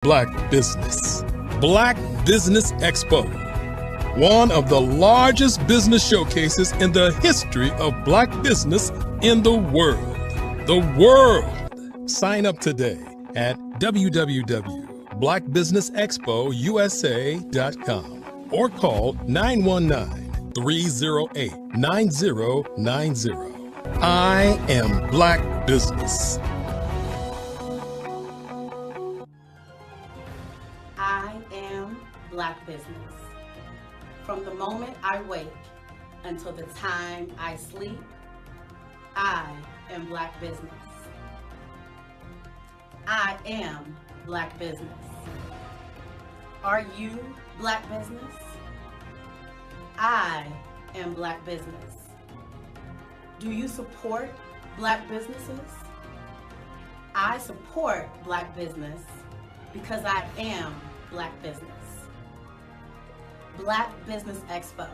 Black Business. Black Business Expo. One of the largest business showcases in the history of black business in the world. The world! Sign up today at www.blackbusinessexpousa.com or call 919-308-9090. I am Black Business. I am Black Business. From the moment I wake until the time I sleep, I am Black Business. I am Black Business. Are you Black Business? I am Black Business. Do you support Black businesses? I support Black business because I am Black business. Black Business Expo,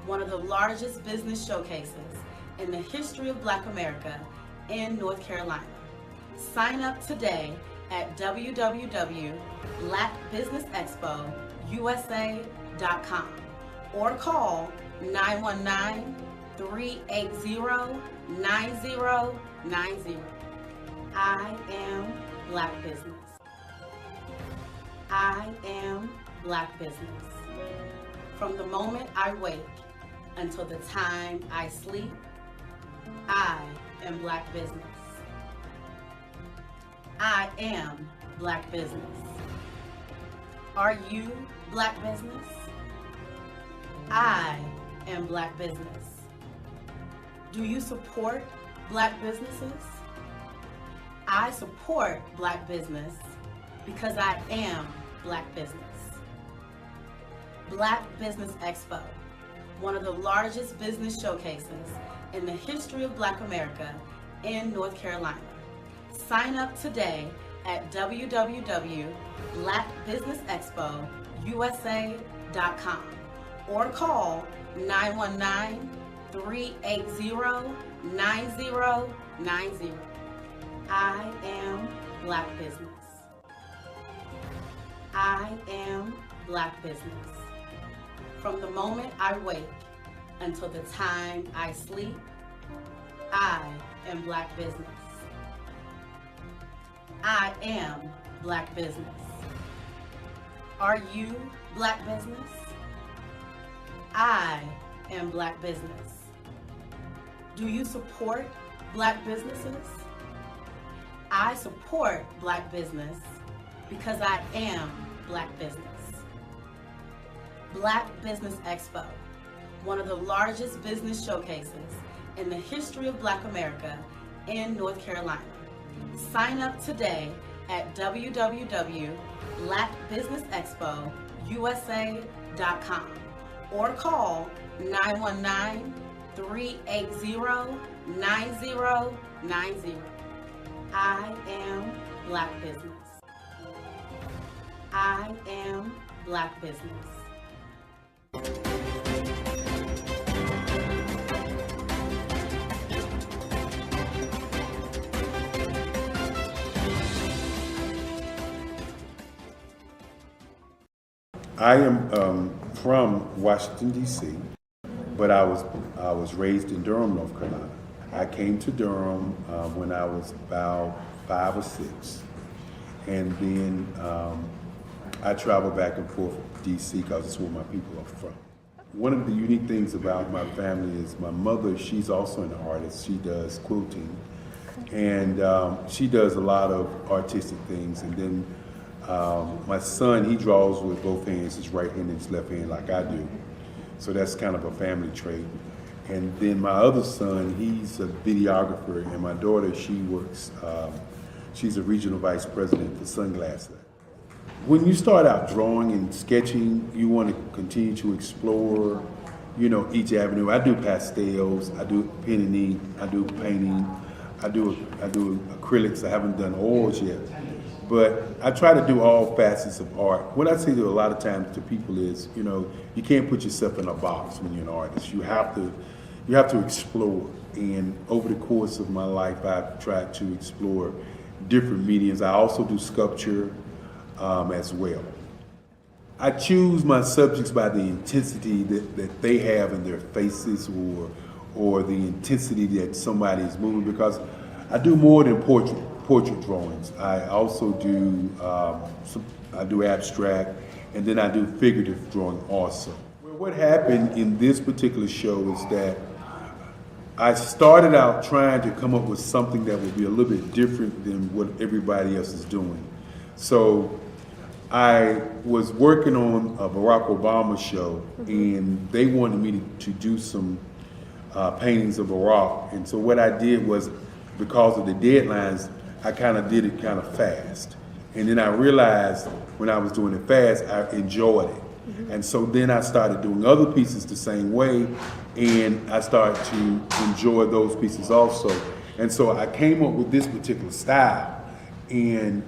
one of the largest business showcases in the history of Black America in North Carolina. Sign up today at www.blackbusinessexpousa.com or call 919-380-9090. I am Black Business. I am Black Business. From the moment I wake until the time I sleep, I am Black Business. I am Black Business. Are you Black Business? I am Black Business. Do you support Black businesses? I support Black business because I am Black business. Black Business Expo, one of the largest business showcases in the history of Black America in North Carolina. Sign up today at www.blackbusinessexpousa.com or call 919-380-9090. I am Black Business. I am Black Business. From the moment I wake until the time I sleep, I am Black Business. I am Black Business. Are you Black Business? I am Black Business. Do you support Black businesses? I support Black business because I am Black business. Black Business Expo, one of the largest business showcases in the history of Black America in North Carolina. Sign up today at www.blackbusinessexpousa.com or call 919-380-9090. I am Black Business. I am Black Business. I am from Washington, D.C., but I was raised in Durham, North Carolina. I came to Durham when I was about 5 or 6, and then I traveled back and forth to D.C. because it's where my people are from. One of the unique things about my family is my mother, she's also an artist. She does quilting, and she does a lot of artistic things. And then my son, he draws with both hands, his right hand and his left hand like I do. So that's kind of a family trait. And then my other son, he's a videographer, and my daughter, she works, she's a regional vice president for Sunglasses. When you start out drawing and sketching, you want to continue to explore, each avenue. I do pastels, I do pen and ink, I do painting, I do acrylics. I haven't done oils yet. But I try to do all facets of art. What I say to a lot of times to people is, you can't put yourself in a box when you're an artist. You have to explore. And over the course of my life, I've tried to explore different mediums. I also do sculpture. as well. I choose my subjects by the intensity that they have in their faces, or the intensity that somebody is moving, because I do more than portrait drawings. I also do I do abstract, and then I do figurative drawing also. Well, what happened in this particular show is that I started out trying to come up with something that would be a little bit different than what everybody else is doing. So I was working on a Barack Obama show, and they wanted me to do some paintings of Barack. And so what I did was, because of the deadlines, I kind of did it kind of fast. And then I realized when I was doing it fast, I enjoyed it. And so then I started doing other pieces the same way, and I started to enjoy those pieces also. And so I came up with this particular style, and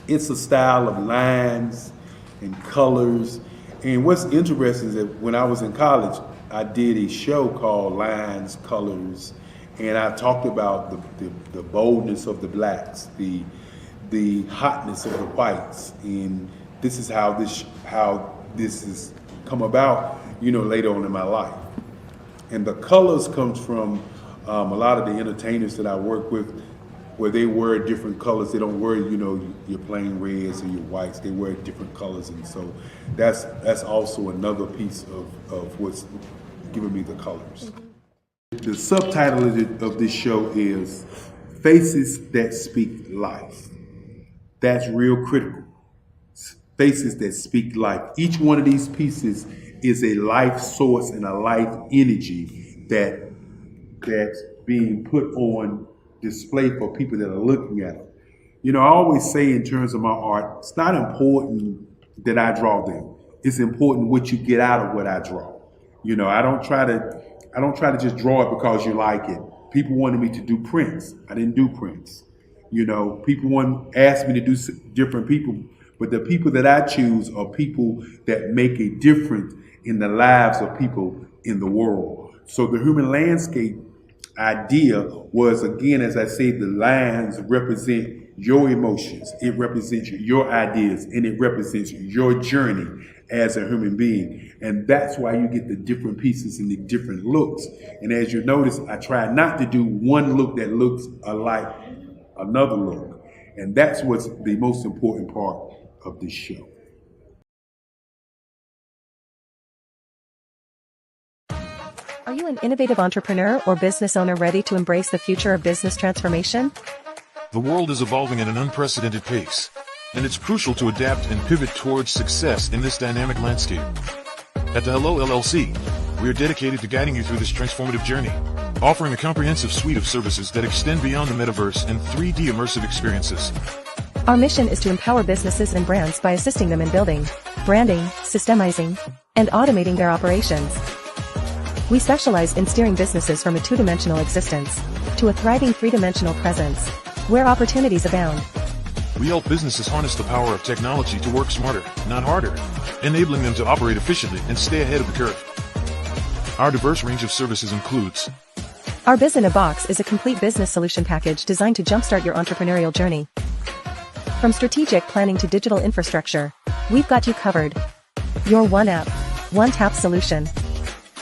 it's a style of lines and colors. And what's interesting is that when I was in college, I did a show called Lines, Colors, and I talked about the boldness of the blacks, the hotness of the whites, and this is how this has come about, later on in my life. And the colors comes from a lot of the entertainers that I work with, where they wear different colors. They don't wear, your plain reds or your whites. They wear different colors, and so that's also another piece of what's giving me the colors. The subtitle of this show is Faces That Speak Life. That's real critical. Faces that speak life. Each one of these pieces is a life source and a life energy that's being put on display for people that are looking at them. I always say in terms of my art, it's not important that I draw them. It's important what you get out of what I draw. I don't try to just draw it because you like it. People wanted me to do prints. I didn't do prints. People asked me to do different people, but the people that I choose are people that make a difference in the lives of people in the world. So the human landscape idea was, again, as I say, the lines represent your emotions, it represents your ideas, and it represents your journey as a human being. And that's why you get the different pieces and the different looks. And as you notice, I try not to do one look that looks alike another look. And that's what's the most important part of this show. Are you an innovative entrepreneur or business owner ready to embrace the future of business transformation? The world is evolving at an unprecedented pace, and it's crucial to adapt and pivot towards success in this dynamic landscape. At the Hello LLC, we are dedicated to guiding you through this transformative journey, offering a comprehensive suite of services that extend beyond the metaverse and 3D immersive experiences. Our mission is to empower businesses and brands by assisting them in building, branding, systemizing, and automating their operations. We specialize in steering businesses from a two-dimensional existence to a thriving three-dimensional presence, where opportunities abound. We help businesses harness the power of technology to work smarter, not harder, enabling them to operate efficiently and stay ahead of the curve. Our diverse range of services includes: Our Biz in a Box is a complete business solution package designed to jumpstart your entrepreneurial journey. From strategic planning to digital infrastructure, we've got you covered. Your one app, one tap solution.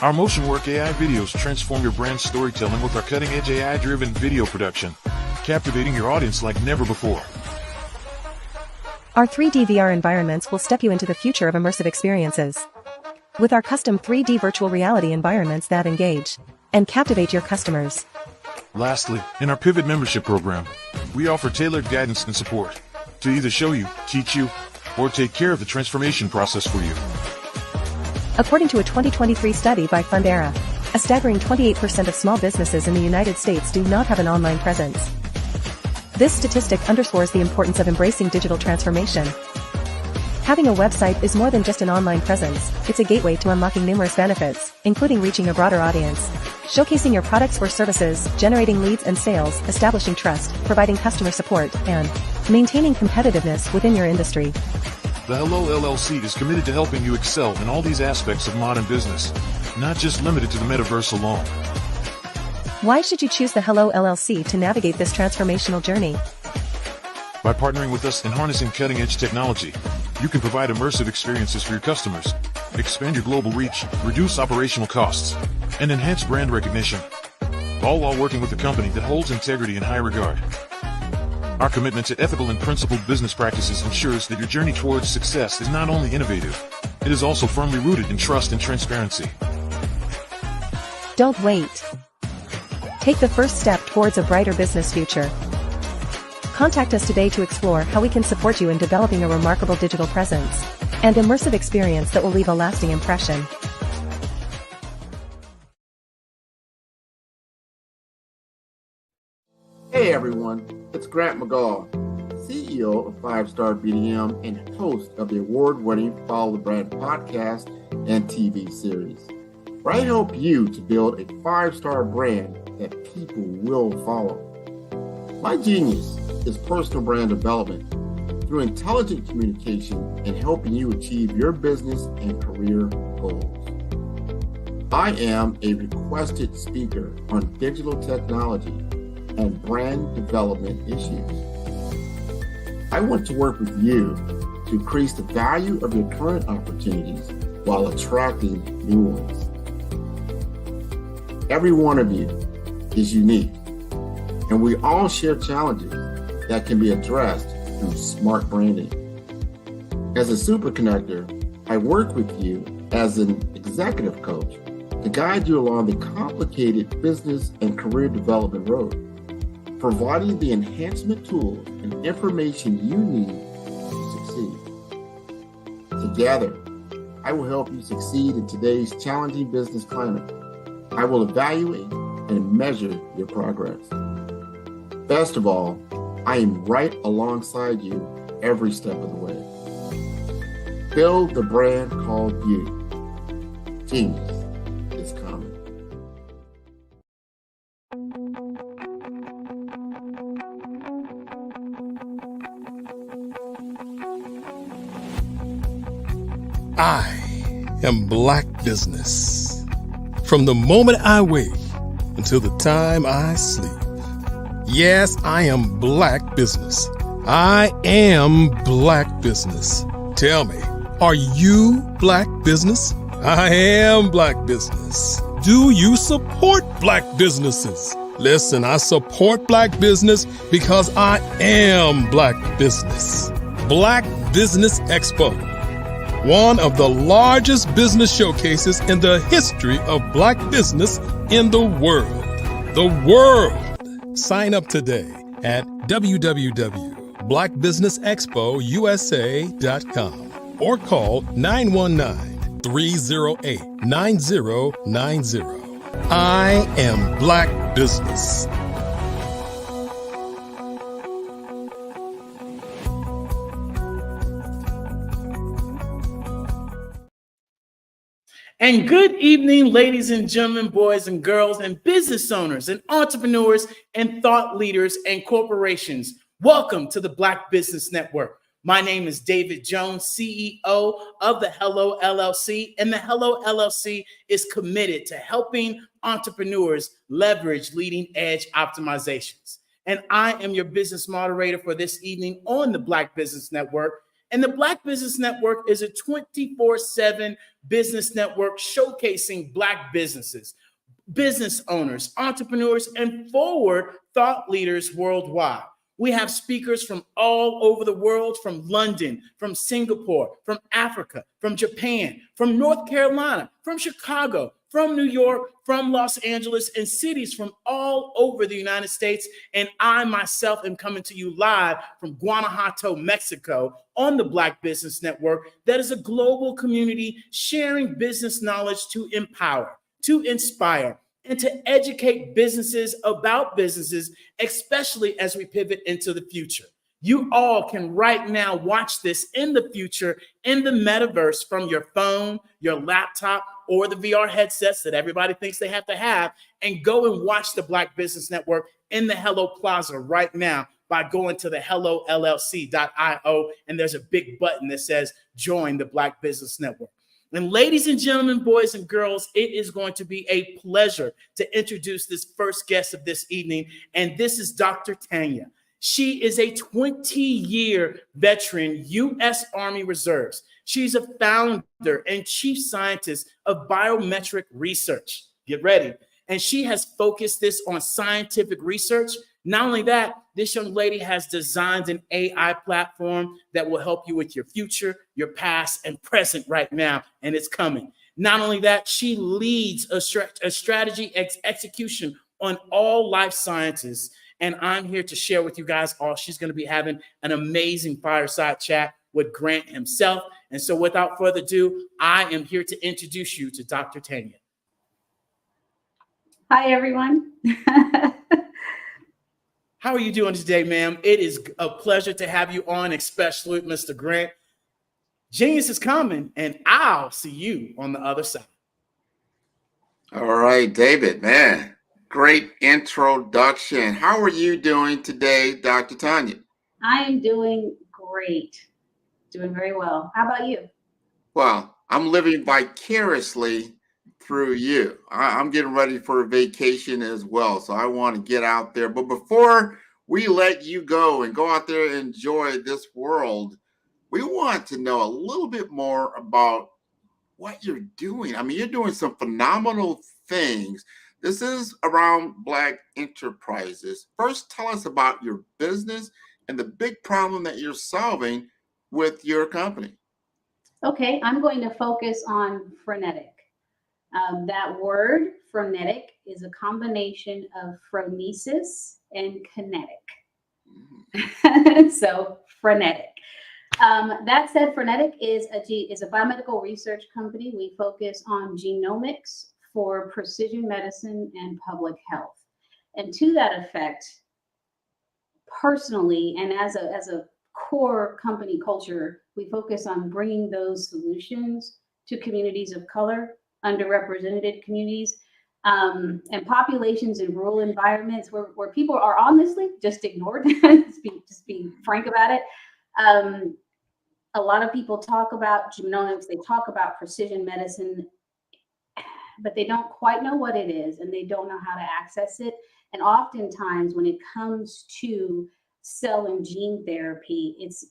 Our Motion Work AI videos transform your brand storytelling with our cutting-edge AI-driven video production, captivating your audience like never before. Our 3D VR environments will step you into the future of immersive experiences. With our custom 3D virtual reality environments that engage and captivate your customers. Lastly, in our Pivot membership program, we offer tailored guidance and support to either show you, teach you, or take care of the transformation process for you. According to a 2023 study by Fundera, a staggering 28% of small businesses in the United States do not have an online presence. This statistic underscores the importance of embracing digital transformation. Having a website is more than just an online presence, it's a gateway to unlocking numerous benefits, including reaching a broader audience, showcasing your products or services, generating leads and sales, establishing trust, providing customer support, and maintaining competitiveness within your industry. The Hello LLC is committed to helping you excel in all these aspects of modern business, not just limited to the metaverse alone. Why should you choose the Hello LLC to navigate this transformational journey? By partnering with us and harnessing cutting-edge technology, you can provide immersive experiences for your customers, expand your global reach, reduce operational costs, and enhance brand recognition, all while working with a company that holds integrity in high regard. Our commitment to ethical and principled business practices ensures that your journey towards success is not only innovative, it is also firmly rooted in trust and transparency. Don't wait. Take the first step towards a brighter business future. Contact us today to explore how we can support you in developing a remarkable digital presence and immersive experience that will leave a lasting impression. Hey everyone, it's Grant McGaw, CEO of 5-Star BDM and host of the award-winning Follow the Brand podcast and TV series, where I help you to build a 5-star brand that people will follow. My genius is personal brand development through intelligent communication and helping you achieve your business and career goals. I am a requested speaker on digital technology and brand development issues. I want to work with you to increase the value of your current opportunities while attracting new ones. Every one of you is unique, and we all share challenges that can be addressed through smart branding. As a super connector, I work with you as an executive coach to guide you along the complicated business and career development road, providing the enhancement tools and information you need to succeed. Together, I will help you succeed in today's challenging business climate. I will evaluate and measure your progress. Best of all, I am right alongside you every step of the way. Build the brand called you. Genius is coming. I am Black business. From the moment I wake until the time I sleep. Yes, I am Black business. I am Black business. Tell me, are you Black business? I am Black business. Do you support Black businesses? Listen, I support Black business because I am Black business. Black Business Expo, one of the largest business showcases in the history of Black business in the world. The world. Sign up today at www.blackbusinessexpousa.com or call 919-308-9090. I am Black business. And good evening, ladies and gentlemen, boys and girls, and business owners and entrepreneurs and thought leaders and corporations. Welcome to the Black Business Network. My name is David Jones, CEO of the Hello LLC, and the Hello LLC is committed to helping entrepreneurs leverage leading edge optimizations. And I am your business moderator for this evening on the Black Business Network. And the Black Business Network is a 24/7 business network showcasing Black businesses, business owners, entrepreneurs, and forward thought leaders worldwide. We have speakers from all over the world, from London, from Singapore, from Africa, from Japan, from North Carolina, from Chicago, from New York, from Los Angeles, and cities from all over the United States. And I myself am coming to you live from Guanajuato, Mexico, on the Black Business Network. That is a global community sharing business knowledge to empower, to inspire, and to educate businesses about businesses, especially as we pivot into the future. You all can right now watch this in the future in the metaverse from your phone, your laptop, or the VR headsets that everybody thinks they have to have, and go and watch the Black Business Network in the Hello Plaza right now by going to the hellollc.io, and there's a big button that says join the Black Business Network. And ladies and gentlemen, boys and girls, it is going to be a pleasure to introduce this first guest of this evening, and this is Dr. Tanya. She is a 20-year veteran U.S. Army Reserves. She's a founder and chief scientist of biometric research. Get ready. And she has focused this on scientific research. Not only that, this young lady has designed an AI platform that will help you with your future, your past, and present right now, and it's coming. Not only that, she leads a strategy execution on all life sciences, and I'm here to share with you guys all. She's going to be having an amazing fireside chat with Grant himself, and so without further ado, I am here to introduce you to Dr. Tanya. Hi, everyone. How are you doing today, ma'am? It is a pleasure to have you on, especially with Mr. Grant. Genius is coming, and I'll see you on the other side. All right, David, man, great introduction. How are you doing today, Dr. Tanya? I am doing great, doing very well. How about you? Well, I'm living vicariously through you. I'm getting ready for a vacation as well, so I want to get out there. But before we let you go and go out there and enjoy this world, we want to know a little bit more about what you're doing. I mean, you're doing some phenomenal things. This is around Black enterprises. First, tell us about your business and the big problem that you're solving with your company. Okay, I'm going to focus on frenetic. That word, frenetic, is a combination of phronesis and kinetic. So, frenetic. That said, frenetic is a biomedical research company. We focus on genomics for precision medicine and public health. And to that effect, personally, and as a core company culture, we focus on bringing those solutions to communities of color, underrepresented communities, and populations in rural environments where people are honestly just ignored. just be frank about it. A lot of people talk about genomics, they talk about precision medicine, but they don't quite know what it is and they don't know how to access it. And oftentimes when it comes to cell and gene therapy, it's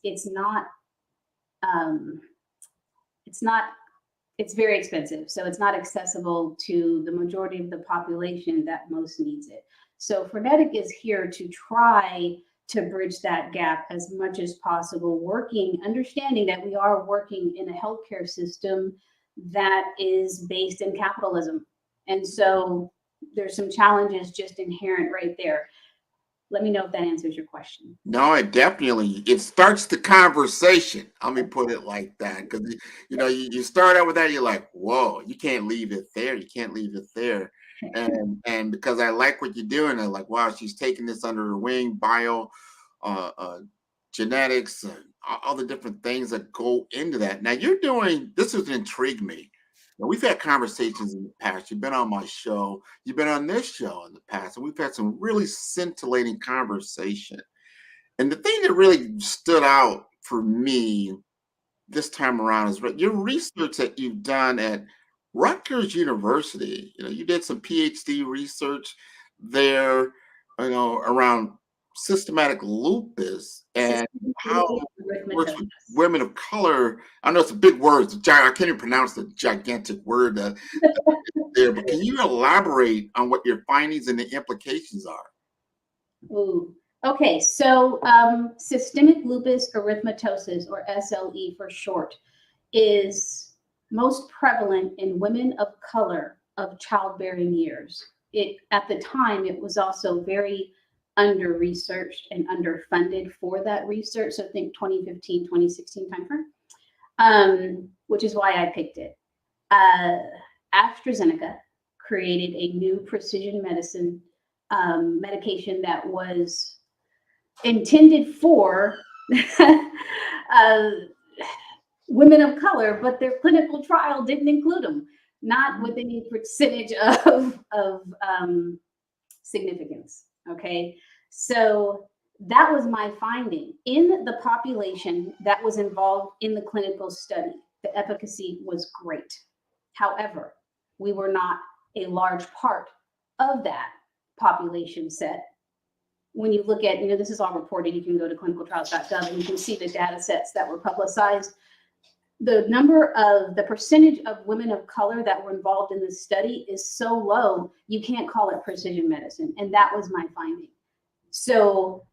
very expensive. So it's not accessible to the majority of the population that most needs it. So Frenetic is here to try to bridge that gap as much as possible, understanding that we are working in a healthcare system that is based in capitalism. And so there's some challenges just inherent right there. Let me know if that answers your question. No, it starts the conversation. Let me put it like that. Because, you start out with that, you're like, whoa, you can't leave it there. You can't leave it there. And because I like what you're doing, I'm like, wow, she's taking this under her wing, genetics, and all the different things that go into that. Now this has intrigued me. Now, we've had conversations in the past. You've been on my show. You've been on this show in the past, and we've had some really scintillating conversation. And the thing that really stood out for me this time around is your research that you've done at Rutgers University. You did some PhD research there, around systematic lupus and how it works with women of color. I know it's a big word. I can't even pronounce the gigantic word there, but can you elaborate on what your findings and the implications are? Ooh. Okay, so systemic lupus erythematosus, or SLE for short, is most prevalent in women of color of childbearing years. At the time, it was also very under-researched and underfunded for that research. So I think 2015, 2016 timeframe, which is why I picked it. AstraZeneca created a new precision medicine medication that was intended for women of color, but their clinical trial didn't include them, not with any percentage of significance. Okay, so that was my finding. In the population that was involved in the clinical study, the efficacy was great. However, we were not a large part of that population set. when you look at, this is all reported, you can go to clinicaltrials.gov and you can see the data sets that were publicized. The percentage of women of color that were involved in this study is so low, you can't call it precision medicine. And that was my finding. So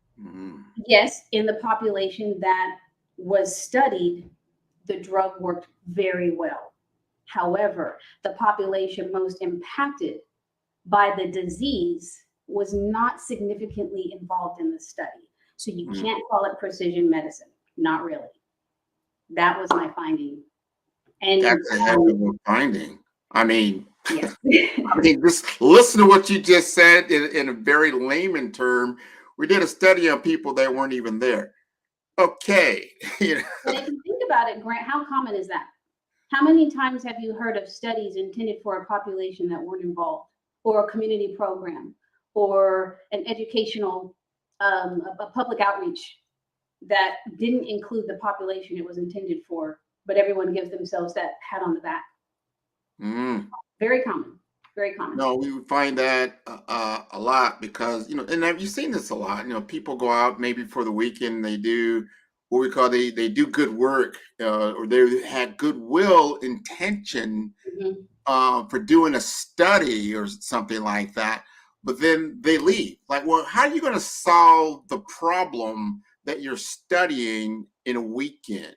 yes, in the population that was studied, the drug worked very well. However, the population most impacted by the disease was not significantly involved in the study. So you can't call it precision medicine. Not really. That was my finding. And that's a heck of a finding. I mean, yes. I mean, just listen to what you just said in a very layman term. We did a study on people that weren't even there. Okay. But if you think about it, Grant, how common is that? How many times have you heard of studies intended for a population that weren't involved, or a community program, or an educational, a public outreach that didn't include the population it was intended for, but everyone gives themselves that pat on the back? Very common. Very common. No, we would find that a lot because, and have you seen this a lot? People go out maybe for the weekend, they do what we call they do good work, or they had goodwill intention for doing a study or something like that, but then they leave. Like, well, how are you going to solve the problem that you're studying in a weekend?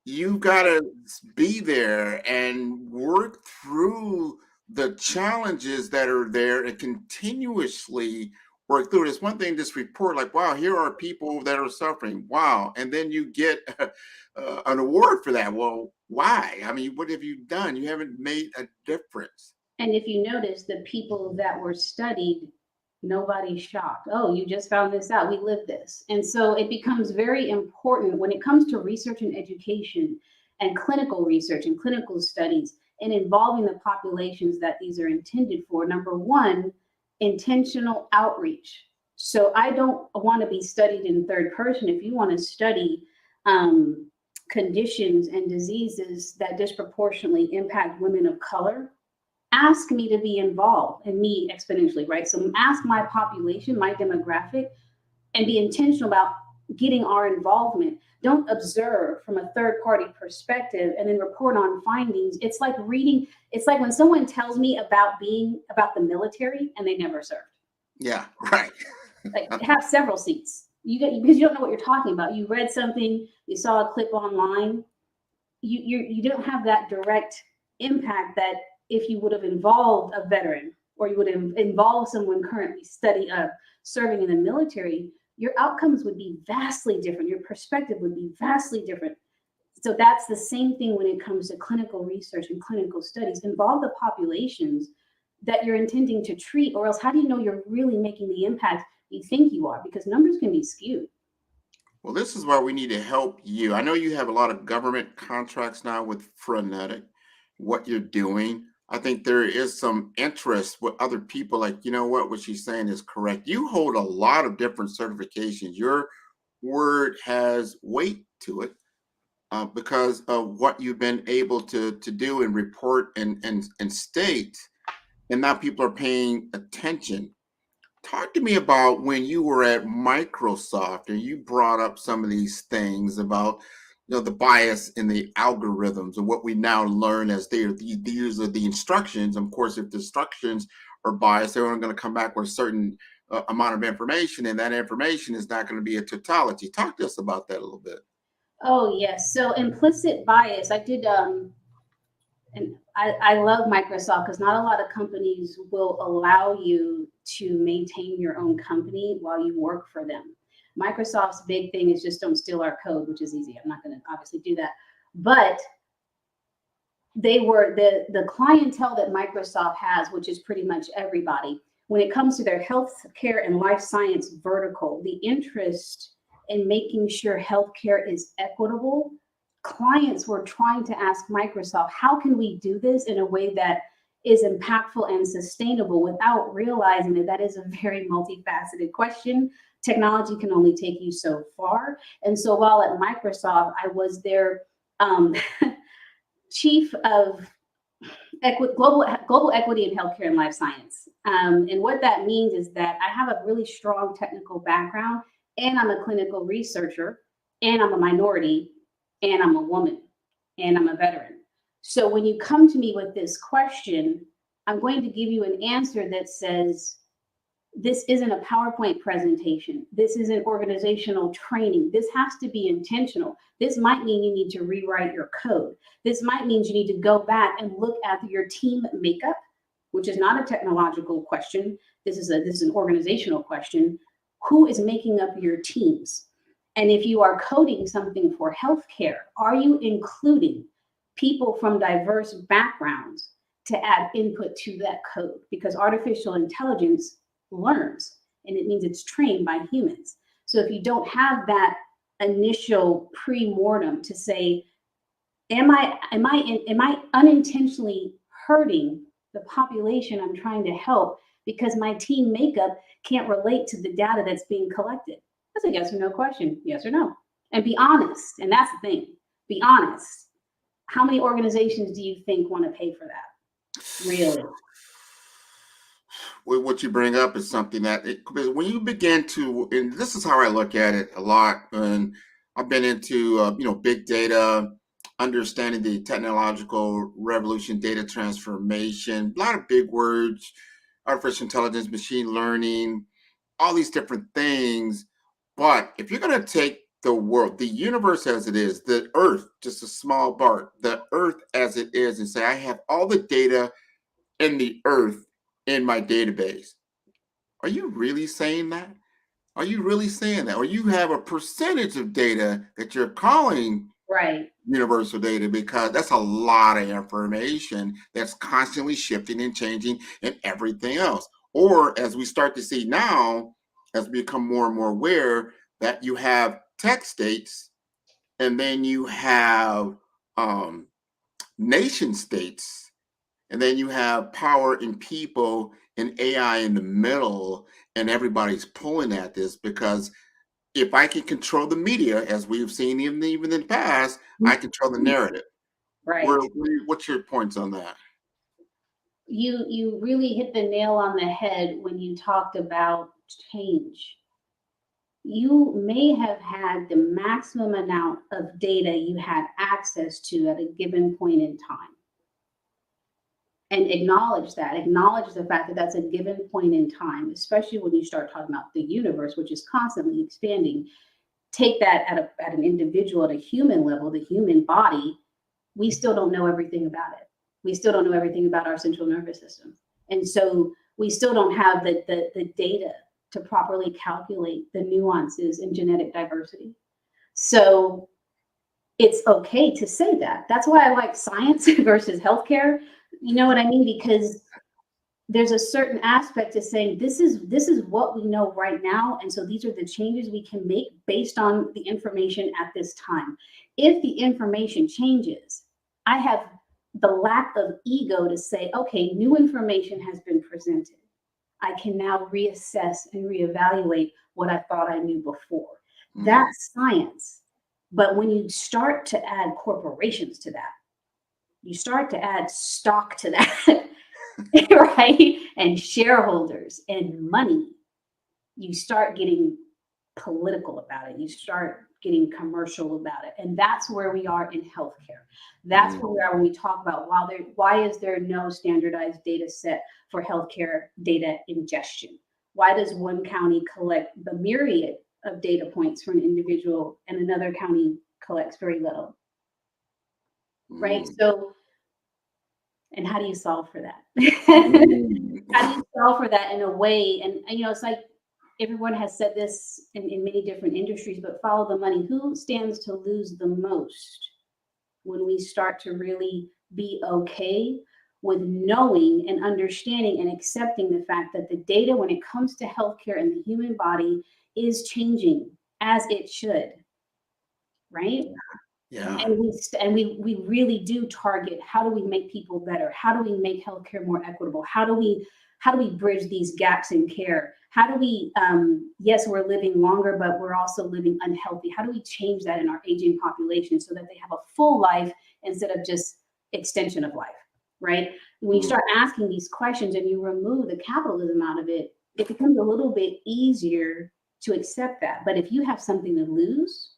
You've got to be there and work through the challenges that are there and continuously work through it. It's one thing, just report like, wow, here are people that are suffering. Wow. And then you get an award for that. Well, why? I mean, what have you done? You haven't made a difference. And if you notice, the people that were studied, nobody's shocked. Oh, you just found this out. We live this. And so it becomes very important when it comes to research and education and clinical research and clinical studies and involving the populations that these are intended for. Number one, intentional outreach. So I don't want to be studied in third person. If you want to study conditions and diseases that disproportionately impact women of color, ask me to be involved, and me exponentially, right? So ask my population, my demographic, and be intentional about getting our involvement. Don't observe from a third party perspective and then report on findings. It's like reading, it's like when someone tells me about the military and they never served. Yeah, right. Like, have several seats. Because you don't know what you're talking about. You read something, you saw a clip online, you don't have that direct impact that if you would have involved a veteran or you would have involved someone currently serving in the military, your outcomes would be vastly different. Your perspective would be vastly different. So that's the same thing when it comes to clinical research and clinical studies. Involve the populations that you're intending to treat, or else how do you know you're really making the impact you think you are? Because numbers can be skewed. Well, this is why we need to help you. I know you have a lot of government contracts now with Frenetic, what you're doing. I think there is some interest with other people, like, what she's saying is correct. You hold a lot of different certifications. Your word has weight to it because of what you've been able to do and report and state. And now people are paying attention. Talk to me about when you were at Microsoft and you brought up some of these things about the bias in the algorithms and what we now learn as these are the instructions. Of course, if the instructions are biased, they're only going to come back with a certain amount of information, and that information is not going to be a totality. Talk to us about that a little bit. Oh, yes. So implicit bias, I did, and I love Microsoft because not a lot of companies will allow you to maintain your own company while you work for them. Microsoft's big thing is just don't steal our code, which is easy. I'm not going to obviously do that. But they were the clientele that Microsoft has, which is pretty much everybody. When it comes to their healthcare and life science vertical, the interest in making sure healthcare is equitable, clients were trying to ask Microsoft, how can we do this in a way that is impactful and sustainable, without realizing that that is a very multifaceted question. Technology can only take you so far. And so while at Microsoft, I was their chief of global equity in healthcare and life science. And what that means is that I have a really strong technical background, and I'm a clinical researcher, and I'm a minority, and I'm a woman, and I'm a veteran. So when you come to me with this question, I'm going to give you an answer that says, this isn't a PowerPoint presentation. This isn't organizational training. This has to be intentional. This might mean you need to rewrite your code. This might mean you need to go back and look at your team makeup, which is not a technological question. This is an organizational question. Who is making up your teams? And if you are coding something for healthcare, are you including people from diverse backgrounds to add input to that code? Because artificial intelligence learns, and it means it's trained by humans. So if you don't have that initial pre-mortem to say, am I unintentionally hurting the population I'm trying to help because my team makeup can't relate to the data that's being collected? That's a yes or no question, yes or no. And be honest, and that's the thing, be honest. How many organizations do you think want to pay for that? Really? What you bring up is something that when you begin to, and this is how I look at it a lot, and I've been into big data, understanding the technological revolution, data transformation, a lot of big words, artificial intelligence, machine learning, all these different things. But if you're going to take the world, the universe as it is, the earth, just a small part, the earth as it is, and say, I have all the data in the earth in my database. Are you really saying that? Are you really saying that? Or you have a percentage of data that you're calling right universal data, because that's a lot of information that's constantly shifting and changing and everything else. Or as we start to see now, as we become more and more aware that you have tech states, and then you have nation states, and then you have power in people and AI in the middle, and everybody's pulling at this because if I can control the media, as we've seen even in the past, I control the narrative. Right. What's your points on that? You really hit the nail on the head when you talked about change. You may have had the maximum amount of data you had access to at a given point in time. And acknowledge the fact that that's a given point in time, especially when you start talking about the universe, which is constantly expanding. Take that at an individual, at a human level, the human body, we still don't know everything about it. We still don't know everything about our central nervous system. And so we still don't have the data to properly calculate the nuances in genetic diversity. So it's okay to say that. That's why I like science versus healthcare. You know what I mean? Because there's a certain aspect to saying this is what we know right now, and so these are the changes we can make based on the information at this time. If the information changes, I have the lack of ego to say, okay, new information has been presented. I can now reassess and reevaluate what I thought I knew before. Mm-hmm. That's science. But when you start to add corporations to that, you start to add stock to that, right? And shareholders and money, you start getting political about it. You start getting commercial about it. And that's where we are in healthcare. That's where we are when we talk about why is there no standardized data set for healthcare data ingestion? Why does one county collect the myriad of data points for an individual and another county collects very little? Right? So, and how do you solve for that? How do you solve for that in a way? And it's like everyone has said this in many different industries, but follow the money. Who stands to lose the most when we start to really be okay with knowing and understanding and accepting the fact that the data, when it comes to healthcare and the human body, is changing as it should, right? Yeah. And we really do target, how do we make people better? How do we make healthcare more equitable? How do we bridge these gaps in care? How do we, yes, we're living longer, but we're also living unhealthy. How do we change that in our aging population so that they have a full life instead of just extension of life, right? When you start asking these questions and you remove the capitalism out of it, it becomes a little bit easier to accept that. But if you have something to lose,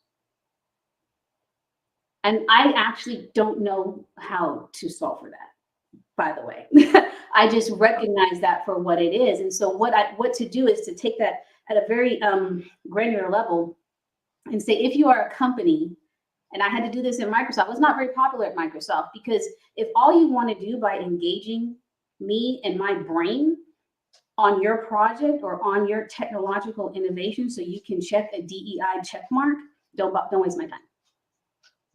and I actually don't know how to solve for that, by the way. I just recognize that for what it is. And so what to do is to take that at a very granular level and say, if you are a company, and I had to do this in Microsoft, it was not very popular at Microsoft, because if all you want to do by engaging me and my brain on your project or on your technological innovation so you can check a DEI check mark, don't waste my time,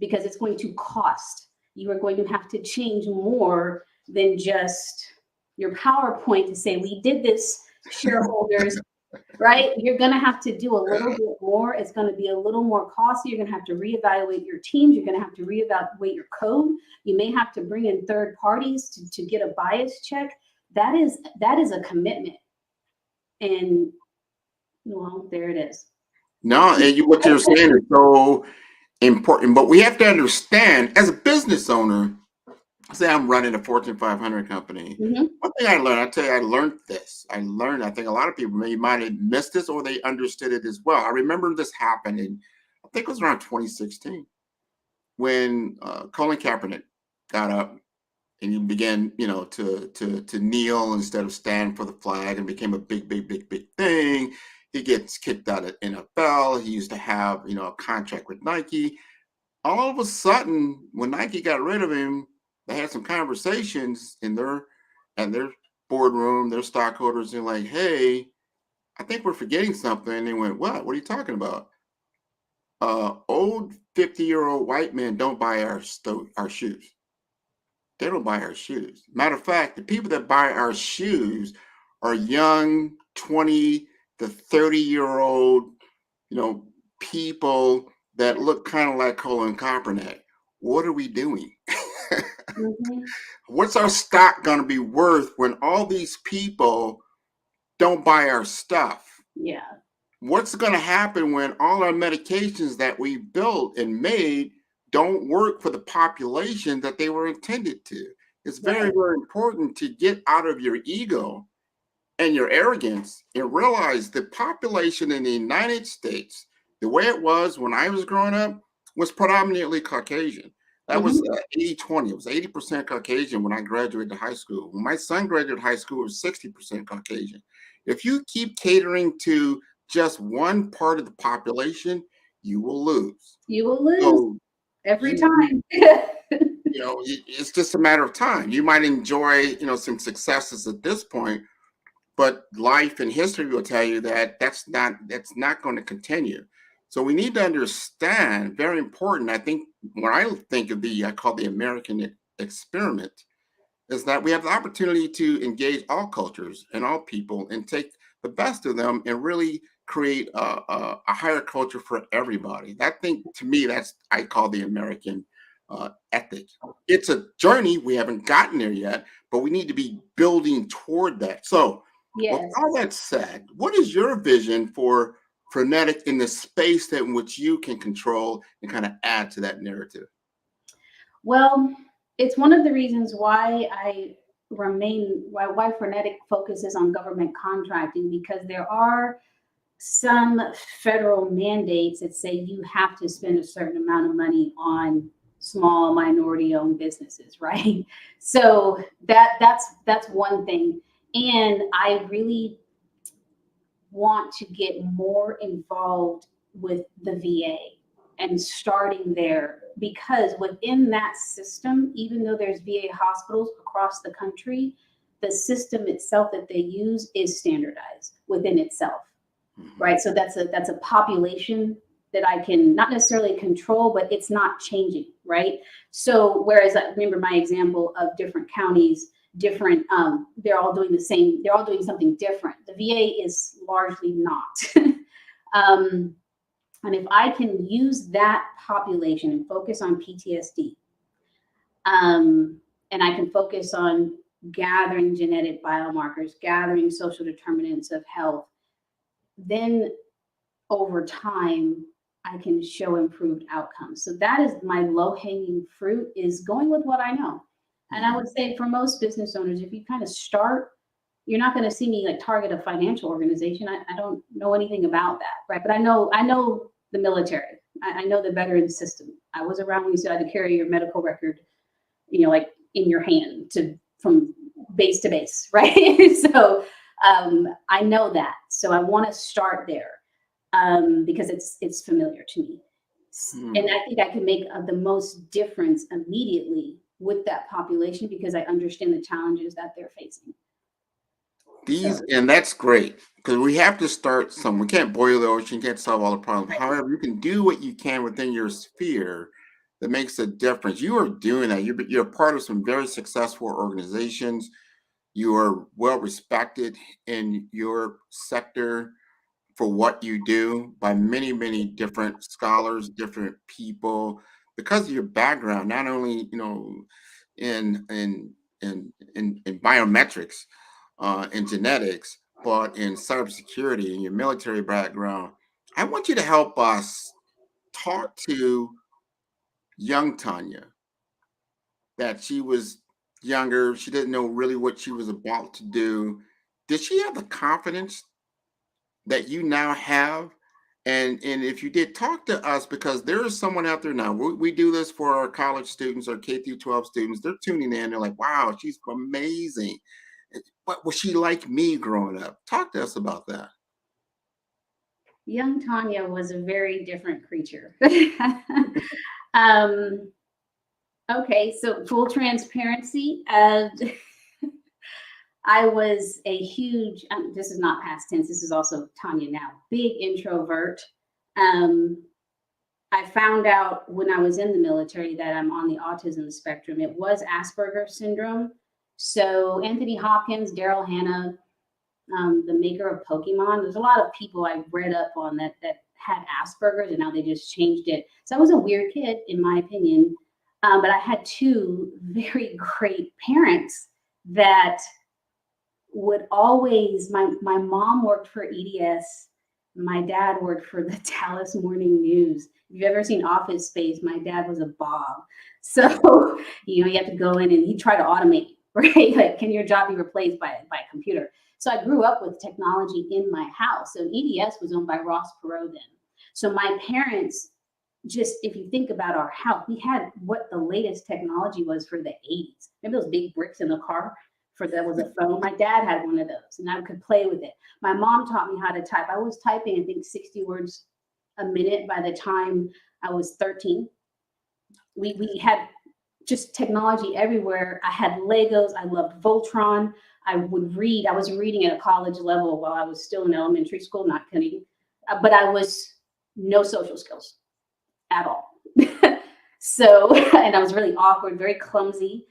because it's going to cost. You are going to have to change more than just your PowerPoint to say, we did this, shareholders, right? You're going to have to do a little bit more. It's going to be a little more costly. You're going to have to reevaluate your teams. You're going to have to reevaluate your code. You may have to bring in third parties to get a bias check. That is a commitment. And well, there it is. No, and what you're saying is so important, but we have to understand, as a business owner, say I'm running a Fortune 500 company. One thing I learned, I learned this. I think a lot of people might have missed this, or they understood it as well. I remember this happened in, I think it was around 2016, when Colin Kaepernick got up and he began, to kneel instead of stand for the flag, and became a big thing. He gets kicked out of NFL. He used to have, a contract with Nike. All of a sudden, when Nike got rid of him, they had some conversations in their boardroom, their stockholders, and like, hey, I think we're forgetting something. And they went, what? What are you talking about? Old 50-year-old white men don't buy our shoes. They don't buy our shoes. Matter of fact, the people that buy our shoes are young 20 to 30-year-old, people that look kind of like Colin Kaepernick. What are we doing? What's our stock going to be worth when all these people don't buy our stuff? Yeah. What's going to happen when all our medications that we built and made don't work for the population that they were intended to? It's very, very important to get out of your ego and your arrogance and realize the population in the United States, the way it was when I was growing up, was predominantly Caucasian. That was 80-20. It was 80% Caucasian when I graduated high school. When my son graduated high school, it was 60% Caucasian. If you keep catering to just one part of the population, you will lose. You will lose every time. It's just a matter of time. You might enjoy, some successes at this point, but life and history will tell you that that's not going to continue. So we need to understand, very important, I think, when I think of I call the American experiment, is that we have the opportunity to engage all cultures and all people and take the best of them and really create a higher culture for everybody. That thing, to me, I call the American ethic. It's a journey. We haven't gotten there yet, but we need to be building toward that. So with all that said, what is your vision for Frenetic in the space in which you can control and kind of add to that narrative? Well, it's one of the reasons why why Frenetic focuses on government contracting, because there are some federal mandates that say you have to spend a certain amount of money on small minority-owned businesses, right? So that's one thing. And I really want to get more involved with the VA and starting there, because within that system, even though there's VA hospitals across the country, the system itself that they use is standardized within itself, right? So that's a population that I can not necessarily control, but it's not changing, right? So whereas I remember my example of different counties, they're all doing the same, they're all doing something different. The VA is largely not. And if I can use that population and focus on PTSD, and I can focus on gathering genetic biomarkers, gathering social determinants of health, then over time, I can show improved outcomes. So that is my low-hanging fruit, is going with what I know. And I would say for most business owners, if you kind of start, you're not going to see me like target a financial organization. I don't know anything about that, right? But I know the military. I know the veteran system. I was around when you still had to carry your medical record, like in your hand from base to base, right? So I know that. So I want to start there because it's familiar to me. And I think I can make the most difference immediately with that population because I understand the challenges that they're facing. And that's great because we have to start we can't boil the ocean, can't solve all the problems. Right. However, you can do what you can within your sphere that makes a difference. You are doing that. You're part of some very successful organizations. You are well respected in your sector for what you do by many, many different scholars, different people, because of your background, not only in biometrics and genetics, but in cybersecurity and your military background. I want you to help us talk to young Tanya, that she was younger, she didn't know really what she was about to do. Did she have the confidence that you now have? And if you did, talk to us, because there is someone out there now. We do this for our college students, our K through 12 students. They're tuning in. They're like, wow, she's amazing. What was she like me growing up? Talk to us about that. Young Tanya was a very different creature. Okay, so full transparency. I was a huge, this is not past tense, this is also Tanya now, big introvert. I found out when I was in the military that I'm on the autism spectrum. It was Asperger's syndrome. So Anthony Hopkins, Daryl Hannah, the maker of Pokemon, there's a lot of people I read up on that had Asperger's, and now they just changed it. So I was a weird kid, in my opinion. But I had two very great parents that would always, my mom worked for EDS, my dad worked for the Dallas Morning News. If you've ever seen Office Space, my dad was a Bob. So, you have to go in and he tried to automate, right? Like, can your job be replaced by a computer? So I grew up with technology in my house. So EDS was owned by Ross Perot then. So my parents, just if you think about our house, we had what the latest technology was for the 80s. Remember those big bricks in the car? That was a phone. My dad had one of those and I could play with it. My mom taught me how to type. I was typing, I think, 60 words a minute by the time I was 13. We had just technology everywhere. I had Legos. I loved Voltron. I would read. I was reading at a college level while I was still in elementary school, not kidding. But I was no social skills at all. So, and I was really awkward, very clumsy.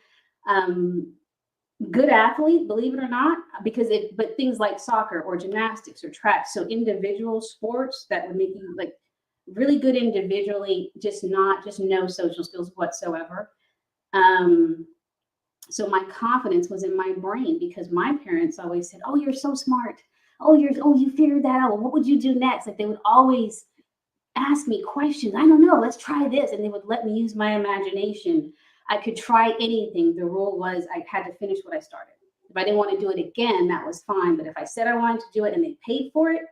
Good athlete, believe it or not, but things like soccer or gymnastics or track, so individual sports that would make you like really good individually, just no social skills whatsoever. So my confidence was in my brain because my parents always said, "Oh, you're so smart. Oh, you figured that out. Well, what would you do next?" Like they would always ask me questions. I don't know. Let's try this, and they would let me use my imagination. I could try anything. The rule was I had to finish what I started. If I didn't want to do it again, that was fine. But if I said I wanted to do it and they paid for it,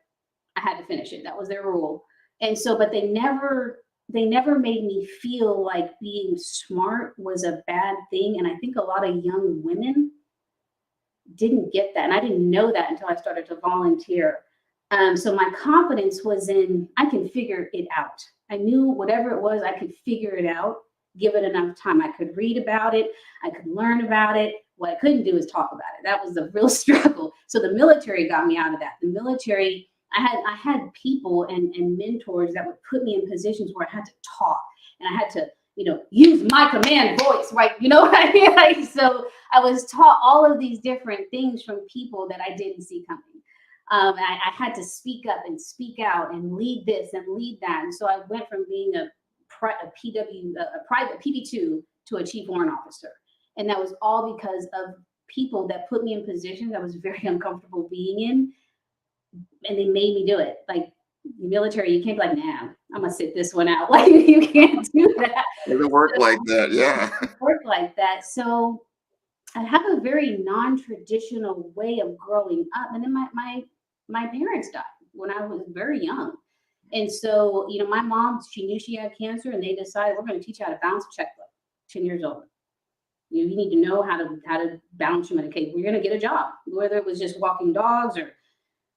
I had to finish it. That was their rule. And so, but they never made me feel like being smart was a bad thing. And I think a lot of young women didn't get that. And I didn't know that until I started to volunteer. So my confidence was in, I can figure it out. I knew whatever it was, I could figure it out. Give it enough time. I could read about it. I could learn about it. What I couldn't do is talk about it. That was the real struggle. So the military got me out of that. The military, I had people and mentors that would put me in positions where I had to talk and I had to, use my command voice, right? You know what I mean? Like, so I was taught all of these different things from people that I didn't see coming. And I had to speak up and speak out and lead this and lead that. And so I went from being a private PB2 to a chief warrant officer. And that was all because of people that put me in positions I was very uncomfortable being in. And they made me do it. Like military, you can't be like, nah, I'm going to sit this one out. Like you can't do that. It doesn't work like that. Yeah. Work like that. So I have a very non-traditional way of growing up. And then my parents died when I was very young. And so, you know, my mom, she knew she had cancer, and they decided, we're going to teach you how to balance a checkbook, 10 years old. You need to know how to balance your money. Okay, we're going to get a job, whether it was just walking dogs or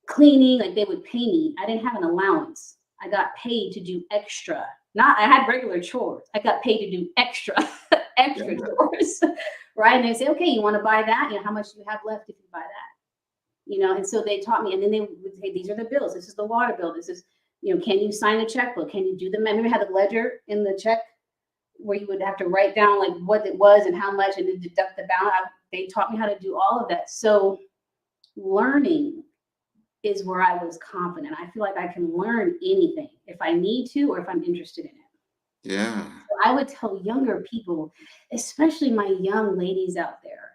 cleaning, like they would pay me. I didn't have an allowance. I got paid to do extra. I had regular chores. I got paid to do extra chores, right? And they say, okay, you want to buy that? You know, how much do you have left if you buy that? You know, and so they taught me, and then they would say, these are the bills. This is the water bill. This is, you know, can you sign a checkbook? Can you do the, I remember I had a ledger in the check where you would have to write down like what it was and how much, and then deduct the balance. They taught me how to do all of that. So learning is where I was confident. I feel like I can learn anything if I need to or if I'm interested in it. Yeah. So I would tell younger people, especially my young ladies out there,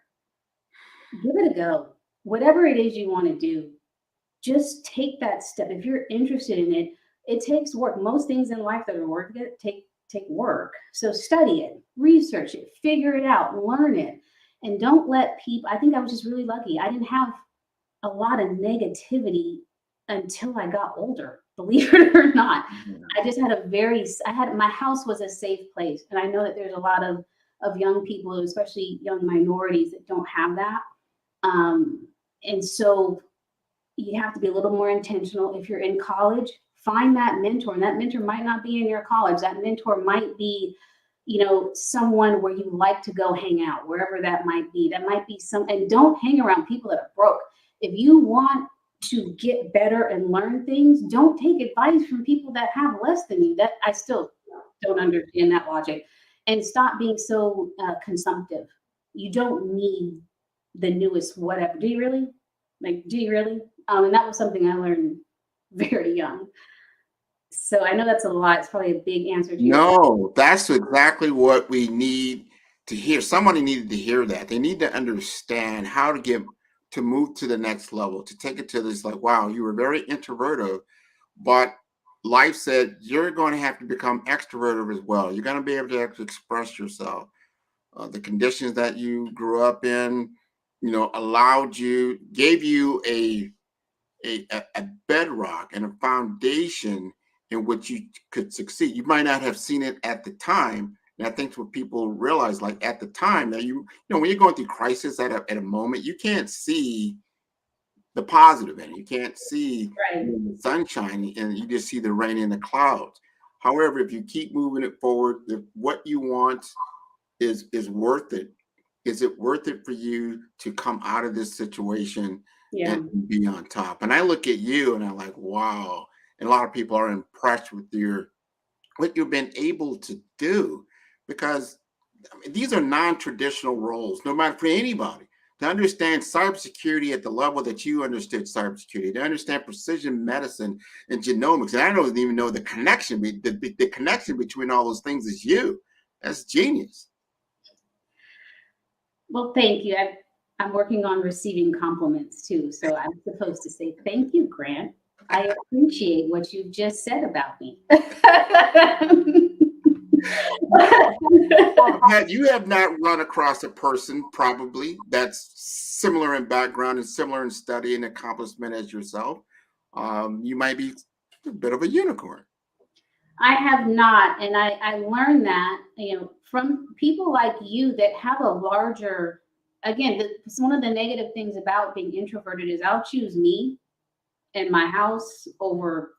give it a go. Whatever it is you want to do, just take that step. If you're interested in it, it takes work. Most things in life that are worth it take work. So study it, research it, figure it out, learn it, and don't let people, I think I was just really lucky. I didn't have a lot of negativity until I got older, believe it or not. I just had my house was a safe place. And I know that there's a lot of young people, especially young minorities, that don't have that. And so you have to be a little more intentional. If you're in college, find that mentor, and that mentor might not be in your college. That mentor might be, you know, someone where you like to go hang out, wherever that might be. That might be and don't hang around people that are broke. If you want to get better and learn things, don't take advice from people that have less than you. That I still don't understand that logic. And stop being so consumptive. You don't need the newest whatever. Do you really? Do you really? And that was something I learned very young. So I know that's a lot. It's probably a big answer to you. No, that's exactly what we need to hear. Somebody needed to hear that. They need to understand how to move to the next level, to take it to this, like, wow, you were very introverted, but life said you're going to have to become extroverted as well. You're going to be able to express yourself. The conditions that you grew up in, you know, gave you a bedrock and a foundation in which you could succeed. You might not have seen it at the time. And I think what people realize, like at the time, that you know, when you're going through crisis at a moment, you can't see the positive in it. You can't see the sunshine, and you just see the rain and the clouds. However, if you keep moving it forward, if what you want is worth it, is it worth it for you to come out of this situation and be on top? And I look at you and I'm like, wow. And a lot of people are impressed with what you've been able to do, because I mean, these are non-traditional roles, no matter for anybody. To understand cybersecurity at the level that you understood cybersecurity, to understand precision medicine and genomics, and I don't even know the connection, the connection between all those things is you. That's genius. Well, thank you. I'm working on receiving compliments too, so I'm supposed to say thank you, Grant. I appreciate what you've just said about me. You have not run across a person probably that's similar in background and similar in study and accomplishment as yourself. You might be a bit of a unicorn. I have not, and I learned that, you know, from people like you that have a larger. Again, one of the negative things about being introverted is I'll choose me and my house over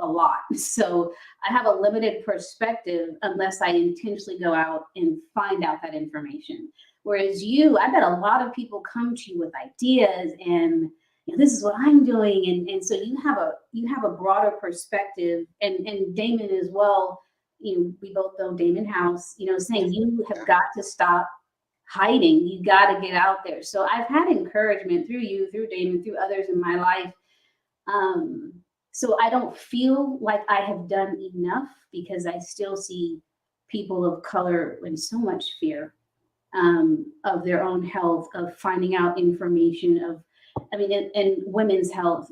a lot. So I have a limited perspective unless I intentionally go out and find out that information. Whereas I bet a lot of people come to you with ideas and, you know, this is what I'm doing. And so you have a broader perspective, and Damon as well, you know, we both know Damon House, you know, saying you have got to stop hiding. You got to get out there. So I've had encouragement through you, through Damon, through others in my life. So I don't feel like I have done enough, because I still see people of color in so much fear of their own health, of finding out information and women's health,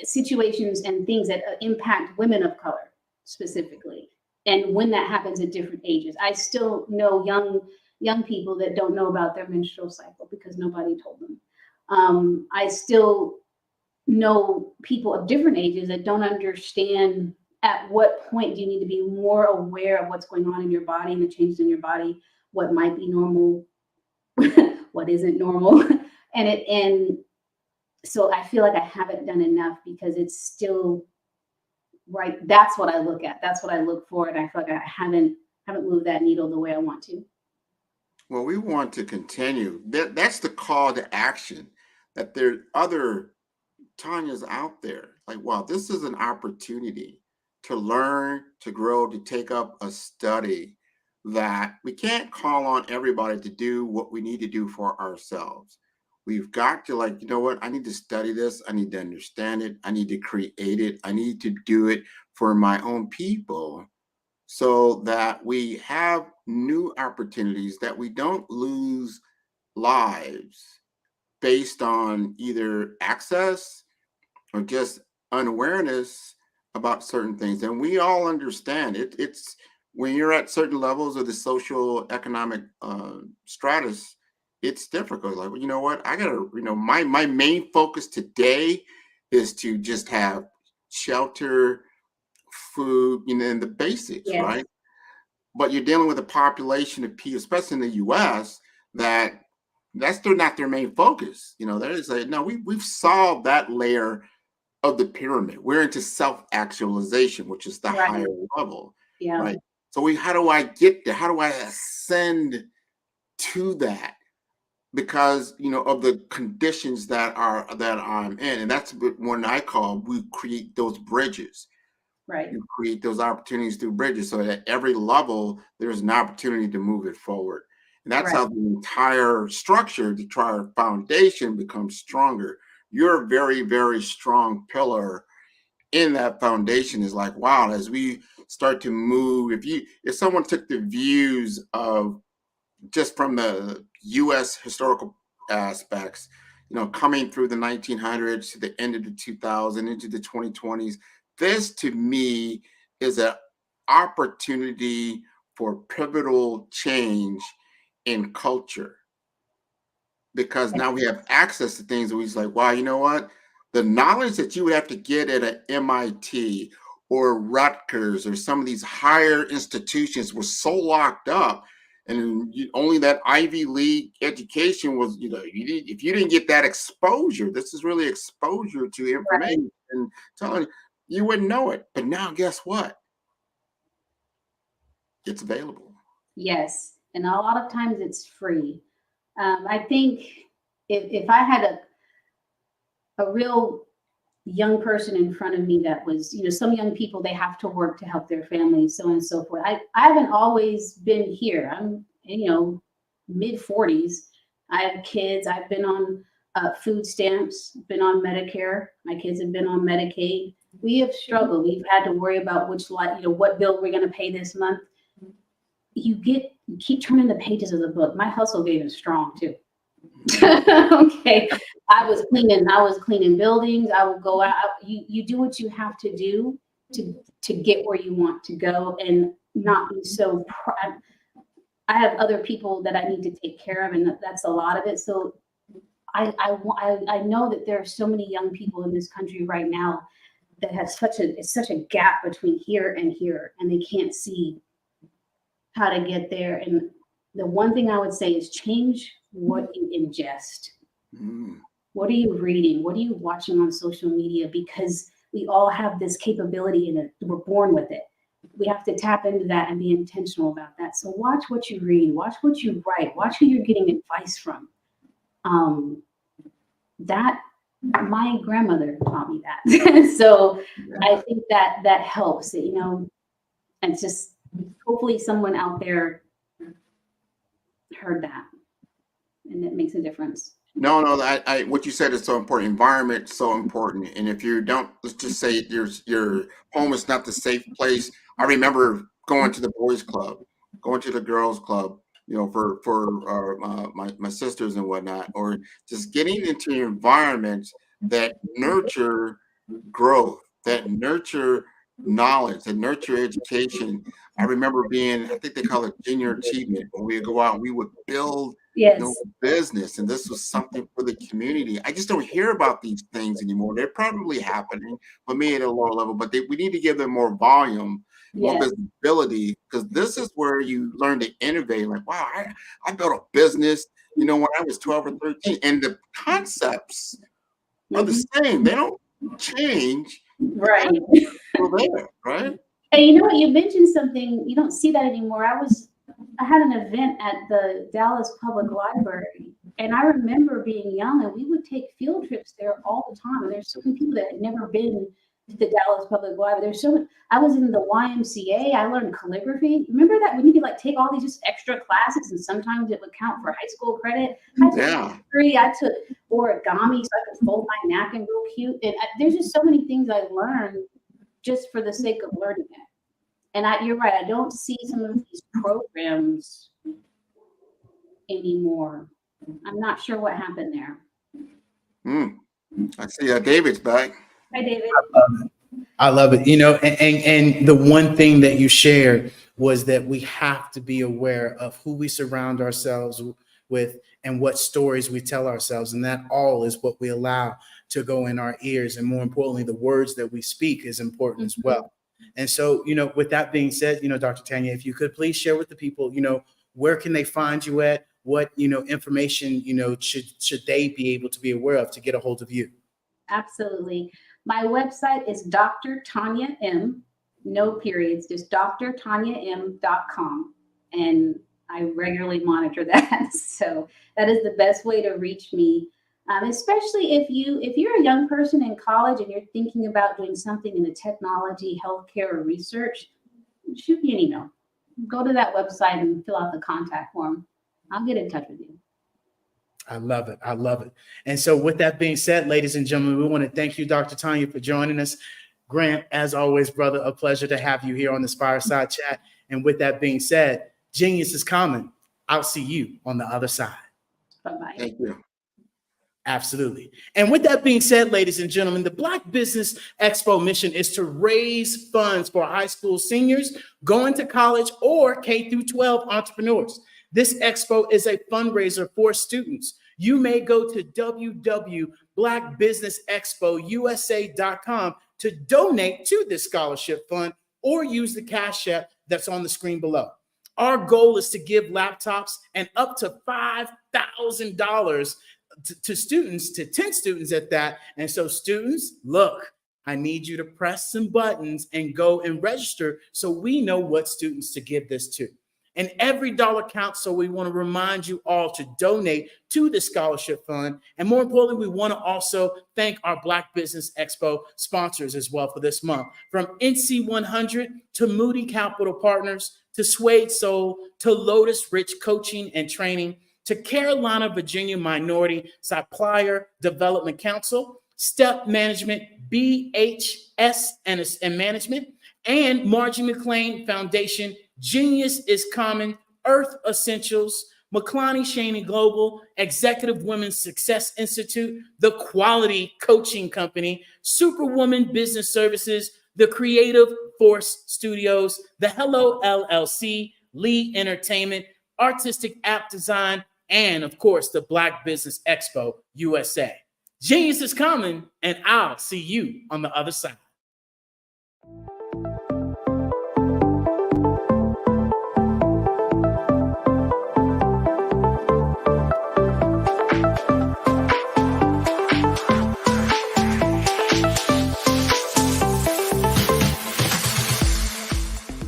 situations and things that impact women of color specifically. And when that happens at different ages, I still know young young people that don't know about their menstrual cycle because nobody told them. I still know people of different ages that don't understand at what point do you need to be more aware of what's going on in your body and the changes in your body, what might be normal, what isn't normal. And so I feel like I haven't done enough because it's still right. That's what I look at. That's what I look for. And I feel like I haven't moved that needle the way I want to. Well, we want to continue. That's the call to action, that there are other Tanya's out there. Like, wow, this is an opportunity to learn, to grow, to take up a study that we can't call on everybody to do what we need to do for ourselves. We've got to, like, you know what? I need to study this. I need to understand it. I need to create it. I need to do it for my own people so that we have new opportunities, that we don't lose lives based on either access or just unawareness about certain things. And we all understand it. It's when you're at certain levels of the social economic stratus, it's difficult. Like, well, you know what? I gotta, my main focus today is to just have shelter, food, and the basics, Yes. right? But you're dealing with a population of people, especially in the US, that's still not their main focus. There is we've solved that layer of the pyramid. We're into self-actualization, which is the Right. higher level. Yeah. Right. So how do I get there? How do I ascend to that? Because of the conditions that I'm in. And that's when I call, we create those bridges. Right. You create those opportunities through bridges, so that at every level there's an opportunity to move it forward. And that's Right. how the entire structure, the entire foundation becomes stronger. You're a very, very strong pillar in that foundation. Is like, wow, as we start to move, if someone took the views of just from the US historical aspects, coming through the 1900s to the end of the 2000s into the 2020s, this to me is an opportunity for pivotal change in culture, because now we have access to things that we're like, wow, you know what? The knowledge that you would have to get at an MIT or Rutgers or some of these higher institutions was so locked up, and only that Ivy League education was, if you didn't get that exposure, this is really exposure to information, and telling you wouldn't know it. But now, guess what? It's available. Yes. And a lot of times it's free. I think if I had a real young person in front of me that was, some young people, they have to work to help their families, so on and so forth. I haven't always been here. I'm, mid 40s. I have kids. I've been on food stamps, been on Medicare. My kids have been on Medicaid. We have struggled. We've had to worry about what bill we're going to pay this month. You keep turning the pages of the book. My hustle game is strong too. Okay. I was cleaning buildings. I would go out. You do what you have to do to get where you want to go, and not be so proud. I have other people that I need to take care of, and that's a lot of it. So I know that there are so many young people in this country right now that have such a gap between here, and they can't see how to get there. And the one thing I would say is change what you ingest. What are you reading? What are you watching on social media? Because we all have this capability, and we're born with it. We have to tap into that and be intentional about that. So watch what you read, watch what you write, watch who you're getting advice from. That my grandmother taught me that. So I think that helps, and just hopefully someone out there heard that, and it makes a difference. No, what you said is so important. Environment is so important. And if you don't, let's just say your home is not the safe place. I remember going to the boys' club, going to the girls' club, for my sisters and whatnot, or just getting into environments that nurture growth, that nurture knowledge, that nurture education. I remember being, I think they call it junior achievement, when we would go out and we would build business, and this was something for the community. I just don't hear about these things anymore. They're probably happening, but me at a lower level, but we need to give them more volume, more visibility, because this is where you learn to innovate. Like, wow, I built a business, when I was 12 or 13, and the concepts are the same. They don't change. Right. There, right? And you know what? You mentioned something, you don't see that anymore. I had an event at the Dallas Public Library, and I remember being young, and we would take field trips there all the time. And there's so many people that had never been to the Dallas Public Library. I was in the YMCA. I learned calligraphy. Remember that when you could take all these just extra classes, and sometimes it would count for high school credit. I took origami so I could fold my napkin real cute. And there's just so many things I learned just for the sake of learning it. And you're right, I don't see some of these programs anymore. I'm not sure what happened there. I see David's back. Hi, David. I love it. And the one thing that you shared was that we have to be aware of who we surround ourselves with and what stories we tell ourselves. And that all is what we allow to go in our ears. And more importantly, the words that we speak is important as well. And so, with that being said, Dr. Tanya, if you could please share with the people, where can they find you at? What, information, should they be able to be aware of to get a hold of you? Absolutely. My website is Dr. Tanya M, no periods, just drtanyam.com. And I regularly monitor that. So that is the best way to reach me. Especially if you're a young person in college and you're thinking about doing something in the technology, healthcare, or research, shoot me an email. Go to that website and fill out the contact form. I'll get in touch with you. I love it. I love it. And so with that being said, ladies and gentlemen, we want to thank you, Dr. Tanya, for joining us. Grant, as always, brother, a pleasure to have you here on this Fireside Chat. And with that being said, genius is common. I'll see you on the other side. Bye-bye. Thank you. Absolutely. And with that being said, ladies and gentlemen, the Black Business Expo mission is to raise funds for high school seniors going to college or K through 12 entrepreneurs. This expo is a fundraiser for students. You may go to www.blackbusinessexpousa.com to donate to this scholarship fund or use the Cash App that's on the screen below. Our goal is to give laptops and up to $5,000 to students, to 10 students at that. And so students, look, I need you to press some buttons and go and register so we know what students to give this to. And every dollar counts, so we want to remind you all to donate to the scholarship fund. And more importantly, we want to also thank our Black Business Expo sponsors as well for this month. From NC 100 to Moody Capital Partners, to Suede Soul, to Lotus Rich Coaching and Training, to Carolina, Virginia Minority Supplier Development Council, Step Management, BHS and Management, and Margie McLean Foundation, Genius is Common, Earth Essentials, McClany Shaney Global, Executive Women's Success Institute, The Quality Coaching Company, Superwoman Business Services, The Creative Force Studios, The Hello LLC, Lee Entertainment, Artistic App Design, and of course, the Black Business Expo USA. Genius is coming, and I'll see you on the other side.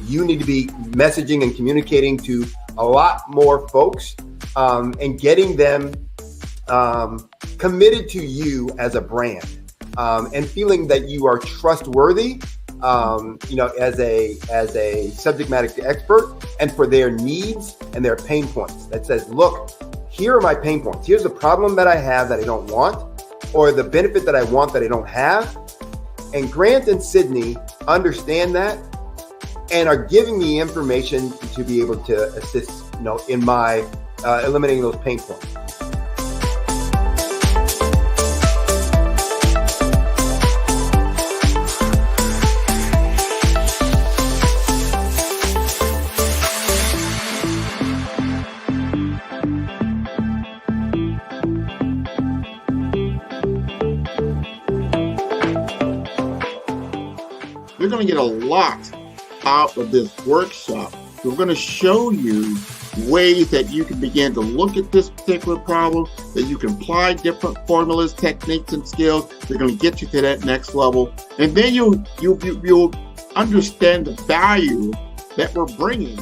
You need to be messaging and communicating to a lot more folks and getting them committed to you as a brand and feeling that you are trustworthy, as a subject matter expert, and for their needs and their pain points. That says, look, here are my pain points. Here's the problem that I have that I don't want, or the benefit that I want that I don't have. And Grant and Sydney understand that and are giving me information to be able to assist, in my eliminating those pain points. going to get a lot out of this workshop. We're going to show you ways that you can begin to look at this particular problem, that you can apply different formulas, techniques, and skills. They're going to get you to that next level. And then you'll understand the value that we're bringing.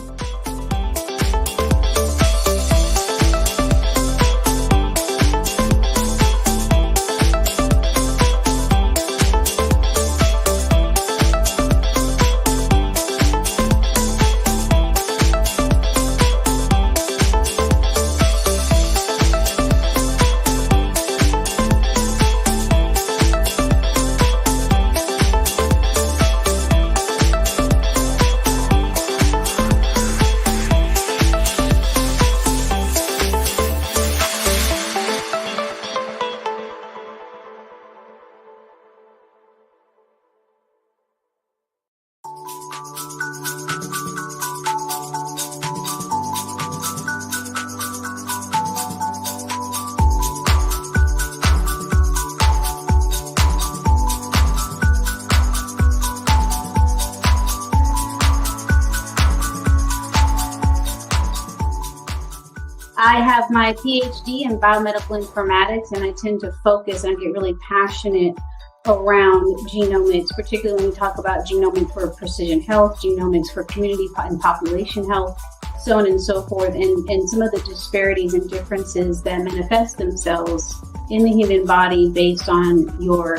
I have my PhD in biomedical informatics, and I tend to focus and get really passionate around genomics, particularly when we talk about genomics for precision health, genomics for community and population health, so on and so forth, and some of the disparities and differences that manifest themselves in the human body based on your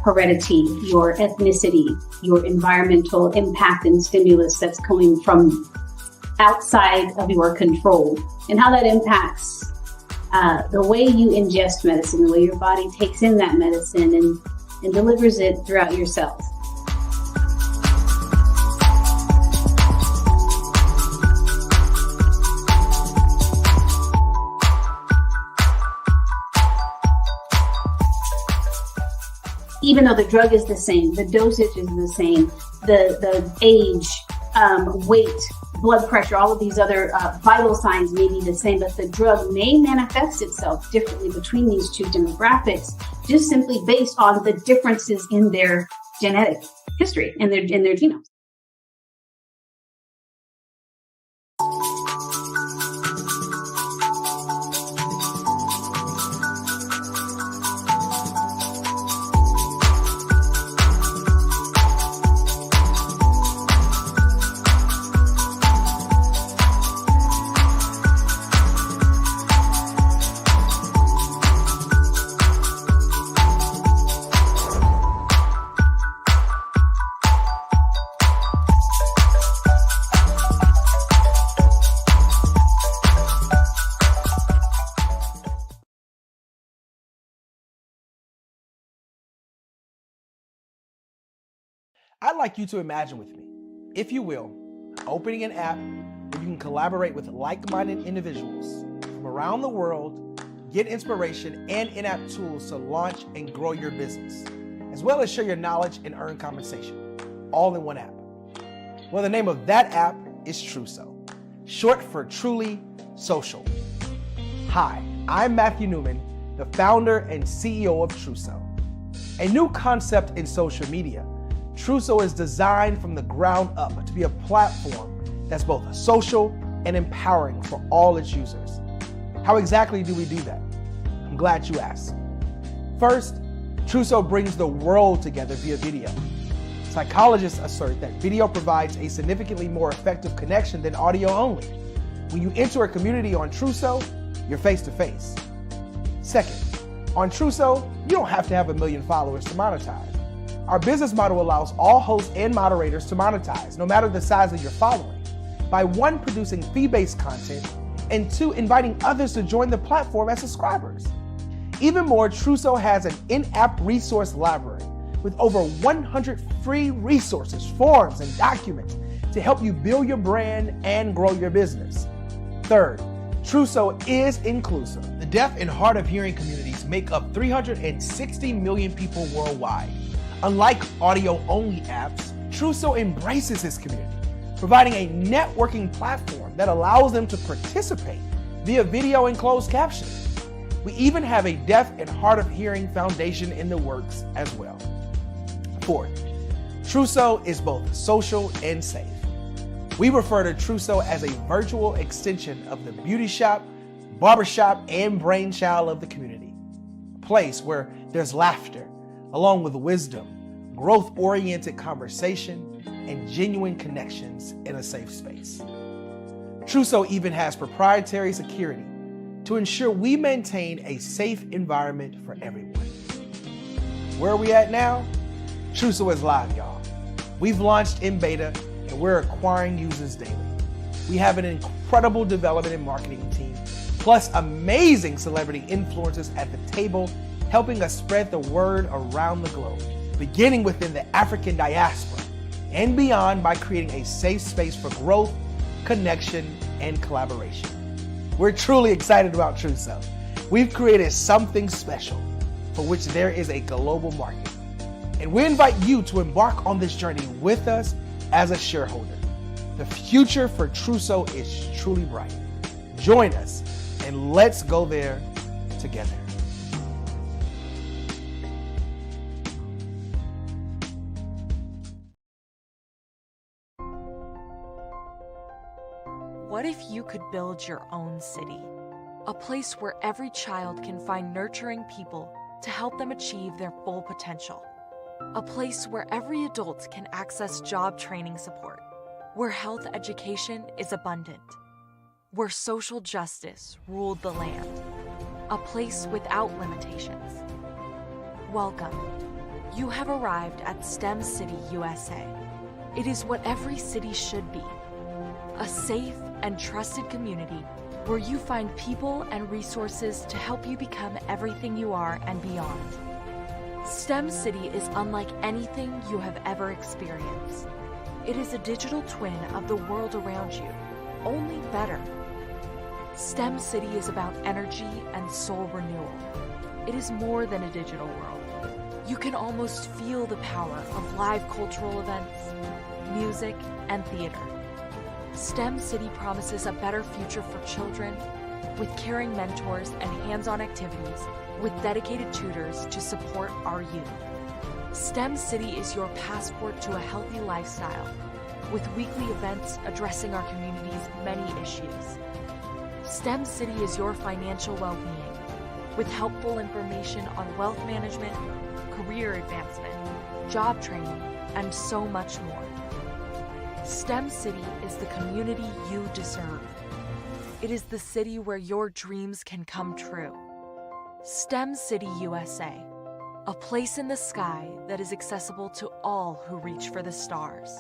heredity, your ethnicity, your environmental impact and stimulus that's coming from outside of your control, and how that impacts the way you ingest medicine, the way your body takes in that medicine and delivers it throughout your cells. Even though the drug is the same, the dosage is the same, the age, weight, blood pressure, all of these other vital signs may be the same, but the drug may manifest itself differently between these two demographics, just simply based on the differences in their genetic history, in their genomes. I'd like you to imagine with me, if you will, opening an app where you can collaborate with like-minded individuals from around the world, get inspiration and in-app tools to launch and grow your business, as well as share your knowledge and earn compensation, all in one app. Well, the name of that app is Truso, short for Truly Social. Hi, I'm Matthew Newman, the founder and CEO of Truso, a new concept in social media. Truso is designed from the ground up to be a platform that's both social and empowering for all its users. How exactly do we do that? I'm glad you asked. First, Truso brings the world together via video. Psychologists assert that video provides a significantly more effective connection than audio only. When you enter a community on Truso, you're face to face. Second, on Truso, you don't have to have 1 million followers to monetize. Our business model allows all hosts and moderators to monetize, no matter the size of your following, by 1, producing fee-based content, and 2, inviting others to join the platform as subscribers. Even more, Truso has an in-app resource library with over 100 free resources, forms, and documents to help you build your brand and grow your business. Third, Truso is inclusive. The deaf and hard of hearing communities make up 360 million people worldwide. Unlike audio-only apps, Truso embraces its community, providing a networking platform that allows them to participate via video and closed captioning. We even have a deaf and hard of hearing foundation in the works as well. Fourth, Trousseau is both social and safe. We refer to Trousseau as a virtual extension of the beauty shop, barbershop, and brainchild of the community. A place where there's laughter, along with wisdom, growth-oriented conversation, and genuine connections in a safe space. Trousseau even has proprietary security to ensure we maintain a safe environment for everyone. Where are we at now? Trousseau is live, y'all. We've launched in beta and we're acquiring users daily. We have an incredible development and marketing team, plus amazing celebrity influencers at the table, helping us spread the word around the globe, beginning within the African diaspora and beyond by creating a safe space for growth, connection, and collaboration. We're truly excited about Trousseau. We've created something special for which there is a global market. And we invite you to embark on this journey with us as a shareholder. The future for Trousseau is truly bright. Join us and let's go there together. What if you could build your own city? A place where every child can find nurturing people to help them achieve their full potential. A place where every adult can access job training support. Where health education is abundant. Where social justice ruled the land. A place without limitations. Welcome. You have arrived at STEM City, USA. It is what every city should be. A safe and trusted community where you find people and resources to help you become everything you are and beyond. STEM City is unlike anything you have ever experienced. It is a digital twin of the world around you, only better. STEM City is about energy and soul renewal. It is more than a digital world. You can almost feel the power of live cultural events, music, and theater. STEM City promises a better future for children with caring mentors and hands-on activities with dedicated tutors to support our youth. STEM City is your passport to a healthy lifestyle with weekly events addressing our community's many issues. STEM City is your financial well-being with helpful information on wealth management, career advancement, job training, and so much more. STEM City is the community you deserve. It is the city where your dreams can come true. STEM City USA, a place in the sky that is accessible to all who reach for the stars.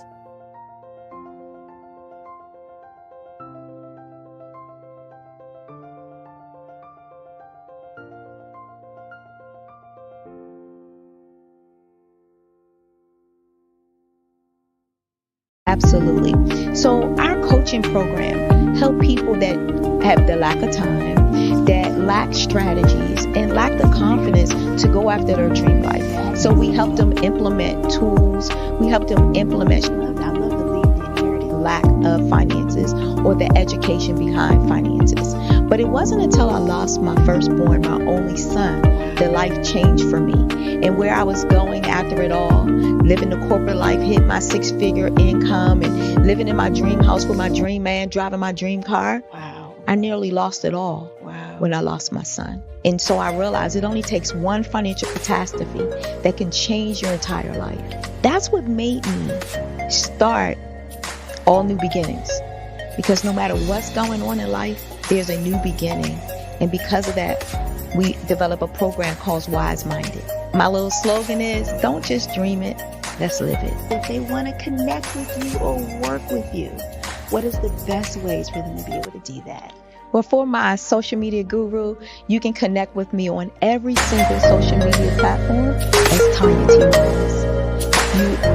Absolutely. So our coaching program help people that have the lack of time, that lack strategies, and lack the confidence to go after their dream life. So we help them implement tools. We help them implement, I love to leave the inherited lack of finances or the education behind finances. But it wasn't until I lost my firstborn, my only son, that life changed for me. And where I was going after it all, living the corporate life, hit my 6-figure income, and living in my dream house with my dream man, driving my dream car. Wow. I nearly lost it all when I lost my son. And so I realized it only takes one financial catastrophe that can change your entire life. That's what made me start All New Beginnings. Because no matter what's going on in life, there's a new beginning. And because of that, we develop a program called Wise Minded. My little slogan is, don't just dream it, let's live it. If they want to connect with you or work with you, what is the best ways for them to be able to do that? Well, for my social media guru, you can connect with me on every single social media platform as Tanya T. Rose.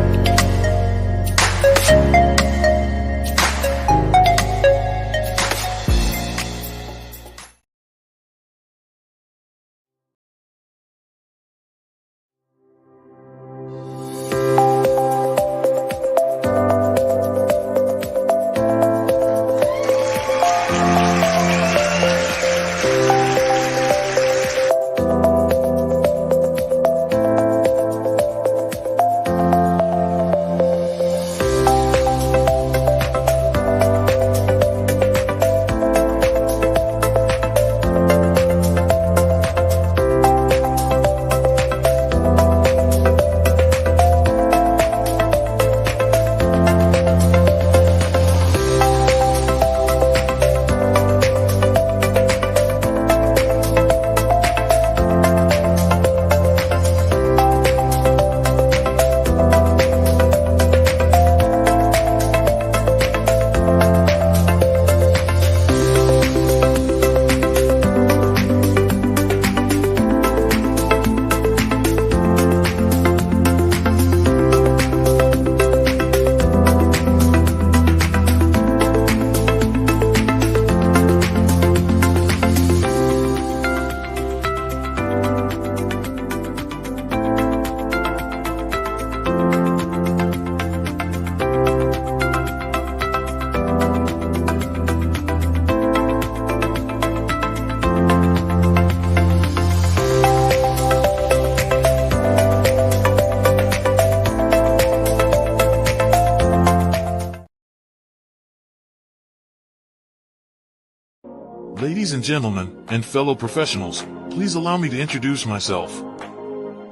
Ladies and gentlemen, and fellow professionals, please allow me to introduce myself.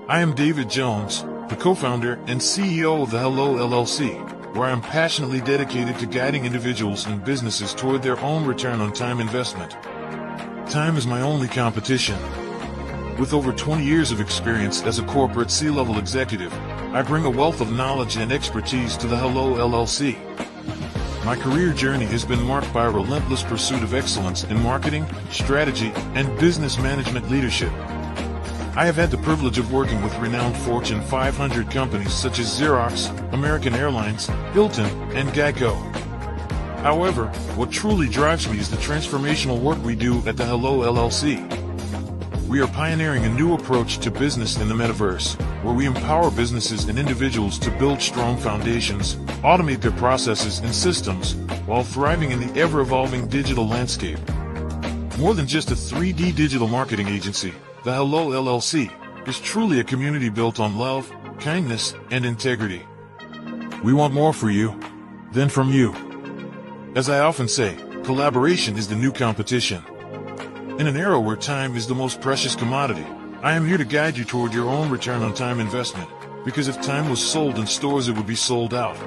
I am David Jones, the co-founder and CEO of the Hello LLC, where I am passionately dedicated to guiding individuals and businesses toward their own return on time investment. Time is my only competition. With over 20 years of experience as a corporate C-level executive, I bring a wealth of knowledge and expertise to the Hello LLC. My career journey has been marked by a relentless pursuit of excellence in marketing, strategy, and business management leadership. I have had the privilege of working with renowned Fortune 500 companies such as Xerox, American Airlines, Hilton, and Geico. However, what truly drives me is the transformational work we do at the Hello LLC. We are pioneering a new approach to business in the metaverse, where we empower businesses and individuals to build strong foundations, automate their processes and systems, while thriving in the ever-evolving digital landscape. More than just a 3D digital marketing agency, the Hello LLC is truly a community built on love, kindness, and integrity. We want more for you than from you. As I often say, collaboration is the new competition. In an era where time is the most precious commodity, I am here to guide you toward your own return on time investment, because if time was sold in stores, it would be sold out.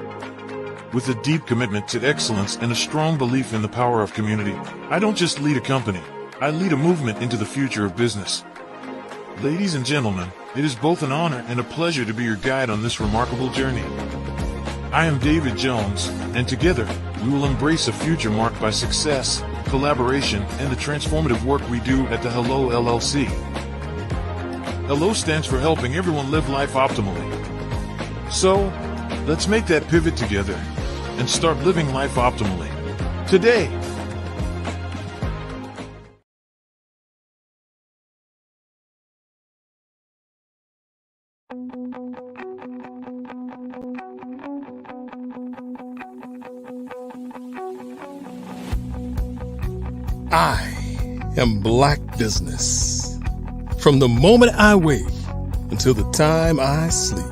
With a deep commitment to excellence and a strong belief in the power of community, I don't just lead a company, I lead a movement into the future of business. Ladies and gentlemen, it is both an honor and a pleasure to be your guide on this remarkable journey. I am David Jones, and together, we will embrace a future marked by success, collaboration, and the transformative work we do at the Hello LLC. Hello stands for helping everyone live life optimally. So, let's make that pivot together and start living life optimally today. I am Black business. From the moment I wake until the time I sleep.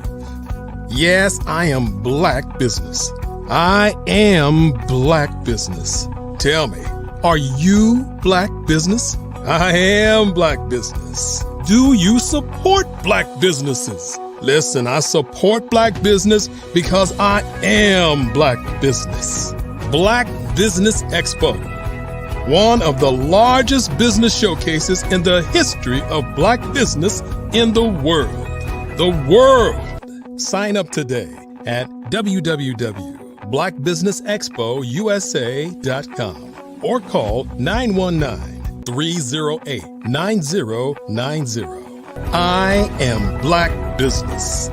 Yes, I am Black business. I am Black business. Tell me, are you Black business? I am Black business. Do you support Black businesses? Listen, I support Black business because I am Black business. Black Business Expo. One of the largest business showcases in the history of Black business in the world. The world! Sign up today at www.blackbusinessexpousa.com or call 919-308-9090. I am Black business.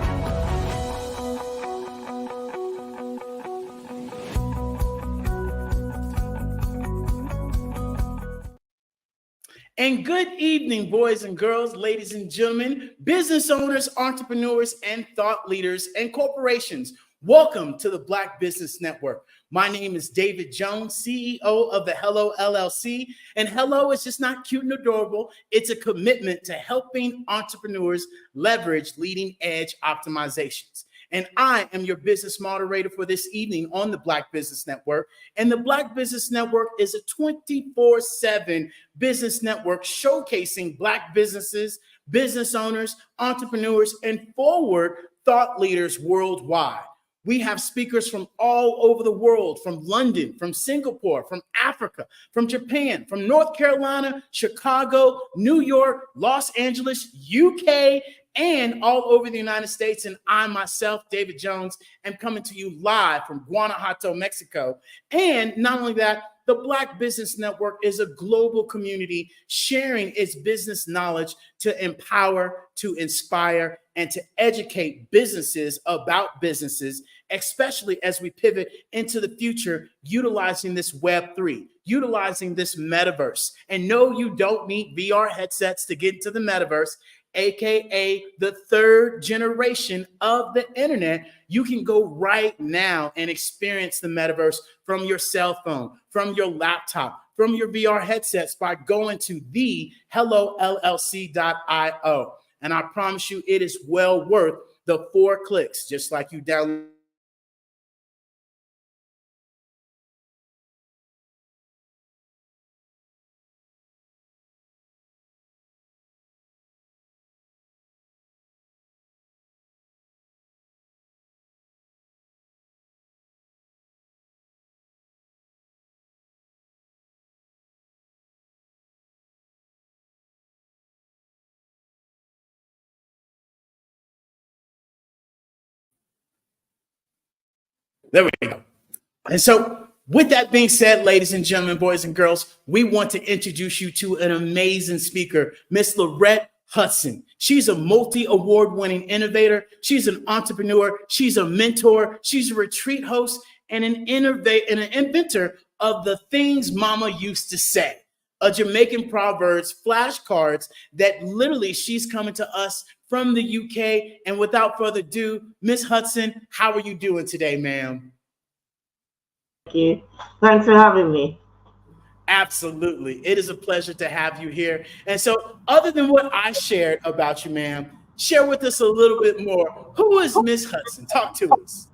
And good evening, boys and girls, ladies and gentlemen, business owners, entrepreneurs, and thought leaders and corporations. Welcome to the Black Business Network. My name is David Jones, CEO of the Hello LLC. And Hello is just not cute and adorable. It's a commitment to helping entrepreneurs leverage leading edge optimizations. And I am your business moderator for this evening on the Black Business Network. And the Black Business Network is a 24/7 business network showcasing Black businesses, business owners, entrepreneurs, and forward thought leaders worldwide. We have speakers from all over the world, from London, from Singapore, from Africa, from Japan, from North Carolina, Chicago, New York, Los Angeles, UK, and all over the United States. And I myself, David Jones, am coming to you live from Guanajuato, Mexico. And not only that, the Black Business Network is a global community sharing its business knowledge to empower, to inspire, and to educate businesses about businesses, especially as we pivot into the future, utilizing this Web3, utilizing this metaverse. And no, you don't need VR headsets to get into the metaverse, aka the third generation of the internet. You can go right now and experience the metaverse from your cell phone, from your laptop, from your VR headsets by going to the hellollc.io. And I promise you, it is well worth the 4 clicks, just like you download There we go. And so, with that being said, ladies and gentlemen, boys and girls, we want to introduce you to an amazing speaker, Miss Lorette Hudson. She's a multi-award-winning innovator. She's an entrepreneur. She's a mentor. She's a retreat host and an inventor of the things Mama used to say, a Jamaican Proverbs flashcards that literally she's coming to us from the UK. And without further ado, Miss Hudson, how are you doing today, ma'am? Thank you. Thanks for having me. Absolutely. It is a pleasure to have you here. And so, other than what I shared about you, ma'am, share with us a little bit more. Who is Miss Hudson? Talk to us.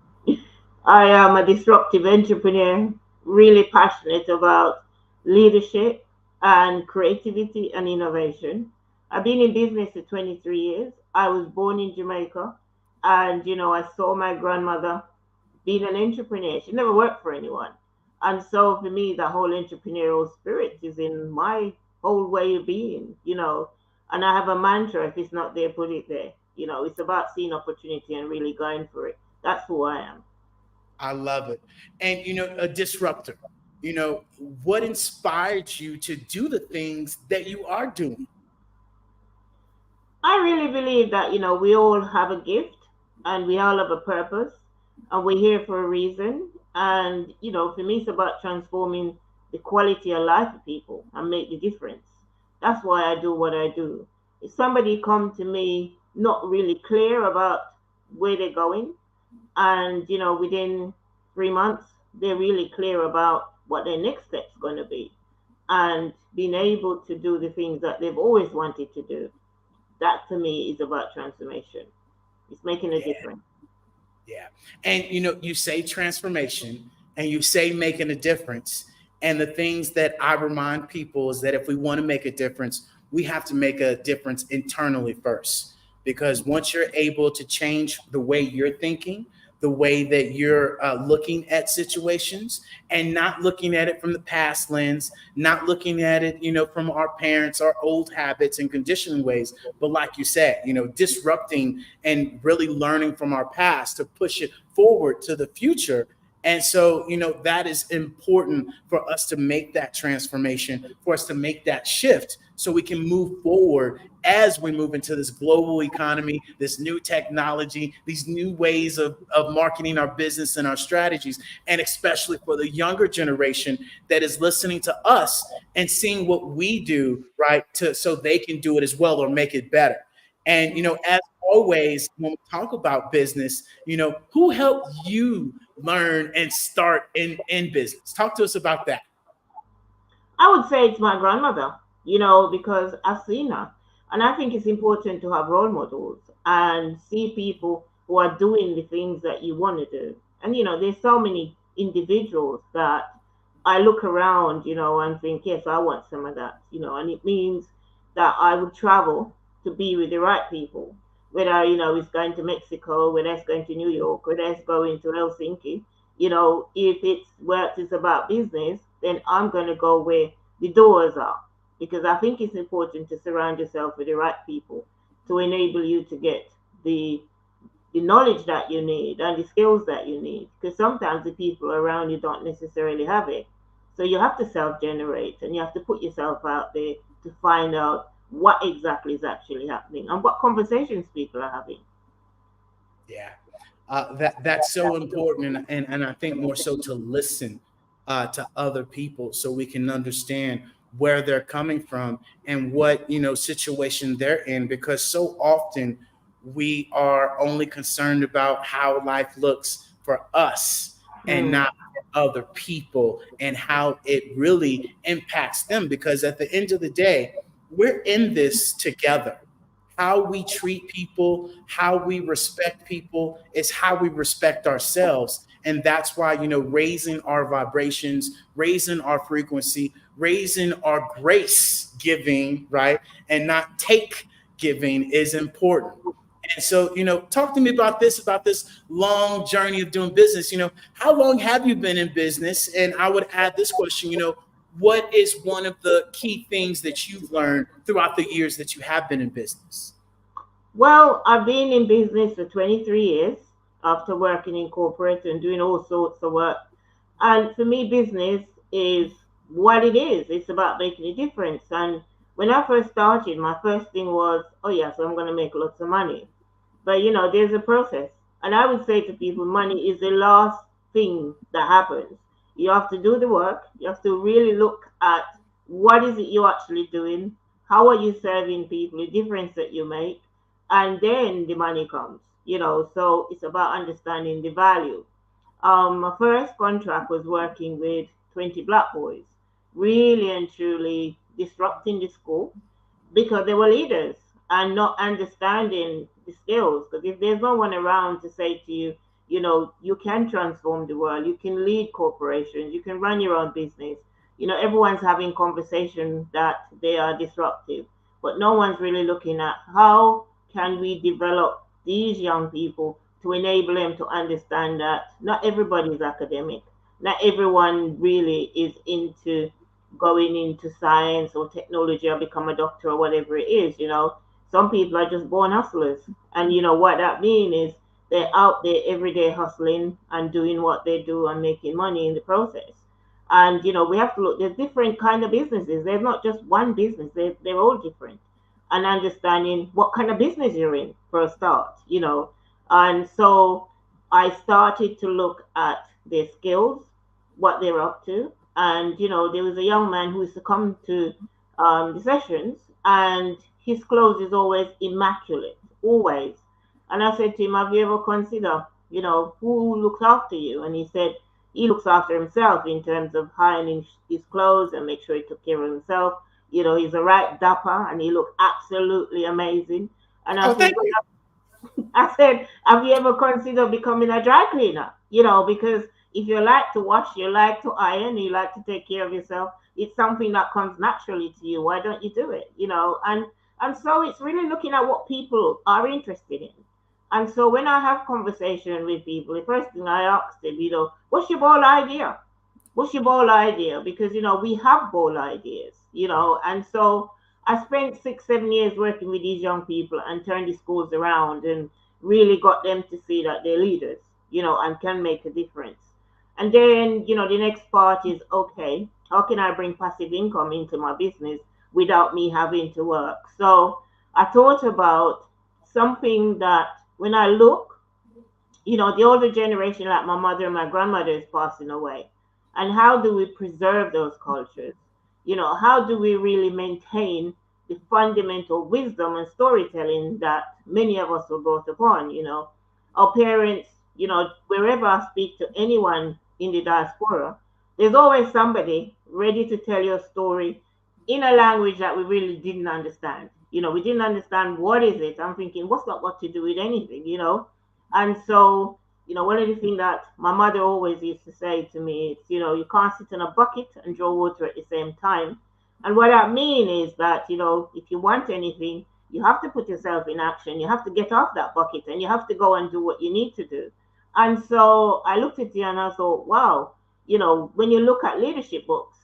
I am a disruptive entrepreneur, really passionate about leadership and creativity and innovation. I've been in business for 23 years. I was born in Jamaica, and I saw my grandmother being an entrepreneur. She never worked for anyone. And so for me, the whole entrepreneurial spirit is in my whole way of being, and I have a mantra: if it's not there, put it there. It's about seeing opportunity and really going for it. That's who I am. I love it. And, a disruptor, what inspired you to do the things that you are doing? I really believe that, we all have a gift and we all have a purpose and we're here for a reason. And, for me, it's about transforming the quality of life of people and make the difference. That's why I do what I do. If somebody come to me not really clear about where they're going, and, within 3 months, they're really clear about what their next step's going to be, and being able to do the things that they've always wanted to do, that to me is about transformation. It's making a difference. Yeah. And, you say transformation and you say making a difference. And the things that I remind people is that if we want to make a difference, we have to make a difference internally first. Because once you're able to change the way you're thinking, the way that you're looking at situations, and not looking at it from the past lens, not looking at it, from our parents, our old habits and conditioning ways, but like you said, disrupting and really learning from our past to push it forward to the future. And so, that is important for us to make that transformation, for us to make that shift so we can move forward as we move into this global economy, this new technology, these new ways of marketing our business and our strategies, and especially for the younger generation that is listening to us and seeing what we do, right, so they can do it as well or make it better. And, as always, when we talk about business, who helped you learn and start in business? Talk to us about that. I would say it's my grandmother, because I've seen her. And I think it's important to have role models and see people who are doing the things that you want to do. And, there's so many individuals that I look around, and think, yes, I want some of that, and it means that I would travel to be with the right people, whether, it's going to Mexico, whether it's going to New York, whether it's going to Helsinki. If it's where it's about business, then I'm going to go where the doors are. Because I think it's important to surround yourself with the right people to enable you to get the knowledge that you need and the skills that you need. Because sometimes the people around you don't necessarily have it. So you have to self-generate and you have to put yourself out there to find out what exactly is actually happening and what conversations people are having. Yeah, that's so important. And I think more so to listen to other people so we can understand where they're coming from and what, situation they're in, because so often we are only concerned about how life looks for us and not for other people and how it really impacts them. Because at the end of the day, we're in this together. How we treat people, how we respect people is how we respect ourselves. And that's why, raising our vibrations, raising our frequency, raising our grace giving, right, and not take giving is important. And so, talk to me about this long journey of doing business. How long have you been in business? And I would add this question, what is one of the key things that you've learned throughout the years that you have been in business? Well, I've been in business for 23 years. after working in corporate and doing all sorts of work. And for me, business is what it is. It's about making a difference. And when I first started, my first thing was, oh yeah, so I'm going to make lots of money. But there's a process. And I would say to people, money is the last thing that happens. You have to do the work. You have to really look at what is it you're actually doing, how are you serving people, the difference that you make, and then the money comes. So it's about understanding the value. My first contract was working with 20 black boys, really and truly disrupting the school because they were leaders and not understanding the skills. Because if there's no one around to say to you, you can transform the world, you can lead corporations, you can run your own business. Everyone's having conversation that they are disruptive, but no one's really looking at how can we develop these young people to enable them to understand that not everybody is academic, not everyone really is into going into science or technology or become a doctor or whatever it is. Some people are just born hustlers, and what that means is they're out there every day hustling and doing what they do and making money in the process. And we have to look, there's different kind of businesses. There's not just one business, they're all different. And understanding what kind of business you're in for a start. And so I started to look at their skills, what they're up to. And there was a young man who used to come to the sessions, and his clothes is always immaculate, always. And I said to him, have you ever considered, who looks after you? And he said he looks after himself in terms of ironing his clothes and make sure he took care of himself. He's a right dapper and he looked absolutely amazing. And I said, have you ever considered becoming a dry cleaner? Because if you like to wash, you like to iron, you like to take care of yourself, it's something that comes naturally to you. Why don't you do it? And so it's really looking at what people are interested in. And so when I have conversation with people, the first thing I ask them, what's your bold idea? What's your bold idea? Because we have bold ideas, and so I spent 6-7 years working with these young people and turned the schools around and really got them to see that they're leaders, and can make a difference. And then, the next part is, okay, how can I bring passive income into my business without me having to work? So I thought about something that when I look, the older generation, like my mother and my grandmother, is passing away. And how do we preserve those cultures? How do we really maintain the fundamental wisdom and storytelling that many of us were brought upon? Our parents, wherever I speak to anyone in the diaspora, there's always somebody ready to tell you a story in a language that we really didn't understand. We didn't understand what is it. I'm thinking, what's that got to do with anything, And so, one of the things that my mother always used to say to me is, you can't sit in a bucket and draw water at the same time. And what I mean is that, if you want anything, you have to put yourself in action. You have to get off that bucket and you have to go and do what you need to do. And so I looked at you and I thought, wow, when you look at leadership books,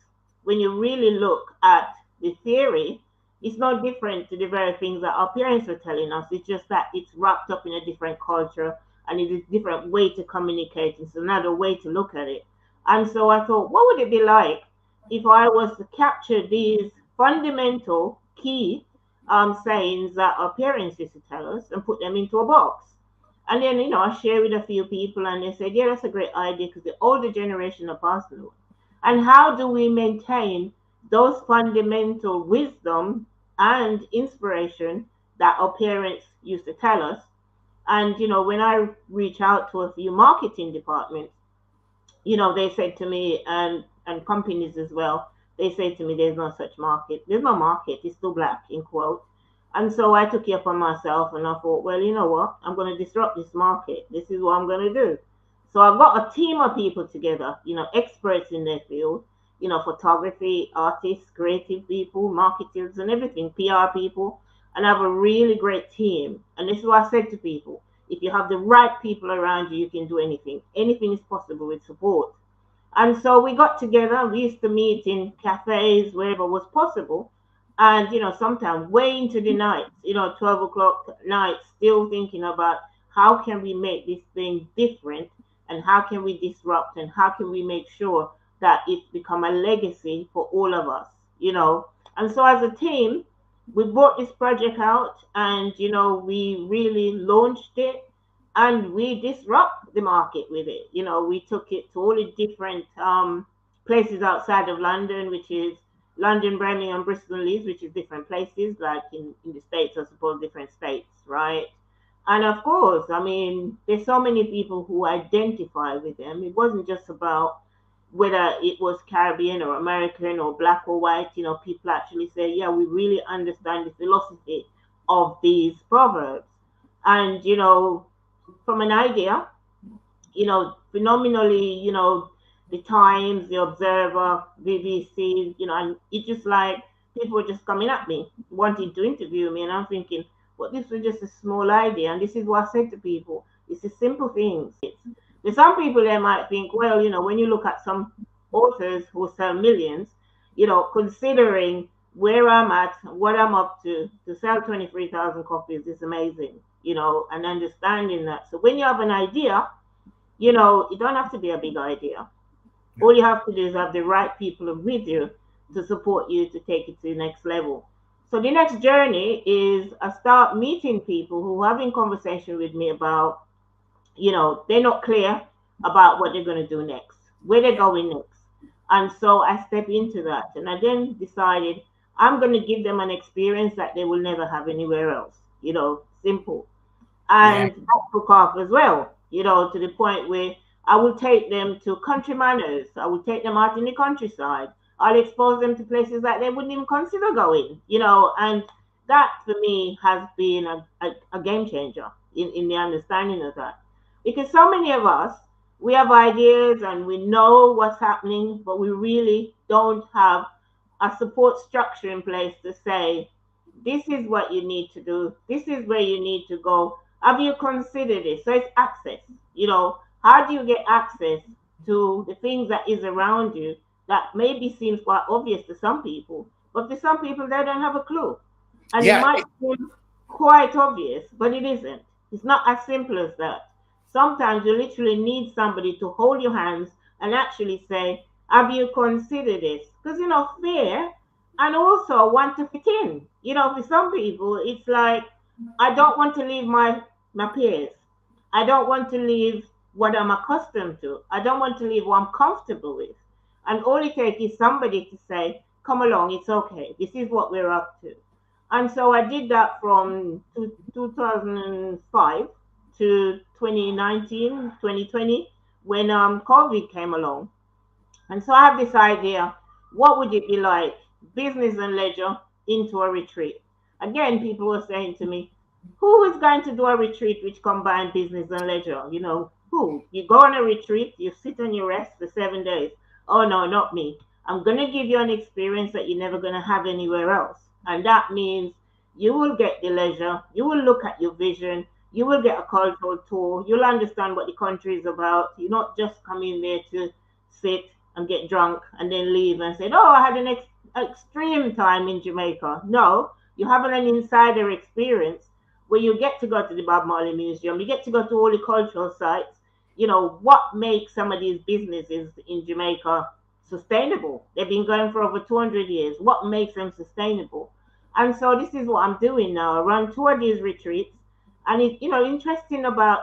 when you really look at the theory, it's not different to the very things that our parents were telling us. It's just that it's wrapped up in a different culture and it's a different way to communicate. It's another way to look at it. And so I thought, what would it be like if I was to capture these fundamental key sayings that our parents used to tell us and put them into a box? And then, I share with a few people and they said, yeah, that's a great idea because the older generation are passing away. And how do we maintain those fundamental wisdom and inspiration that our parents used to tell us? And, when I reach out to a few marketing departments, they said to me, and companies as well, they say to me, there's no such market. There's no market. It's still black, in quote. And so I took it upon myself and I thought, well, you know what? I'm going to disrupt this market. This is what I'm going to do. So I've got a team of people together, experts in their field, photography, artists, creative people, marketers and everything, PR people. And I have a really great team. And this is what I said to people. If you have the right people around you, you can do anything. Anything is possible with support. And so we got together. We used to meet in cafes, wherever was possible. And, sometimes way into the night, 12 o'clock at night, still thinking about how can we make this thing different, and how can we disrupt, and how can we make sure that it's become a legacy for all of us, you know. And so as a team, we brought this project out, and you know, we really launched it, and we disrupt the market with it. You know, we took it to all the different places outside of London, which is London, Birmingham, Bristol, and Leeds, which is different places, like in the States, I suppose, different states, right? And of course, I mean, there's so many people who identify with them. It wasn't just about whether it was Caribbean or American or black or white. You know, people actually say, yeah, we really understand the philosophy of these proverbs. And, you know, from an idea, you know, phenomenally, you know, the Times, the Observer, BBC, you know, and it's just like people were just coming at me, wanting to interview me. And I'm thinking, well, this was just a small idea. And this is what I said to people. It's the simple things. There's some people that might think, well, you know, when you look at some authors who sell millions, you know, considering where I'm at, what I'm up to sell 23,000 copies is amazing, you know, and understanding that. So when you have an idea, you know, it don't have to be a big idea. All you have to do is have the right people with you to support you to take it to the next level. So the next journey is I start meeting people who are having conversation with me about, you know, they're not clear about what they're going to do next, where they're going next. And so I step into that. And I then decided I'm going to give them an experience that they will never have anywhere else, you know, simple. And that took off as well, you know, to the point where I will take them to country manners. I will take them out in the countryside. I'll expose them to places that they wouldn't even consider going, you know, and that for me has been a game changer in the understanding of that. Because so many of us, we have ideas and we know what's happening, but we really don't have a support structure in place to say, this is what you need to do. This is where you need to go. Have you considered this? So it's access, you know, how do you get access to the things that is around you that maybe seems quite obvious to some people, but for some people, they don't have a clue. And it might seem quite obvious, but it isn't. It's not as simple as that. Sometimes you literally need somebody to hold your hands and actually say, have you considered this? Because, you know, fear and also want to fit in. You know, for some people, it's like, I don't want to leave my peers. I don't want to leave what I'm accustomed to. I don't want to leave what I'm comfortable with. And all it takes is somebody to say, come along, it's okay. This is what we're up to. And so I did that from 2005 to 2019, 2020, when COVID came along. And so I have this idea, what would it be like, business and leisure into a retreat? Again, people were saying to me, who is going to do a retreat which combines business and leisure? You know, who? You go on a retreat, you sit and you rest for 7 days. Oh, no, not me. I'm going to give you an experience that you're never going to have anywhere else. And that means you will get the leisure, you will look at your vision, you will get a cultural tour, you'll understand what the country is about. You're not just coming there to sit and get drunk and then leave and say, oh, I had an extreme time in Jamaica. No, you have an insider experience where you get to go to the Bob Marley Museum, you get to go to all the cultural sites. You know, what makes some of these businesses in Jamaica sustainable? They've been going for over 200 years. What makes them sustainable? And so this is what I'm doing now. I run 2 of these retreats. And it's, you know, interesting about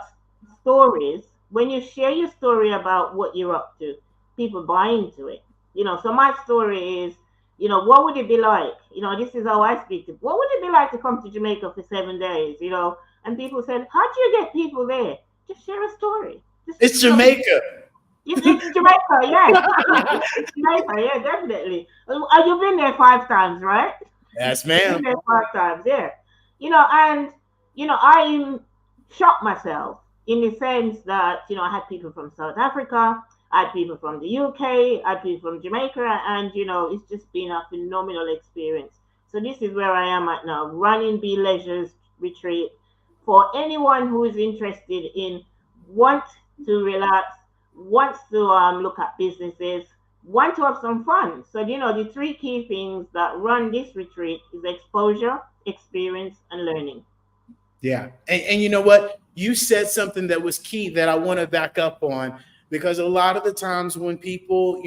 stories. When you share your story about what you're up to, people buy into it. You know, so my story is, you know, what would it be like? You know, this is how I speak to. What would it be like to come to Jamaica for 7 days? You know, and people said, how do you get people there? Just share a story. It's Jamaica. It's Jamaica, yeah. It's Jamaica, yeah, definitely. You've been there 5 times, right? Yes, ma'am. You've been there 5 times, yeah. You know, and, you know, I shocked myself in the sense that, you know, I had people from South Africa, I had people from the UK, I had people from Jamaica, and, you know, it's just been a phenomenal experience. So this is where I am at now, running Be Leisure's retreat for anyone who is interested in want to relax, wants to look at businesses, want to have some fun. So, you know, the 3 key things that run this retreat is exposure, experience, and learning. Yeah. And you know what? you said something that was key that I want to back up on, because a lot of the times when people,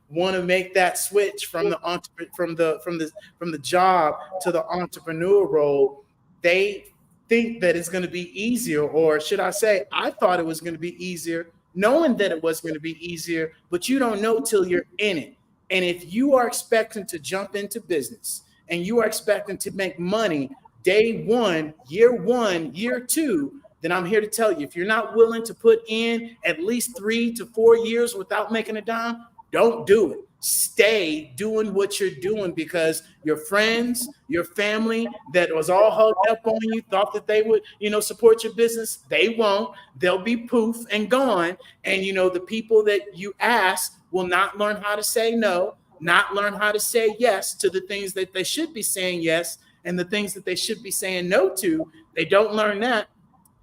want to make that switch from the job to the entrepreneur role, they think that it's going to be easier, or should I say, I thought it was going to be easier, knowing that it was going to be easier, but you don't know till you're in it. And if you are expecting to jump into business and you are expecting to make money day one, year two, then I'm here to tell you, if you're not willing to put in at least 3 to 4 years without making a dime, don't do it. Stay doing what you're doing, because your friends, your family that was all hugged up on you, thought that they would, support your business. They won't. They'll be poof and gone. And, the people that you ask will not learn how to say no, not learn how to say yes to the things that they should be saying yes, and the things that they should be saying no to. They don't learn that.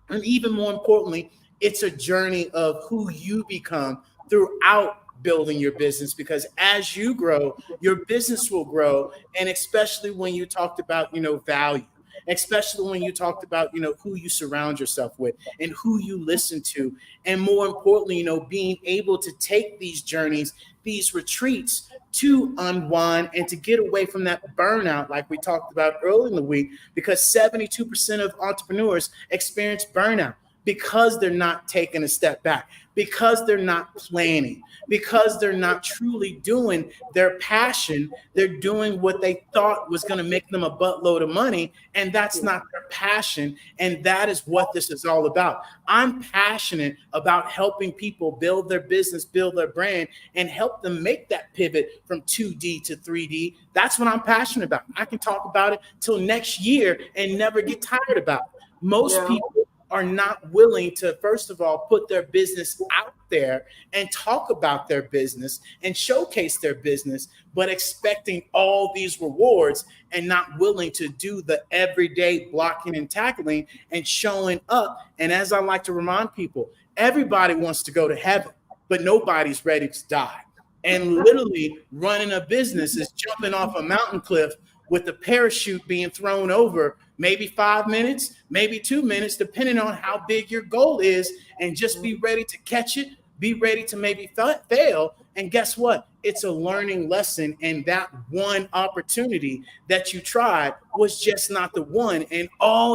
And even more importantly, it's a journey of who you become throughout building your business, because as you grow, your business will grow. And especially when you talked about, value, especially when you talked about, who you surround yourself with and who you listen to. And more importantly, being able to take these journeys, these retreats, to unwind and to get away from that burnout, like we talked about earlier in the week, because 72% of entrepreneurs experience burnout because they're not taking a step back, because they're not planning, because they're not truly doing their passion. They're doing what they thought was going to make them a buttload of money, and that's not their passion. And that is what this is all about. I'm passionate about helping people build their business, build their brand, and help them make that pivot from 2D to 3D. That's what I'm passionate about. I can talk about it till next year and never get tired about it. Most people are not willing to, first of all, put their business out there and talk about their business and showcase their business, but expecting all these rewards and not willing to do the everyday blocking and tackling and showing up. And as I like to remind people, everybody wants to go to heaven, but nobody's ready to die. And literally running a business is jumping off a mountain cliff with the parachute being thrown over, maybe 5 minutes, maybe 2 minutes, depending on how big your goal is, and just be ready to catch it, be ready to maybe fail. And guess what? It's a learning lesson. And that one opportunity that you tried was just not the one. And all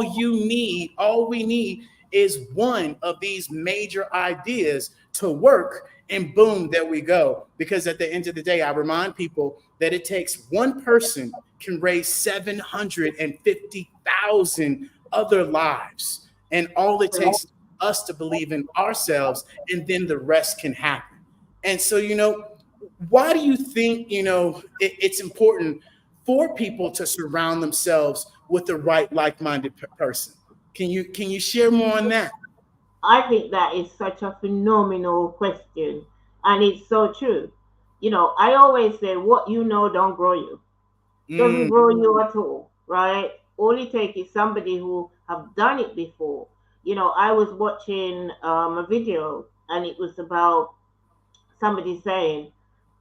we need is one of these major ideas to work, and boom, there we go. Because at the end of the day, I remind people that it takes one person can raise 750,000 other lives. And all it takes is us to believe in ourselves, and then the rest can happen. And so, why do you think, it's important for people to surround themselves with the right like-minded person? Can you share more on that? I think that is such a phenomenal question, and it's so true. I always say, what you know don't grow you. Doesn't grow you at all, right? All it takes is somebody who have done it before. I was watching a video, and it was about somebody saying,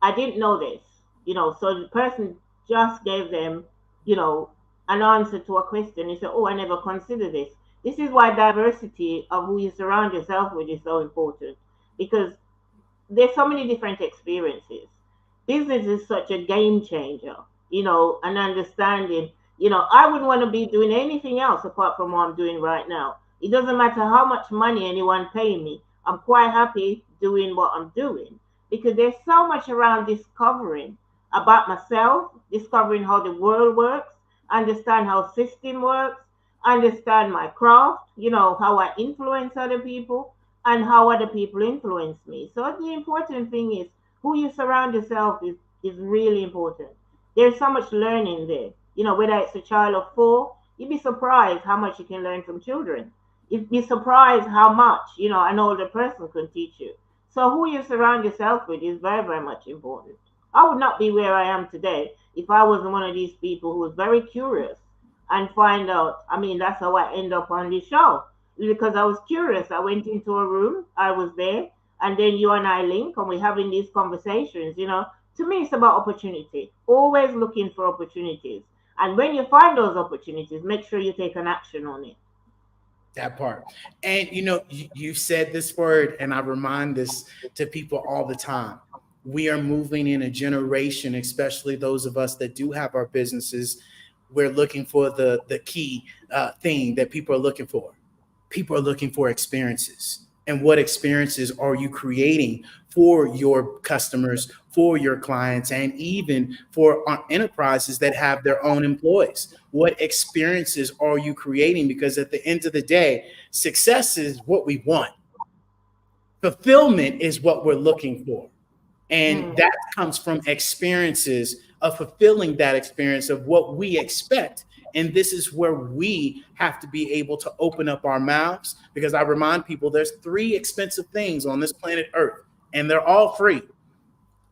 I didn't know this, so the person just gave them, an answer to a question. He said, oh, I never considered this. This is why diversity of who you surround yourself with is so important, because there's so many different experiences. Business is such a game changer, an understanding. I wouldn't want to be doing anything else apart from what I'm doing right now. It doesn't matter how much money anyone paying me. I'm quite happy doing what I'm doing, because there's so much around discovering about myself, discovering how the world works, understand how system works, understand my craft, how I influence other people and how other people influence me. So the important thing is who you surround yourself is really important. There's so much learning there. Whether it's a child of 4, you'd be surprised how much you can learn from children. You'd be surprised how much, an older person can teach you. So who you surround yourself with is very, very much important. I would not be where I am today if I wasn't one of these people who was very curious and find out. That's how I end up on this show, because I was curious. I went into a room, I was there, and then you and I link, and we're having these conversations. To me, it's about opportunity, always looking for opportunities. And when you find those opportunities, make sure you take an action on it. That part. And you said this word, and I remind this to people all the time. We are moving in a generation, especially those of us that do have our businesses. We're looking for the key thing that people are looking for. People are looking for experiences. And what experiences are you creating for your customers, for your clients, and even for enterprises that have their own employees? What experiences are you creating? Because at the end of the day, success is what we want. Fulfillment is what we're looking for. And that comes from experiences of fulfilling that experience of what we expect. And this is where we have to be able to open up our mouths, because I remind people there's 3 expensive things on this planet Earth, and they're all free: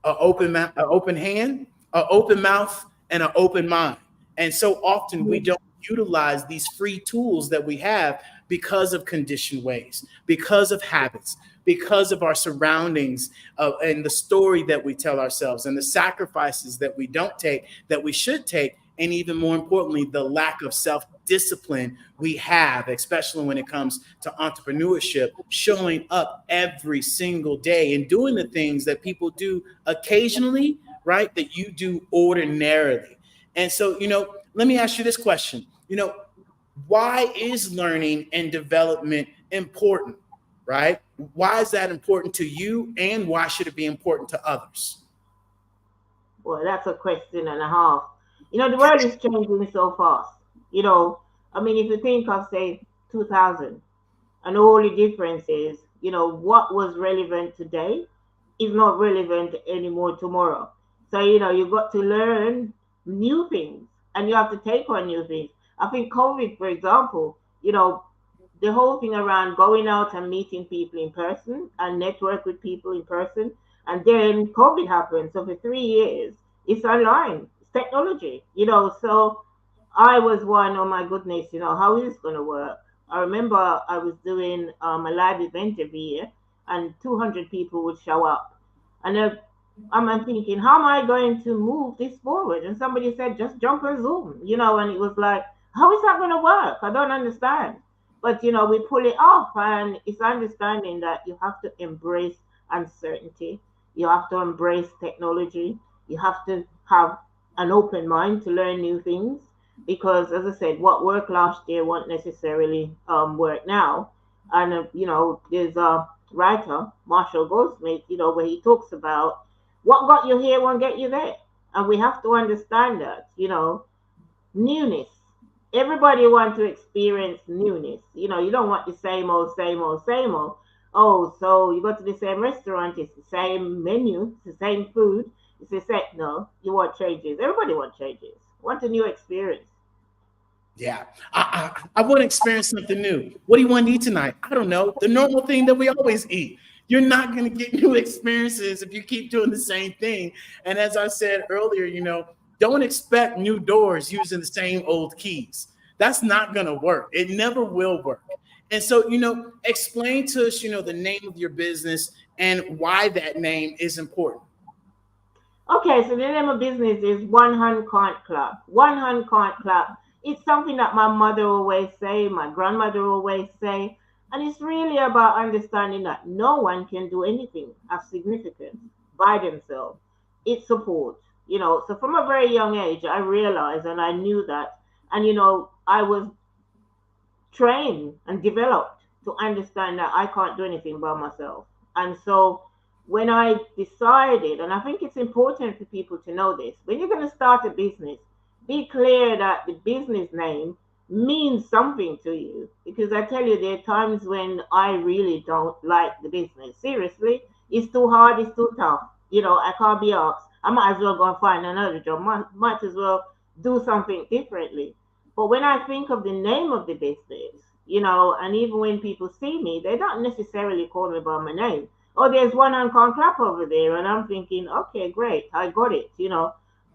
an open hand, an open mouth, and an open mind. And so often we don't utilize these free tools that we have because of conditioned ways, because of habits, because of our surroundings, and the story that we tell ourselves, and the sacrifices that we don't take, that we should take, and even more importantly, the lack of self-discipline we have, especially when it comes to entrepreneurship, showing up every single day and doing the things that people do occasionally, right, that you do ordinarily. And so, let me ask you this question. Why is learning and development important, right? Why is that important to you, and why should it be important to others? Well, that's a question and a half. The world is changing so fast. If you think of, say, 2000, and all the difference is, what was relevant today is not relevant anymore tomorrow. So, you've got to learn new things, and you have to take on new things. I think COVID, for example, the whole thing around going out and meeting people in person and network with people in person. And then COVID happened. So for 3 years, it's online, it's technology, So I was one, oh my goodness, how is this going to work? I remember I was doing a live event every year, and 200 people would show up. And I'm thinking, how am I going to move this forward? And somebody said, just jump on Zoom, and it was like, how is that going to work? I don't understand. But, we pull it off, and it's understanding that you have to embrace uncertainty. You have to embrace technology. You have to have an open mind to learn new things, because, as I said, what worked last year won't necessarily work now. And, there's a writer, Marshall Goldsmith, where he talks about what got you here won't get you there. And we have to understand that, newness. Everybody wants to experience newness. You don't want the same old, same old, same old. Oh, so you go to the same restaurant, it's the same menu, it's the same food, it's the same. No, you want changes. Everybody wants changes. Want a new experience. Yeah, I want to experience something new. What do you want to eat tonight? I don't know. The normal thing that we always eat. You're not going to get new experiences if you keep doing the same thing. And as I said earlier, don't expect new doors using the same old keys. That's not going to work. It never will work. And so, explain to us, the name of your business and why that name is important. Okay, so the name of business is One Hand Can't Clap. One Hand Can't Clap. It's something that my mother always say, my grandmother always say, and it's really about understanding that no one can do anything of significance by themselves. It's support. So from a very young age, I realized and I knew that. And, I was trained and developed to understand that I can't do anything by myself. And so when I decided, and I think it's important for people to know this, when you're going to start a business, be clear that the business name means something to you. Because I tell you, there are times when I really don't like the business. Seriously, it's too hard, it's too tough. I can't be asked. I might as well go and find another job. Might as well do something differently. But when I think of the name of the business, and even when people see me, they don't necessarily call me by my name. Oh, there's One Hand Can't Clap over there. And I'm thinking, okay, great, I got it,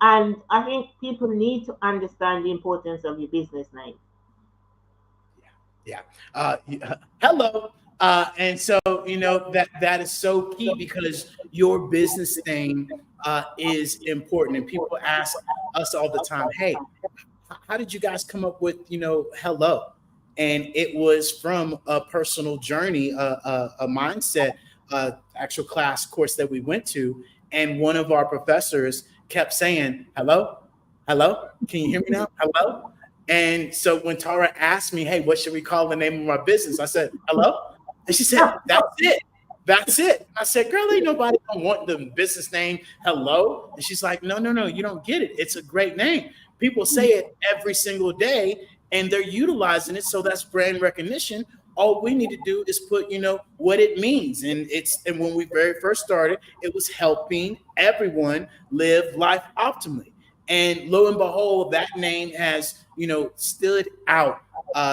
And I think people need to understand the importance of your business name. Yeah. Hello. And so, that is so key, because your business name is important. And people ask us all the time, hey, how did you guys come up with, hello? And it was from a personal journey, a mindset, actual class course that we went to. And one of our professors kept saying, hello, hello, can you hear me now? Hello. And so when Tara asked me, hey, what should we call the name of our business? I said, hello. And she said, that's it. That's it. I said, girl, ain't nobody don't want the business name hello. And she's like, no, no, no, you don't get it. It's a great name. People say it every single day and they're utilizing it. So that's brand recognition. All we need to do is put, what it means. And when we very first started, it was helping everyone live life optimally. And lo and behold, that name has, stood out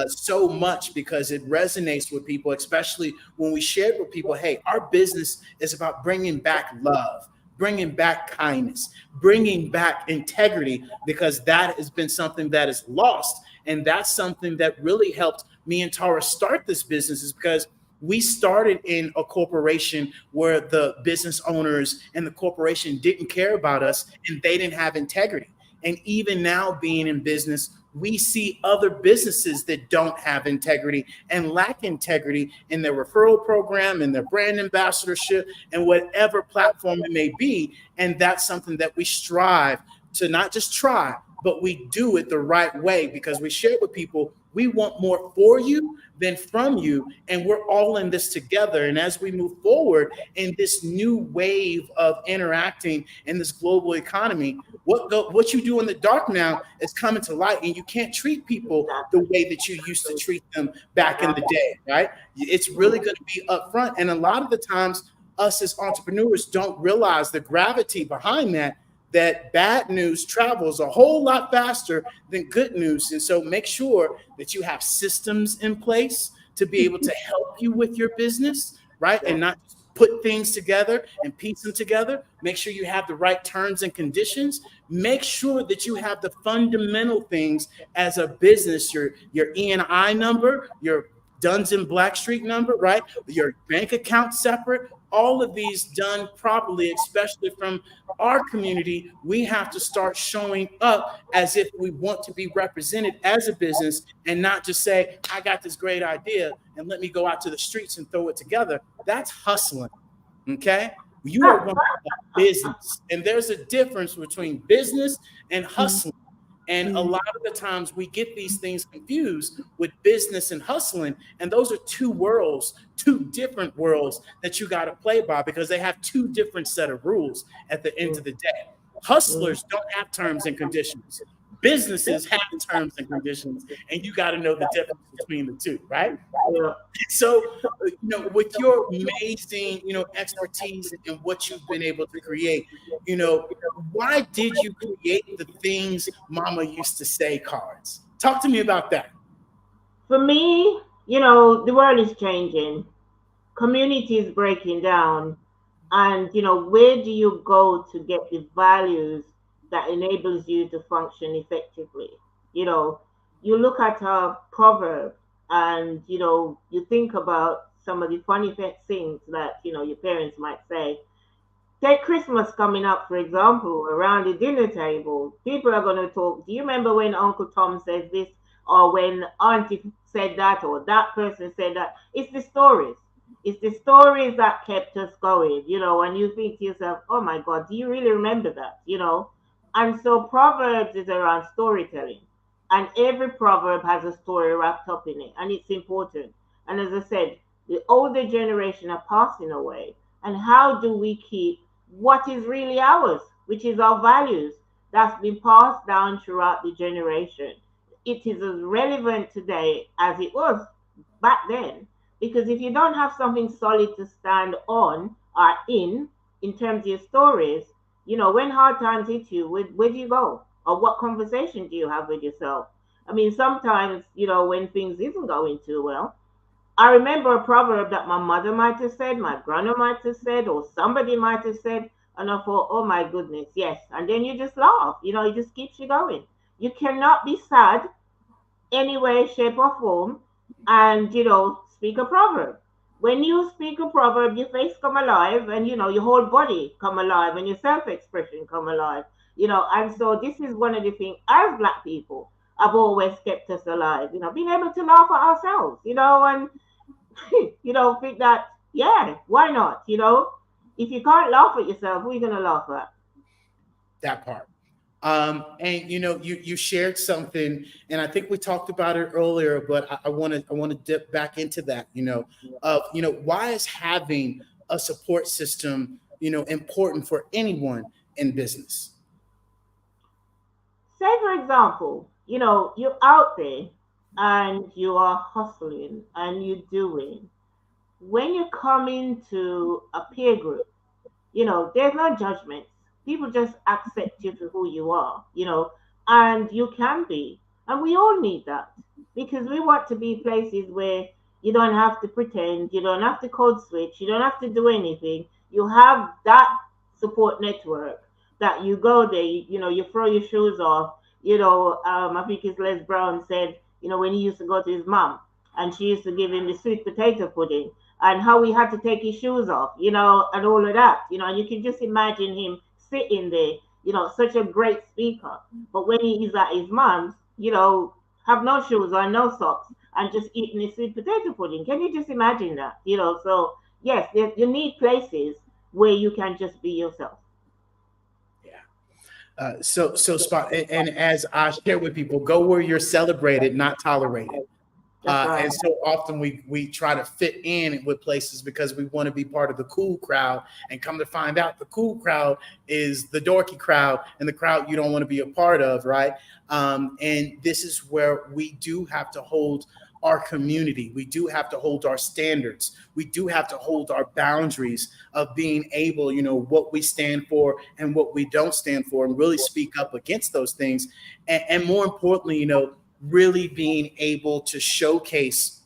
so much because it resonates with people, especially when we shared with people, hey, our business is about bringing back love, bringing back kindness, bringing back integrity, because that has been something that is lost. And that's something that really helped me and Tara start this business, is because we started in a corporation where the business owners and the corporation didn't care about us and they didn't have integrity. And even now being in business, we see other businesses that don't have integrity and lack integrity in their referral program and their brand ambassadorship and whatever platform it may be. And that's something that we strive to not just try, but we do it the right way, because we share with people, we want more for you than from you. And we're all in this together. And as we move forward in this new wave of interacting in this global economy, what you do in the dark now is coming to light, and you can't treat people the way that you used to treat them back in the day, right? It's really going to be upfront. And a lot of the times us as entrepreneurs don't realize the gravity behind that bad news travels a whole lot faster than good news. And so make sure that you have systems in place to be able to help you with your business, right? And not put things together and piece them together. Make sure you have the right terms and conditions. Make sure that you have the fundamental things as a business, your E&I number, your Duns and Blackstreet number, right? Your bank account separate, all of these done properly, especially from our community. We have to start showing up as if we want to be represented as a business, and not just say, I got this great idea and let me go out to the streets and throw it together. That's hustling. Okay. You are going to business, and there's a difference between business and hustling. And a lot of the times we get these things confused with business and hustling. And those are two worlds, two different worlds that you got to play by, because they have two different set of rules at the end of the day. Hustlers don't have terms and conditions. Businesses have terms and conditions, and you got to know the difference between the two, right? Yeah. So, with your amazing, expertise in what you've been able to create, why did you create the things Mama used to say cards? Talk to me about that. For me, the world is changing. Community is breaking down. And, where do you go to get the values that enables you to function effectively? You look at a proverb and, you think about some of the funny things that, your parents might say. Take Christmas coming up, for example, around the dinner table. People are going to talk. Do you remember when Uncle Tom says this, or when Auntie said that, or that person said that? It's the stories. It's the stories that kept us going, and you think to yourself, oh my God, do you really remember that? And so Proverbs is around storytelling. And every proverb has a story wrapped up in it, and it's important. And as I said, the older generation are passing away. And how do we keep what is really ours, which is our values, that's been passed down throughout the generation? It is as relevant today as it was back then, because if you don't have something solid to stand on or in terms of your stories, when hard times hit you, where do you go? Or what conversation do you have with yourself? I mean, sometimes, when things isn't going too well, I remember a proverb that my mother might have said, my grandma might have said, or somebody might have said, and I thought, oh my goodness, yes. And then you just laugh, it just keeps you going. You cannot be sad any way, shape, or form and, speak a proverb. When you speak a proverb, your face come alive, and, your whole body come alive, and your self-expression come alive, and so this is one of the things as Black people. have always kept us alive. Being able to laugh at ourselves, and think that, yeah, why not? If you can't laugh at yourself, who are you gonna laugh at? That part. And you shared something, and I think we talked about it earlier, but I want to dip back into that. Why is having a support system important for anyone in business? Say for example, you're out there and you are hustling and you're doing. When you come into a peer group, there's no judgment. People just accept you for who you are, and you can be. And we all need that because we want to be places where you don't have to pretend, you don't have to code switch, you don't have to do anything. You have that support network that you go there, you throw your shoes off. I think it's Les Brown said, when he used to go to his mom and she used to give him the sweet potato pudding and how he had to take his shoes off, and all of that, and you can just imagine him sitting there, such a great speaker. But when he's at his mom's, have no shoes on, no socks, and just eating his sweet potato pudding. Can you just imagine that? So yes, you need places where you can just be yourself. So spot, and as I share with people, go where you're celebrated, not tolerated. Right. And so often we try to fit in with places because we want to be part of the cool crowd, and come to find out the cool crowd is the dorky crowd and the crowd you don't want to be a part of, right? And this is where we do have to hold our community. We do have to hold our standards. We do have to hold our boundaries of being able, what we stand for and what we don't stand for, and really speak up against those things. And more importantly, really being able to showcase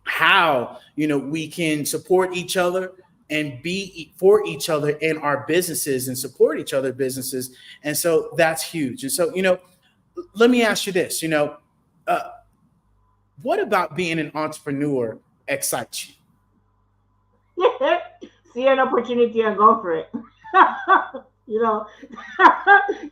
how, we can support each other and be for each other in our businesses and support each other businesses. And so that's huge. And so, let me ask you this, what about being an entrepreneur excites you? See an opportunity and go for it.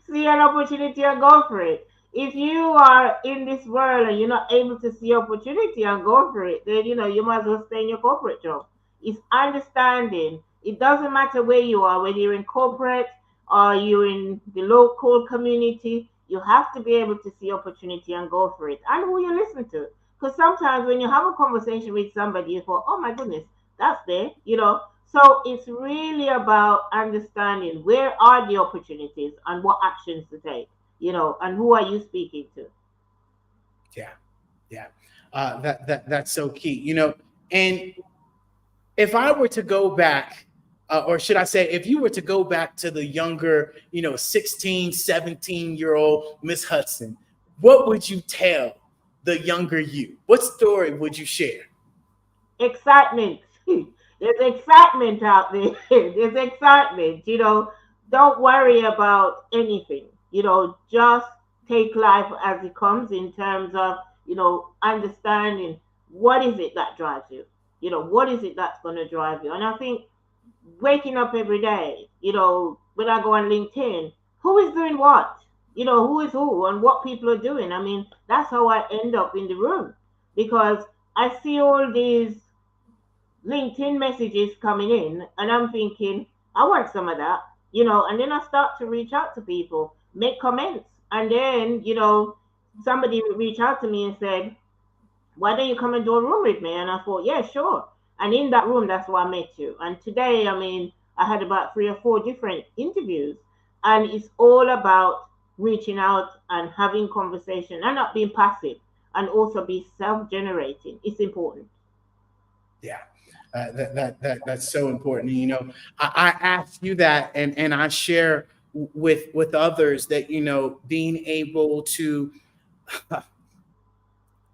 See an opportunity and go for it. If you are in this world and you're not able to see opportunity and go for it, then you might as well stay in your corporate job. It's understanding. It doesn't matter where you are, whether you're in corporate or you're in the local community. You have to be able to see opportunity and go for it. And who you listen to. Because sometimes when you have a conversation with somebody, you go, oh my goodness, that's there, So it's really about understanding where are the opportunities and what actions to take, and who are you speaking to? Yeah. That's so key, and if I were to go back, or should I say, if you were to go back to the younger, 16, 17-year-old Miss Hudson, what would you tell the younger you? What story would you share? Excitement. There's excitement out there. There's excitement. Don't worry about anything. Just take life as it comes in terms of, understanding what is it that drives you. What is it that's going to drive you? And I think waking up every day, when I go on LinkedIn, who is doing what? Who is who and what people are doing. I mean, that's how I end up in the room, because I see all these LinkedIn messages coming in and I'm thinking, I want some of that, and then I start to reach out to people, make comments. And then, somebody would reach out to me and said, why don't you come and do a room with me? And I thought, yeah, sure. And in that room, that's where I met you. And today, I had about 3 or 4 different interviews, and it's all about reaching out and having conversation and not being passive, and also be self-generating. It's important. Yeah, that's so important. I ask you that, and I share with others that, being able to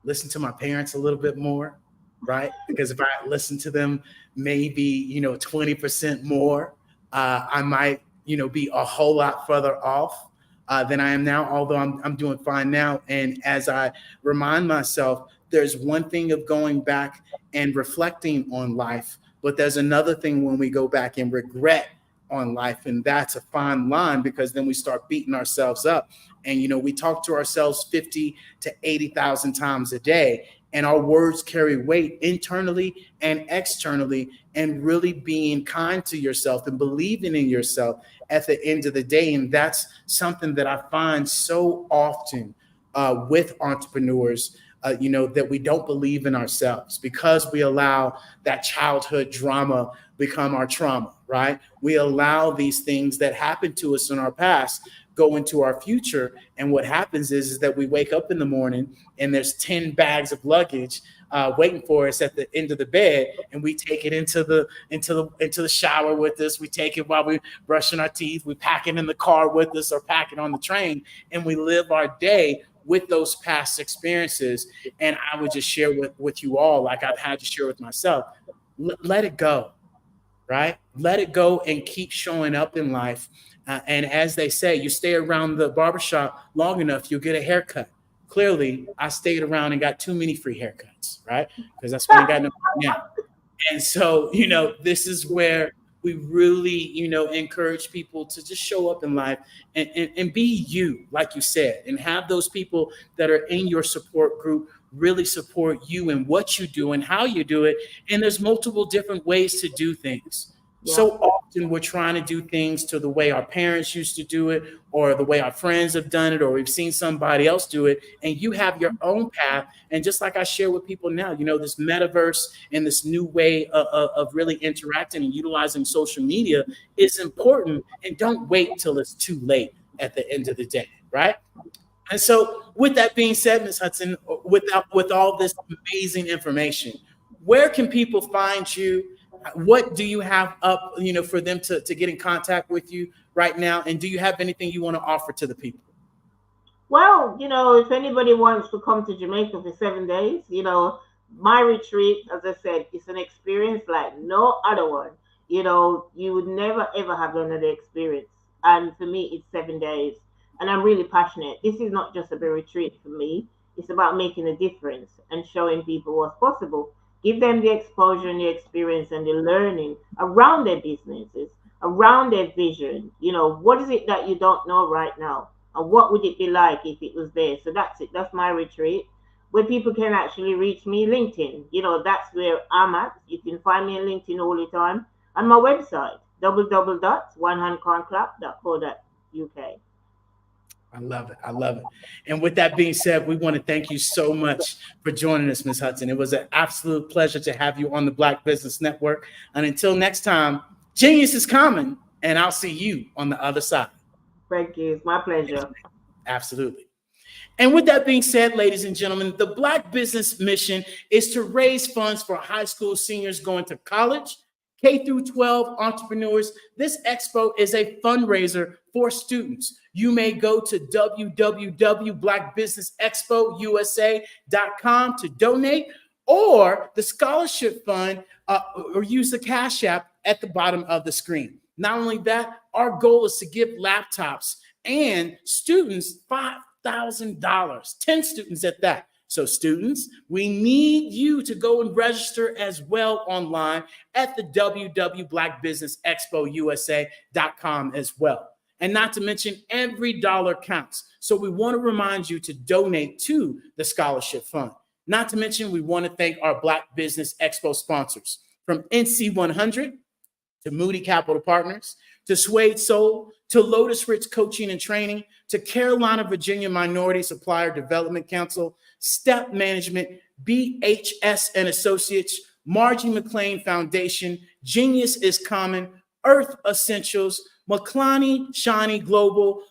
listen to my parents a little bit more, right? Because if I listen to them maybe 20% more, I might be a whole lot further off than I am now, although I'm doing fine now. And as I remind myself, there's one thing of going back and reflecting on life, but there's another thing when we go back and regret on life. And that's a fine line, because then we start beating ourselves up. And, we talk to ourselves 50 to 80,000 times a day, and our words carry weight internally and externally. And really being kind to yourself and believing in yourself at the end of the day. And that's something that I find so often with entrepreneurs, that we don't believe in ourselves, because we allow that childhood drama become our trauma, right? We allow these things that happened to us in our past go into our future. And what happens is that we wake up in the morning and there's 10 bags of luggage waiting for us at the end of the bed, and we take it into the shower with us. We take it while we're brushing our teeth. We pack it in the car with us, or pack it on the train, and we live our day with those past experiences. And I would just share with you all, like I've had to share with myself, let it go, right? Let it go and keep showing up in life. And as they say, you stay around the barbershop long enough, you'll get a haircut. Clearly, I stayed around and got too many free haircuts, right? Because that's why I got no now. And so, this is where we really, encourage people to just show up in life and be you, like you said, and have those people that are in your support group really support you in what you do and how you do it. And there's multiple different ways to do things. Yeah. So often we're trying to do things to the way our parents used to do it, or the way our friends have done it, or we've seen somebody else do it, and you have your own path. And just like I share with people now, this metaverse and this new way of really interacting and utilizing social media is important. And don't wait till it's too late at the end of the day, right? And so with that being said, Ms. Hudson, with all this amazing information, where can people find you? What do you have up, for them to get in contact with you right now? And do you have anything you want to offer to the people? Well, if anybody wants to come to Jamaica for 7 days, my retreat, as I said, is an experience like no other one. You would never, ever have another experience. And for me, it's 7 days. And I'm really passionate. This is not just a retreat for me. It's about making a difference and showing people what's possible. Give them the exposure and the experience and the learning around their businesses, around their vision. What is it that you don't know right now? And what would it be like if it was there? So that's it. That's my retreat, where people can actually reach me. LinkedIn, that's where I'm at. You can find me on LinkedIn all the time. And my website, www.onehandcronclap.co.uk. I love it. I love it. And with that being said, we want to thank you so much for joining us, Ms. Hudson. It was an absolute pleasure to have you on the Black Business Network. And until next time, genius is common, and I'll see you on the other side. Thank you. It's my pleasure. Absolutely. And with that being said, ladies and gentlemen, the Black Business mission is to raise funds for high school seniors going to college, K through 12 entrepreneurs. This expo is a fundraiser for students. You may go to www.blackbusinessexpousa.com to donate, or the scholarship fund, or use the Cash App at the bottom of the screen. Not only that, our goal is to give laptops and students $5,000, 10 students at that. So students, we need you to go and register as well online at the www.blackbusinessexpousa.com as well. And not to mention, every dollar counts. So we want to remind you to donate to the scholarship fund. Not to mention, we want to thank our Black Business Expo sponsors, from NC 100 to Moody Capital Partners, to Suede Soul, to Lotus Rich Coaching and Training, to Carolina, Virginia Minority Supplier Development Council, Step Management, BHS and Associates, Margie McLean Foundation, Genius is Common, Earth Essentials, McClany Shani Global,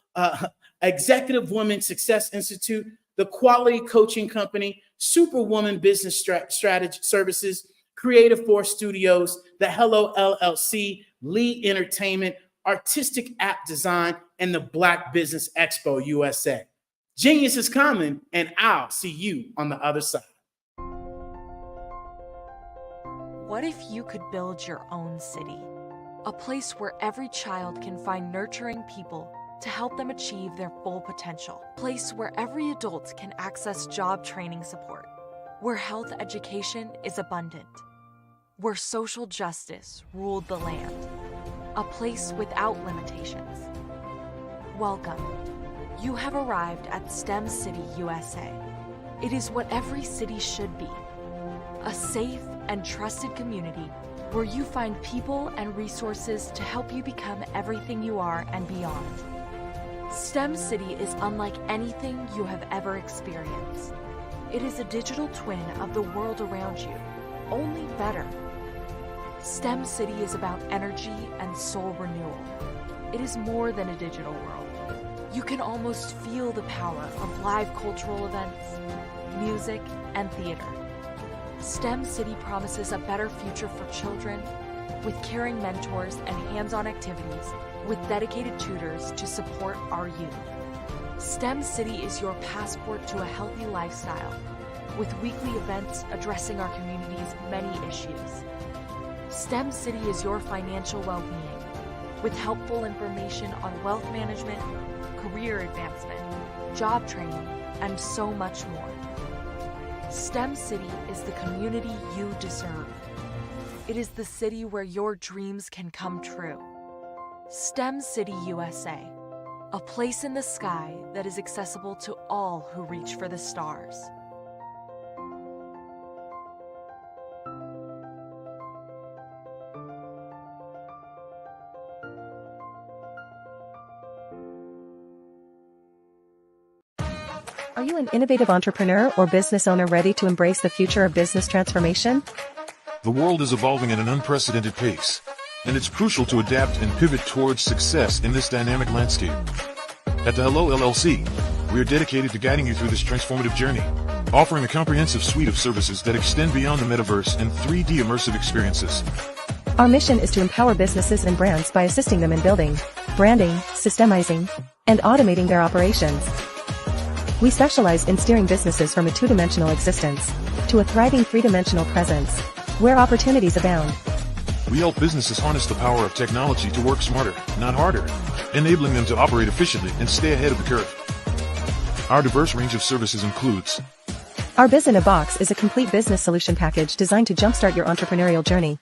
Executive Women Success Institute, the Quality Coaching Company, Superwoman Business Strategy Services, Creative Force Studios, the Hello LLC, Lee Entertainment, Artistic App Design, and the Black Business Expo USA. Genius is coming, and I'll see you on the other side. What if you could build your own city? A place where every child can find nurturing people to help them achieve their full potential. A place where every adult can access job training support. Where health education is abundant. Where social justice ruled the land. a place without limitations. Welcome. You have arrived at STEM City, USA. It is what every city should be. A safe and trusted community where you find people and resources to help you become everything you are and beyond. STEM City is unlike anything you have ever experienced. It is a digital twin of the world around you, only better. STEM City is about energy and soul renewal. It is more than a digital world. You can almost feel the power of live cultural events, music, and theater. STEM City promises a better future for children with caring mentors and hands-on activities with dedicated tutors to support our youth. STEM City is your passport to a healthy lifestyle with weekly events addressing our community's many issues. STEM City is your financial well-being with helpful information on wealth management, career advancement, job training, and so much more. STEM City is the community you deserve. It is the city where your dreams can come true. STEM City USA, a place in the sky that is accessible to all who reach for the stars. Are you an innovative entrepreneur or business owner ready to embrace the future of business transformation? The world is evolving at an unprecedented pace, and it's crucial to adapt and pivot towards success in this dynamic landscape. At the Hello LLC, we are dedicated to guiding you through this transformative journey, offering a comprehensive suite of services that extend beyond the metaverse and 3D immersive experiences. Our mission is to empower businesses and brands by assisting them in building, branding, systemizing, and automating their operations. We specialize in steering businesses from a two-dimensional existence to a thriving three-dimensional presence, where opportunities abound. We help businesses harness the power of technology to work smarter, not harder, enabling them to operate efficiently and stay ahead of the curve. Our diverse range of services includes: Our Biz in a Box is a complete business solution package designed to jumpstart your entrepreneurial journey.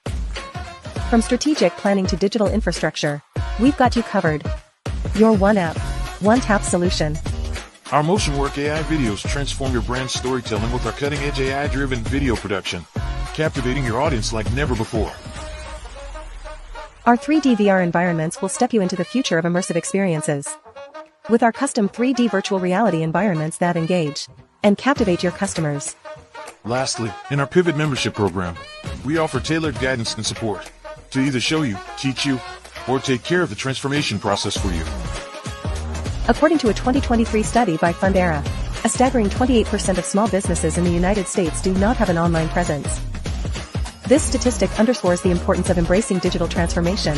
From strategic planning to digital infrastructure, we've got you covered. Your one app, one tap solution. Our Motion Work AI videos transform your brand storytelling with our cutting-edge AI-driven video production, captivating your audience like never before. Our 3D VR environments will step you into the future of immersive experiences. With our custom 3D virtual reality environments that engage and captivate your customers. Lastly, in our Pivot membership program, we offer tailored guidance and support to either show you, teach you, or take care of the transformation process for you. According to a 2023 study by Fundera, a staggering 28% of small businesses in the United States do not have an online presence. This statistic underscores the importance of embracing digital transformation.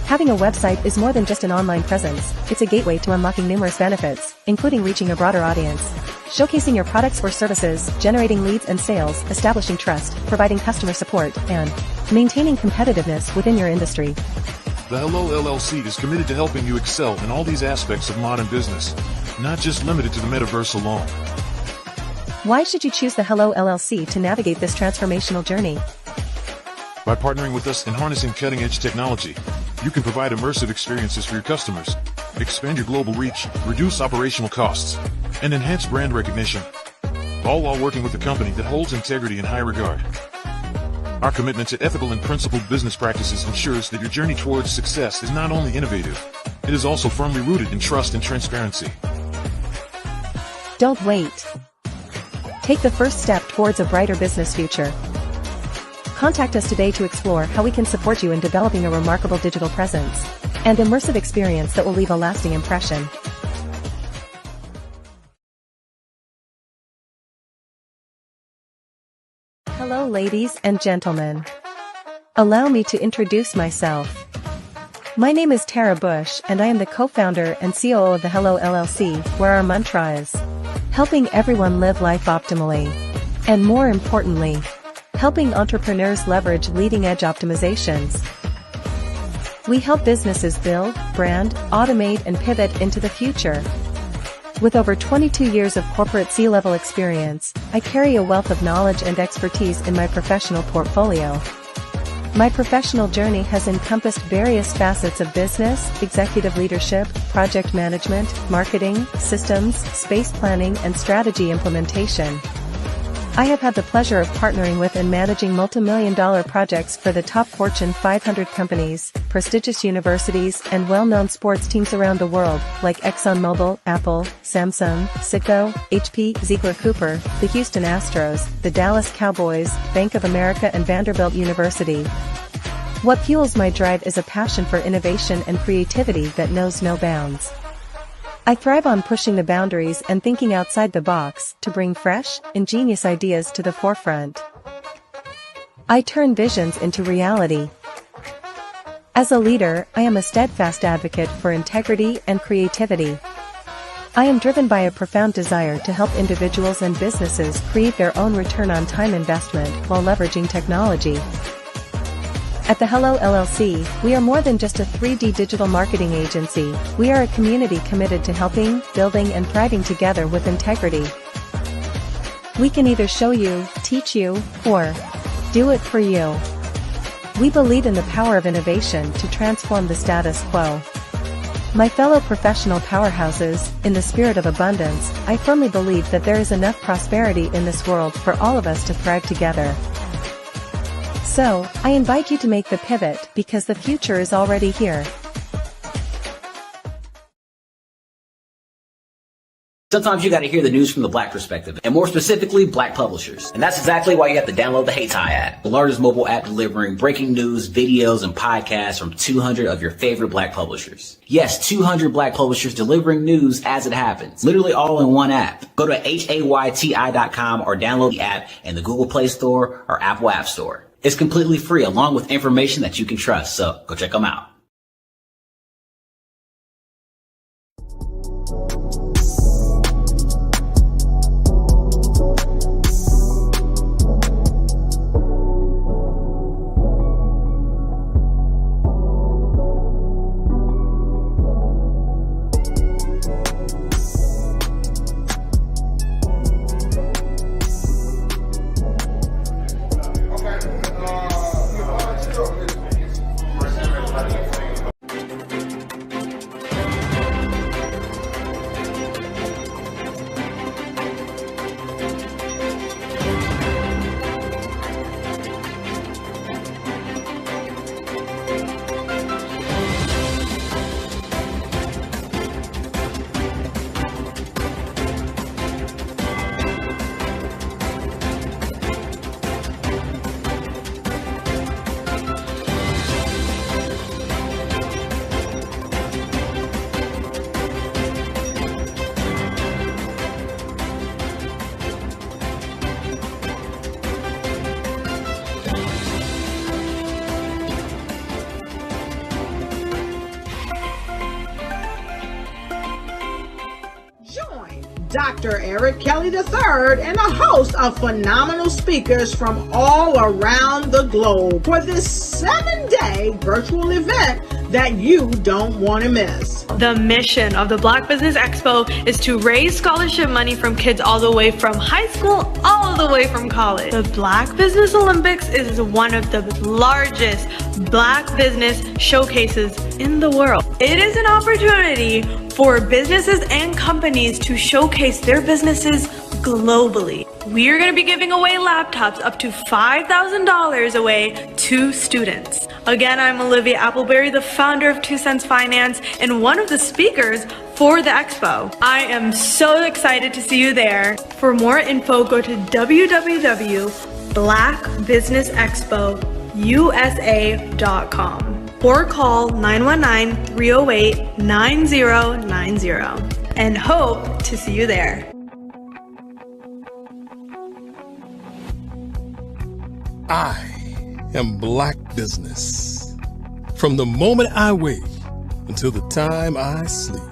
Having a website is more than just an online presence, it's a gateway to unlocking numerous benefits, including reaching a broader audience, showcasing your products or services, generating leads and sales, establishing trust, providing customer support, and maintaining competitiveness within your industry. The Hello LLC is committed to helping you excel in all these aspects of modern business, not just limited to the metaverse alone. Why should you choose the Hello LLC to navigate this transformational journey? By partnering with us and harnessing cutting-edge technology, you can provide immersive experiences for your customers, expand your global reach, reduce operational costs, and enhance brand recognition, all while working with a company that holds integrity in high regard. Our commitment to ethical and principled business practices ensures that your journey towards success is not only innovative, it is also firmly rooted in trust and transparency. Don't wait. Take the first step towards a brighter business future. Contact us today to explore how we can support you in developing a remarkable digital presence and immersive experience that will leave a lasting impression. Hello, ladies and gentlemen. Allow me to introduce myself. My name is Tara Bush, and I am the co-founder and COO of the Hello LLC, where our mantra is helping everyone live life optimally, and more importantly, helping entrepreneurs leverage leading-edge optimizations. We help businesses build, brand, automate, and pivot into the future. With over 22 years of corporate C-level experience, I carry a wealth of knowledge and expertise in my professional portfolio. My professional journey has encompassed various facets of business, executive leadership, project management, marketing, systems, space planning, and strategy implementation. I have had the pleasure of partnering with and managing multi-million-dollar projects for the top Fortune 500 companies, prestigious universities, and well-known sports teams around the world, like ExxonMobil, Apple, Samsung, Citgo, HP, Ziegler Cooper, the Houston Astros, the Dallas Cowboys, Bank of America, and Vanderbilt University. What fuels my drive is a passion for innovation and creativity that knows no bounds. I thrive on pushing the boundaries and thinking outside the box to bring fresh, ingenious ideas to the forefront. I turn visions into reality. As a leader, I am a steadfast advocate for integrity and creativity. I am driven by a profound desire to help individuals and businesses create their own return on time investment while leveraging technology. At the Hello LLC, we are more than just a 3D digital marketing agency. We are a community committed to helping, building, and thriving together with integrity. We can either show you, teach you, or do it for you. We believe in the power of innovation to transform the status quo. My fellow professional powerhouses, in the spirit of abundance, I firmly believe that there is enough prosperity in this world for all of us to thrive together. So, I invite you to make the pivot because the future is already here. Sometimes you gotta hear the news from the Black perspective, and more specifically, Black publishers. And that's exactly why you have to download the HeyTie app, the largest mobile app delivering breaking news, videos, and podcasts from 200 of your favorite Black publishers. Yes, 200 Black publishers delivering news as it happens, literally all in one app. Go to HAYTI.com or download the app in the Google Play Store or Apple App Store. It's completely free along with information that you can trust, so go check them out. Dr. Eric Kelly III and a host of phenomenal speakers from all around the globe for this 7-day virtual event that you don't want to miss. The mission of the Black Business Expo is to raise scholarship money from kids all the way from high school all the way from college. The Black Business Olympics is one of the largest Black business showcases in the world. It is an opportunity for businesses and companies to showcase their businesses globally. We are going to be giving away laptops up to $5,000 away to students. Again, I'm Olivia Appleberry, the founder of 2 Cents Finance and one of the speakers for the expo. I am so excited to see you there. For more info, go to www.blackbusinessexpousa.com or call 919-308-9090 and hope to see you there. I am Black business. From the moment I wake until the time I sleep.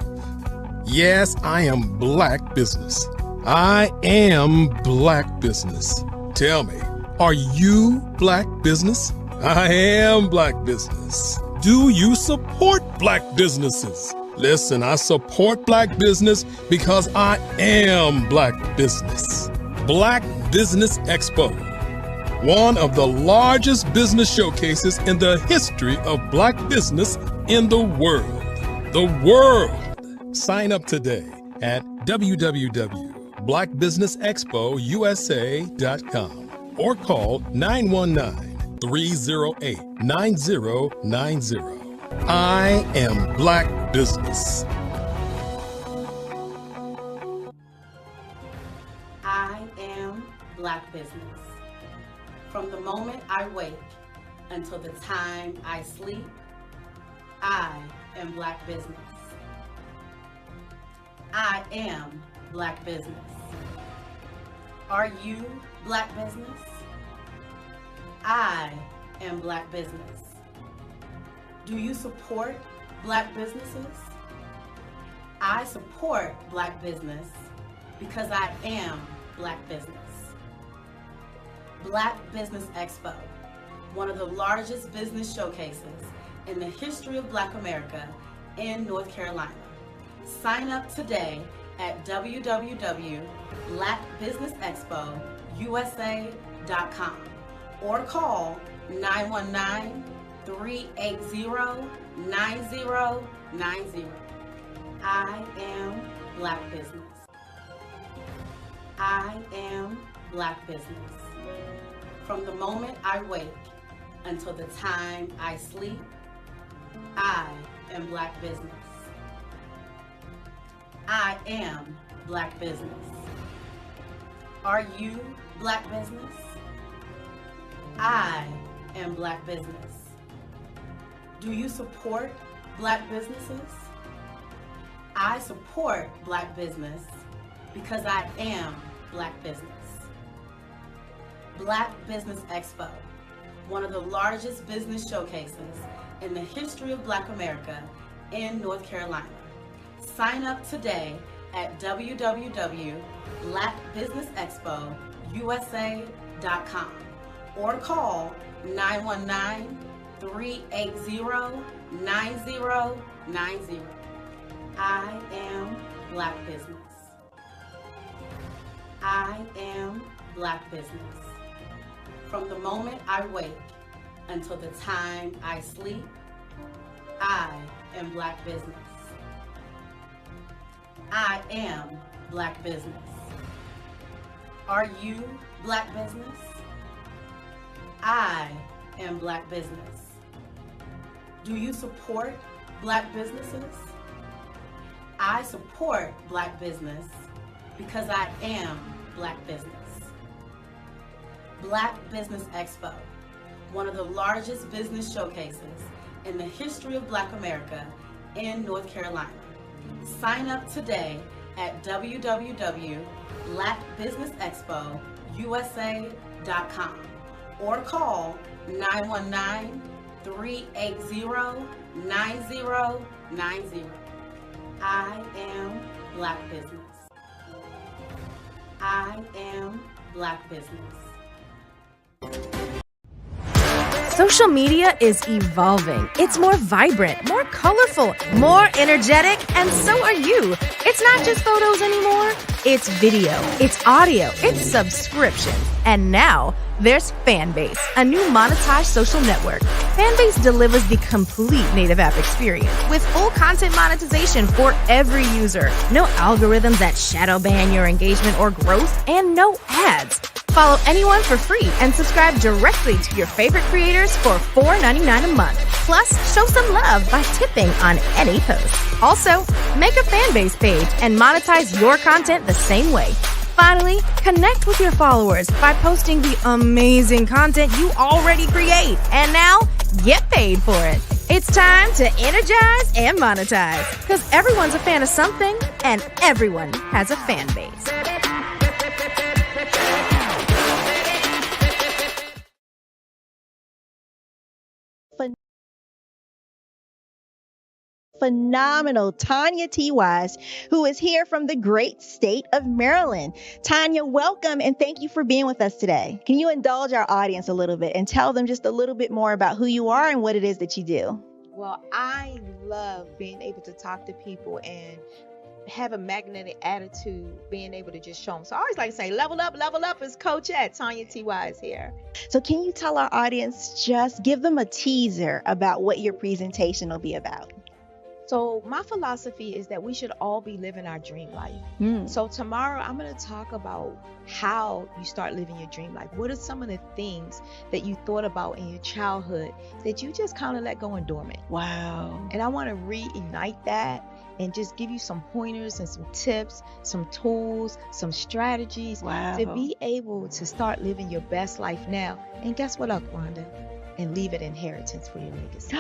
Yes, I am Black business. I am Black business. Tell me, are you Black business? I am Black business. Do you support Black businesses? Listen, I support Black business because I am Black business. Black Business Expo. one of the largest business showcases in the history of black business in the world. The world! Sign up today at www.blackbusinessexpousa.com or call 919-308-9090. I am Black Business. I am Black Business. From the moment I wake until the time I sleep, I am Black Business. I am Black Business. Are you Black Business? I am Black Business. Do you support Black businesses? I support Black business because I am Black Business. Black Business Expo, one of the largest business showcases in the history of Black America in North Carolina. Sign up today at www.blackbusinessexpousa.com or call 919-380-9090. I am Black Business. I am Black Business. From the moment I wake until the time I sleep, I am Black Business. I am Black Business. Are you Black Business? I am Black Business. Do you support Black businesses? I support Black business because I am Black Business. Black Business Expo, one of the largest business showcases in the history of Black America in North Carolina. Sign up today at www.blackbusinessexpousa.com or call 919-380-9090. I am Black Business. I am Black Business. From the moment I wake until the time I sleep, I am Black Business. I am Black Business. Are you Black Business? I am Black Business. Do you support Black businesses? I support Black business because I am Black Business. Black Business Expo, one of the largest business showcases in the history of Black America in North Carolina. Sign up today at www.blackbusinessexpousa.com or call 919-380-9090. I am Black Business. I am Black Business. Social media is evolving. It's more vibrant, more colorful, more energetic, and so are you. It's not just photos anymore. It's video, it's audio, it's subscription. And now there's Fanbase, a new monetized social network. Fanbase delivers the complete native app experience with full content monetization for every user. No algorithms that shadow ban your engagement or growth, and no ads. Follow anyone for free and subscribe directly to your favorite creators for $4.99 a month. Plus, show some love by tipping on any post. Also, make a Fanbase page and monetize your content the same way. Finally, connect with your followers by posting the amazing content you already create. And now, get paid for it. It's time to energize and monetize. Because everyone's a fan of something, and everyone has a fan base. Phenomenal Tanya T. Wise, who is here from the great state of Maryland. Tanya, welcome and thank you for being with us today. Can you indulge our audience a little bit and tell them just a little bit more about who you are and what it is that you do? Well, I love being able to talk to people and have a magnetic attitude, being able to just show them. So I always like to say, level up is Coach at Tanya T.Y. is here. So can you tell our audience, just give them a teaser about what your presentation will be about? So my philosophy is that we should all be living our dream life. So tomorrow I'm going to talk about how you start living your dream life. What are some of the things that you thought about in your childhood that you just kind of let go and dormant? Wow. And I want to reignite that and just give you some pointers and some tips, some tools, some strategies to be able to start living your best life now. And guess what, Rhonda? And leave an inheritance for your legacy.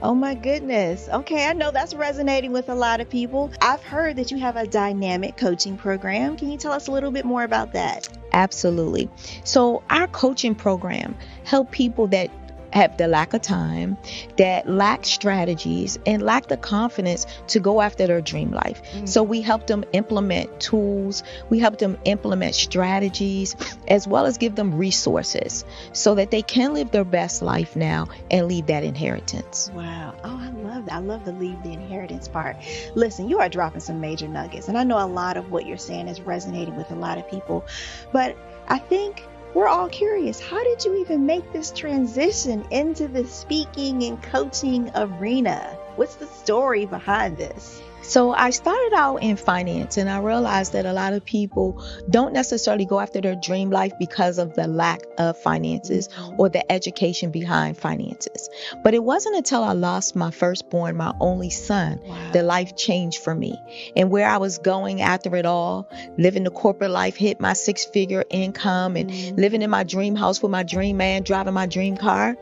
Oh my goodness. Okay, I know that's resonating with a lot of people. I've heard that you have a dynamic coaching program. Can you tell us a little bit more about that? Absolutely. So our coaching program help people that have the lack of time, that lack strategies, and lack the confidence to go after their dream life. So we help them implement tools, we help them implement strategies, as well as give them resources so that they can live their best life now and leave that inheritance. Wow. Oh, I love that. I love the leave the inheritance part. Listen, you are dropping some major nuggets, and I know a lot of what you're saying is resonating with a lot of people, but I think we're all curious. How did you even make this transition into the speaking and coaching arena? What's the story behind this? So I started out in finance, and I realized that a lot of people don't necessarily go after their dream life because of the lack of finances or the education behind finances. But it wasn't until I lost my firstborn, my only son, that life changed for me. And where I was going after it all, living the corporate life, hit my 6-figure income and living in my dream house with my dream man, driving my dream car.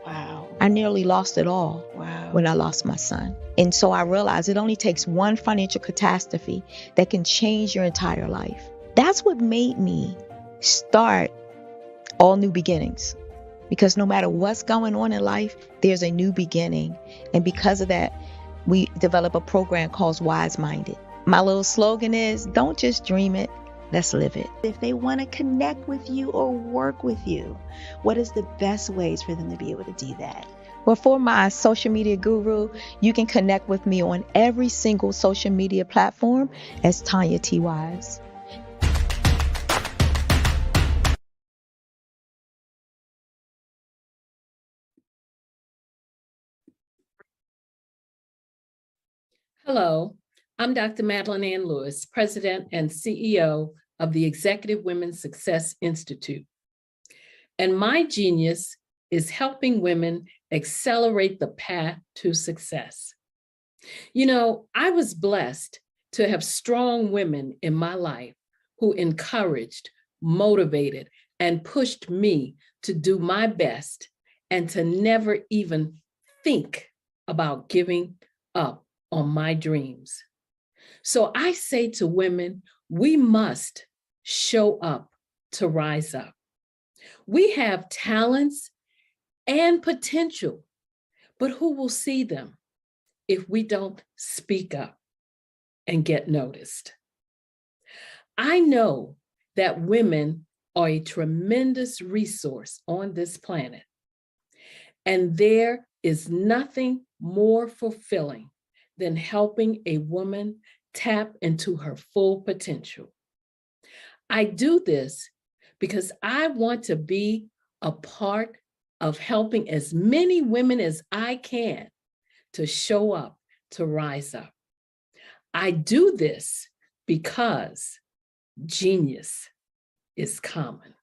I nearly lost it all when I lost my son. And so I realized it only takes one financial catastrophe that can change your entire life. That's what made me start All New Beginnings. Because no matter what's going on in life, there's a new beginning. And because of that, we develop a program called Wise Minded. My little slogan is, don't just dream it, let's live it. If they want to connect with you or work with you, what is the best ways for them to be able to do that? Well, for my social media guru, you can connect with me on every single social media platform as Tanya T. Wise. Hello, I'm Dr. Madeline Ann Lewis, President and CEO of the Executive Women's Success Institute. And my genius is helping women accelerate the path to success. You know, I was blessed to have strong women in my life who encouraged, motivated, and pushed me to do my best and to never even think about giving up on my dreams. So I say to women, we must show up to rise up. We have talents and potential, but who will see them if we don't speak up and get noticed? I know that women are a tremendous resource on this planet, and there is nothing more fulfilling than helping a woman tap into her full potential. I do this because I want to be a part of helping as many women as I can to show up, to rise up. I do this because genius is common.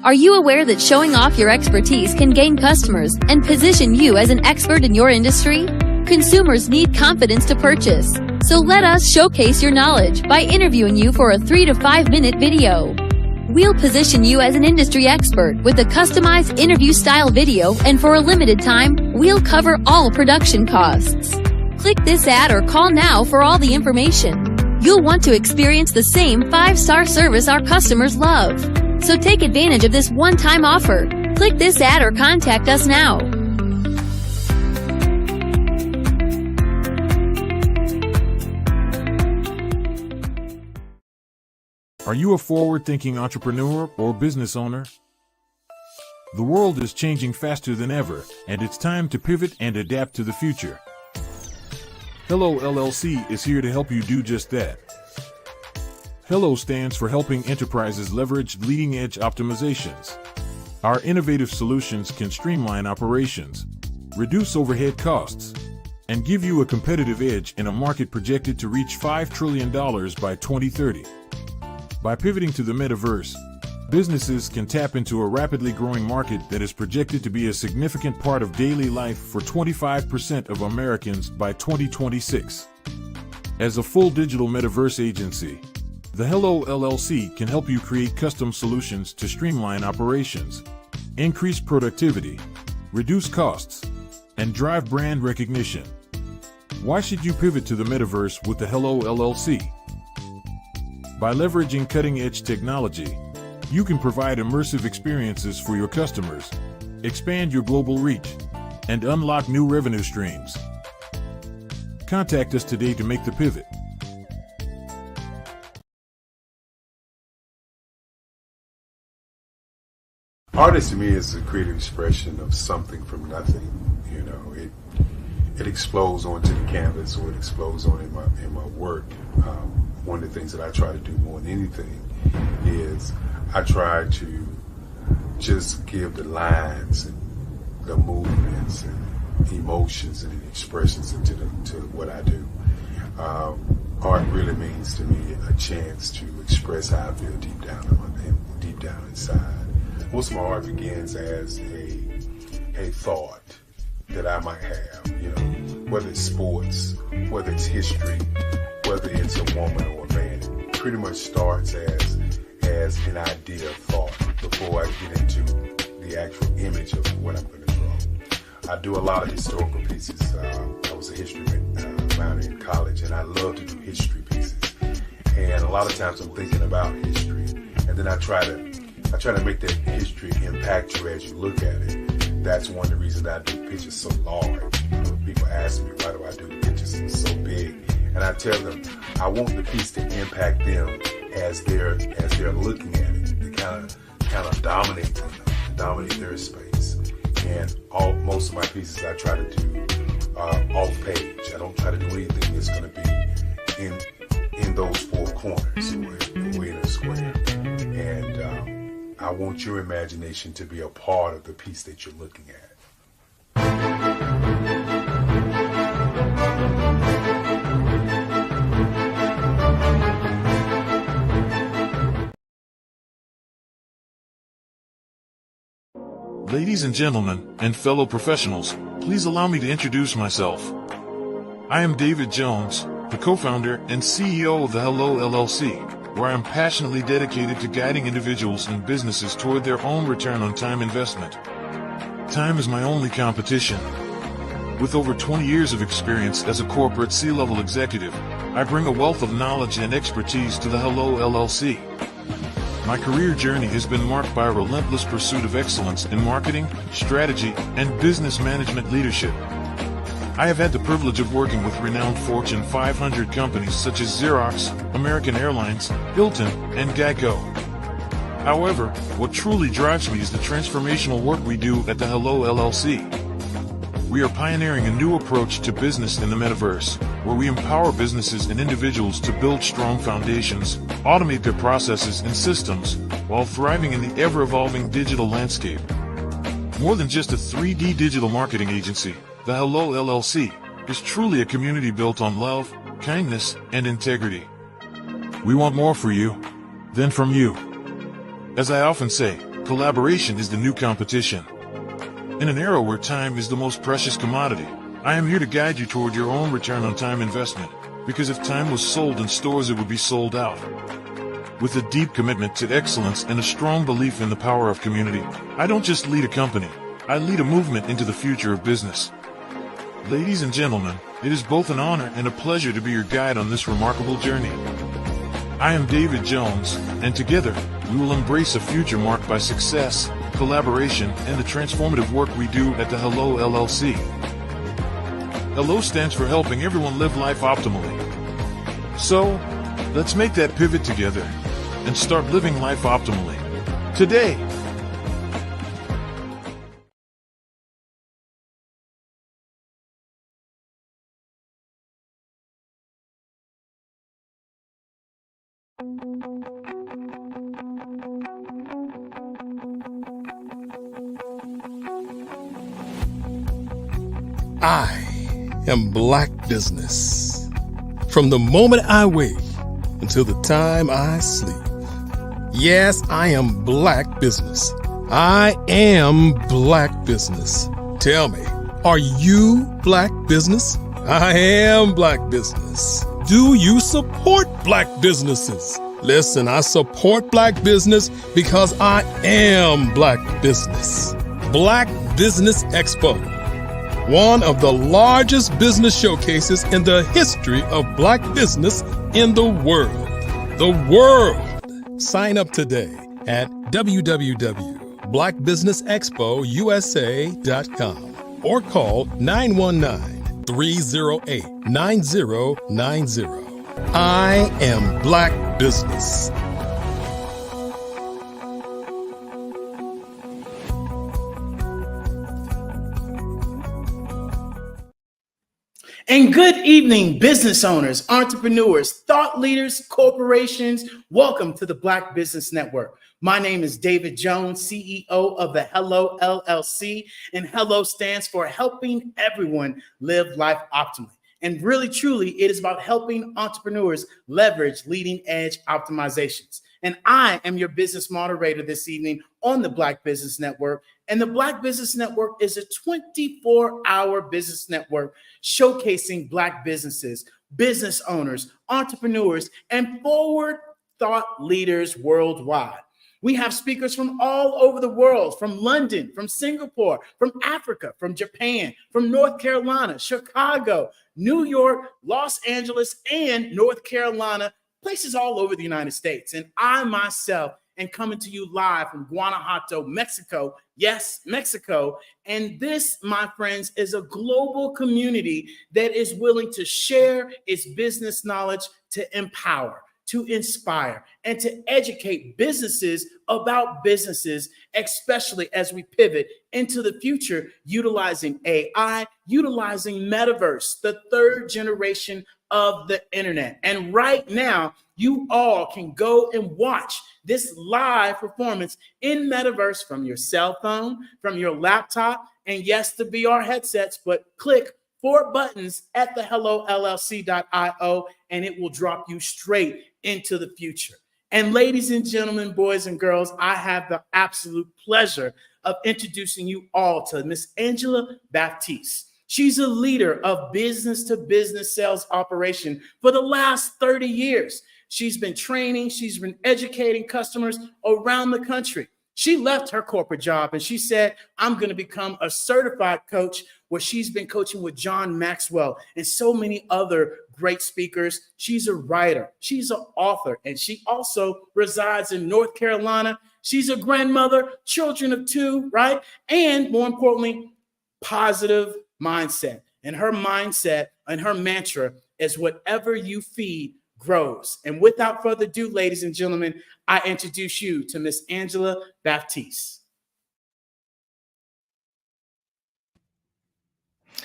Are you aware that showing off your expertise can gain customers and position you as an expert in your industry? Consumers need confidence to purchase, so let us showcase your knowledge by interviewing you for a 3 to 5 minute video. We'll position you as an industry expert with a customized interview style video, and for a limited time, we'll cover all production costs. Click this ad or call now for all the information. You'll want to experience the same 5-star service our customers love. So take advantage of this one-time offer. Click this ad or contact us now. Are you a forward-thinking entrepreneur or business owner? The world is changing faster than ever, and it's time to pivot and adapt to the future. Hello LLC is here to help you do just that. Hello stands for helping enterprises leverage leading-edge optimizations. Our innovative solutions can streamline operations, reduce overhead costs, and give you a competitive edge in a market projected to reach $5 trillion by 2030. By pivoting to the metaverse, businesses can tap into a rapidly growing market that is projected to be a significant part of daily life for 25% of Americans by 2026. As a full digital metaverse agency, the Hello LLC can help you create custom solutions to streamline operations, increase productivity, reduce costs, and drive brand recognition. Why should you pivot to the metaverse with the Hello LLC? By leveraging cutting-edge technology, you can provide immersive experiences for your customers, expand your global reach, and unlock new revenue streams. Contact us today to make the pivot. Art to me is a creative expression of something from nothing. You know, it explodes onto the canvas, or it explodes on in my work. One of the things that I try to do more than anything is I try to just give the lines and the movements and emotions and expressions into to what I do. Art really means to me a chance to express how I feel deep down inside. Most of my art begins as a thought that I might have, you know, whether it's sports, whether it's history, whether it's a woman or a man. It pretty much starts as an idea of thought before I get into the actual image of what I'm going to draw. I do a lot of historical pieces. I was a history minor in college, and I love to do history pieces. And a lot of times I'm thinking about history, and then I try to make that history impact you as you look at it. That's one of the reasons I do pictures so large. People ask me, why do I do the pictures so big? And I tell them, I want the piece to impact them as they're looking at it, to kind of dominate them, dominate their space. And most of my pieces I try to do off page. I don't try to do anything that's going to be in those four corners or in a square. And I want your imagination to be a part of the piece that you're looking at. Ladies and gentlemen, and fellow professionals, please allow me to introduce myself. I am David Jones, the co-founder and CEO of the Hello LLC, where I am passionately dedicated to guiding individuals and businesses toward their own return on time investment. Time is my only competition. With over 20 years of experience as a corporate C-level executive, I bring a wealth of knowledge and expertise to the Hello LLC. My career journey has been marked by a relentless pursuit of excellence in marketing, strategy, and business management leadership. I have had the privilege of working with renowned Fortune 500 companies such as Xerox, American Airlines, Hilton, and Geico. However, what truly drives me is the transformational work we do at the Hello LLC. We are pioneering a new approach to business in the metaverse, where we empower businesses and individuals to build strong foundations, automate their processes and systems, while thriving in the ever-evolving digital landscape. More than just a 3D digital marketing agency, the Hello LLC is truly a community built on love, kindness, and integrity. We want more for you than from you. As I often say, collaboration is the new competition. In an era where time is the most precious commodity, I am here to guide you toward your own return on time investment, because if time was sold in stores, it would be sold out. With a deep commitment to excellence and a strong belief in the power of community, I don't just lead a company, I lead a movement into the future of business. Ladies and gentlemen, it is both an honor and a pleasure to be your guide on this remarkable journey. I am David Jones, and together, we will embrace a future marked by success, collaboration, and the transformative work we do at the Hello LLC. Hello stands for helping everyone live life optimally. So, let's make that pivot together and start living life optimally today. I am Black business. From the moment I wake until the time I sleep. Yes, I am Black business. I am Black business. Tell me, are you Black business? I am Black business. Do you support Black businesses? Listen, I support Black business because I am Black business. Black Business Expo, one of the largest business showcases in the history of Black business in the world. The world! Sign up today at www.blackbusinessexpousa.com or call 919-308-9090. I am Black business. And good evening, business owners, entrepreneurs, thought leaders, corporations. Welcome to the Black Business Network. My name is David Jones, CEO of the Hello LLC, and Hello stands for Helping Everyone Live Life Optimally. And really, truly, it is about helping entrepreneurs leverage leading edge optimizations. And I am your business moderator this evening on the Black Business Network. And the Black Business Network is a 24-hour business network showcasing Black businesses, business owners, entrepreneurs, and forward thought leaders worldwide. We have speakers from all over the world, from London, from Singapore, from Africa, from Japan, from North Carolina, Chicago, New York, Los Angeles, and North Carolina, places all over the United States. And I myself am coming to you live from Guanajuato, Mexico. Yes, Mexico. And this, my friends, is a global community that is willing to share its business knowledge to empower, to inspire, and to educate businesses about businesses, especially as we pivot into the future, utilizing AI, utilizing metaverse, the third generation of the internet. And right now, you all can go and watch this live performance in metaverse from your cell phone, from your laptop, and yes, the VR headsets, but click 4 buttons at the hellollc.io and it will drop you straight into the future. And ladies and gentlemen, boys and girls, I have the absolute pleasure of introducing you all to Miss Angela Baptiste. She's a leader of business-to-business sales operation for the last 30 years. She's been training, she's been educating customers around the country. She left her corporate job and she said, I'm going to become a certified coach, where she's been coaching with John Maxwell and so many other great speakers. She's a writer, she's an author, and she also resides in North Carolina. She's a grandmother, children of 2, right? And more importantly, positive mindset. And her mindset and her mantra is whatever you feed grows. And without further ado, ladies and gentlemen, I introduce you to Miss Angela Baptiste.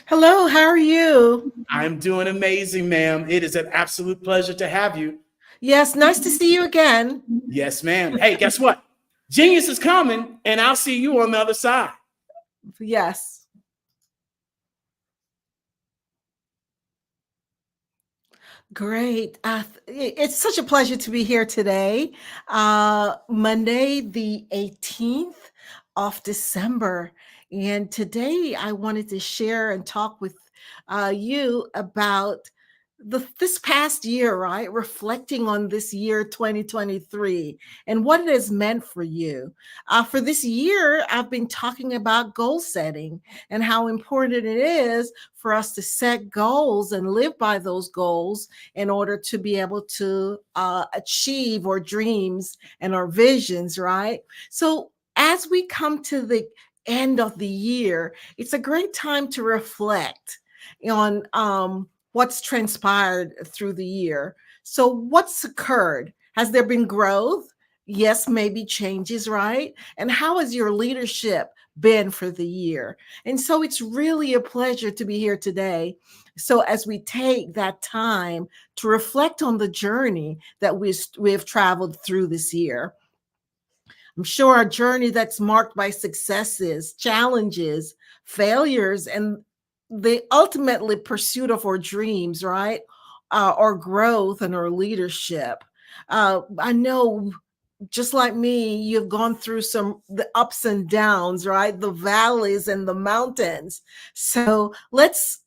Hello, how are you? I'm doing amazing, ma'am. It is an absolute pleasure to have you. Yes, nice to see you again. Yes, ma'am. Hey, guess what? Genius is coming, and I'll see you on the other side. Yes. Great. It's such a pleasure to be here today, Monday, the 18th of December. And today I wanted to share and talk with you about this past year, right? Reflecting on this year, 2023, and what it has meant for you. For this year, I've been talking about goal setting and how important it is for us to set goals and live by those goals in order to be able to achieve our dreams and our visions, right? So as we come to the end of the year, it's a great time to reflect on what's transpired through the year. So what's occurred? Has there been growth? yes, maybe changes, right? And how has your leadership been for the year? And so it's really a pleasure to be here today. So as we take that time to reflect on the journey that we've traveled through this year, I'm sure a journey that's marked by successes, challenges, failures, and the ultimately pursuit of our dreams, right? Our growth and our leadership. I know, just like me, you've gone through the ups and downs, right? The valleys and the mountains. So let's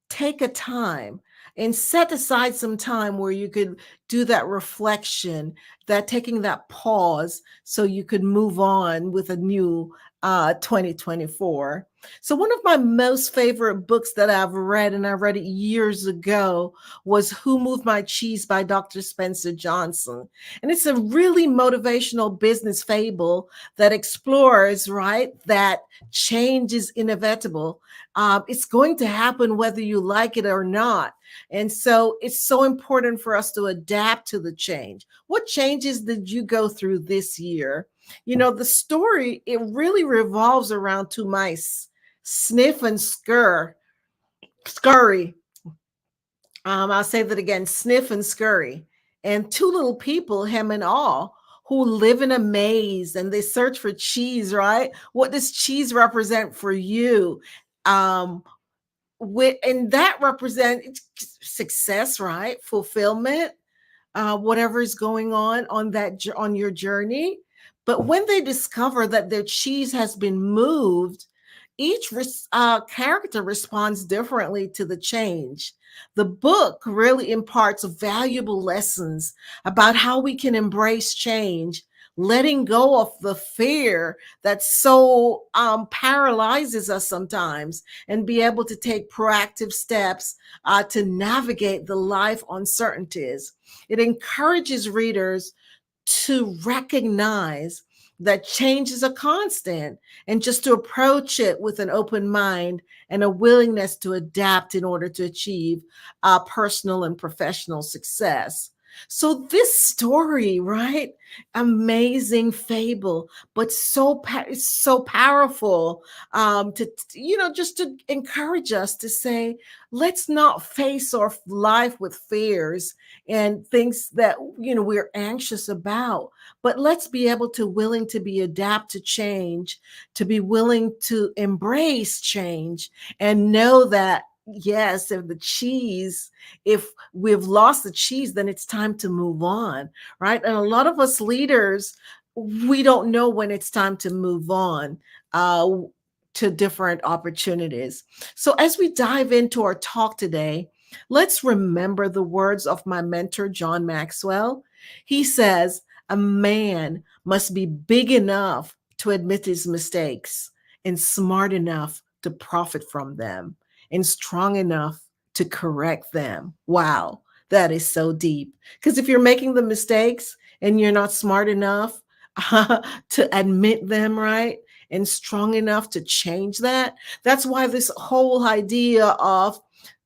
take a time and set aside some time where you could do that reflection, that taking that pause so you could move on with a new 2024. So one of my most favorite books that I've read, and I read it years ago, was Who Moved My Cheese by Dr. Spencer Johnson. And it's a really motivational business fable that explores, right, that change is inevitable. It's going to happen whether you like it or not. And so it's so important for us to adapt to the change. What changes did you go through this year? You know, the story, it really revolves around two mice, Sniff and Scurry. I'll say that again, Sniff and Scurry. And two little people, hem and all, who live in a maze and they search for cheese, right? What does cheese represent for you? And that represents success, right? Fulfillment, whatever is going on your journey. But when they discover that their cheese has been moved, each character responds differently to the change. The book really imparts valuable lessons about how we can embrace change, letting go of the fear that so paralyzes us sometimes, and be able to take proactive steps to navigate the life uncertainties. It encourages readers to recognize that change is a constant and just to approach it with an open mind and a willingness to adapt in order to achieve personal and professional success. So this story, right? Amazing fable, but so powerful just to encourage us to say, let's not face our life with fears and things that, we're anxious about, but let's be able to willing to be adapt to change, to be willing to embrace change and know that, yes, if we've lost the cheese, then it's time to move on, right? And a lot of us leaders, we don't know when it's time to move on to different opportunities. So as we dive into our talk today, let's remember the words of my mentor, John Maxwell. He says, a man must be big enough to admit his mistakes and smart enough to profit from them and strong enough to correct them. Wow, that is so deep. Because if you're making the mistakes and you're not smart enough to admit them, right, and strong enough to change that, that's why this whole idea of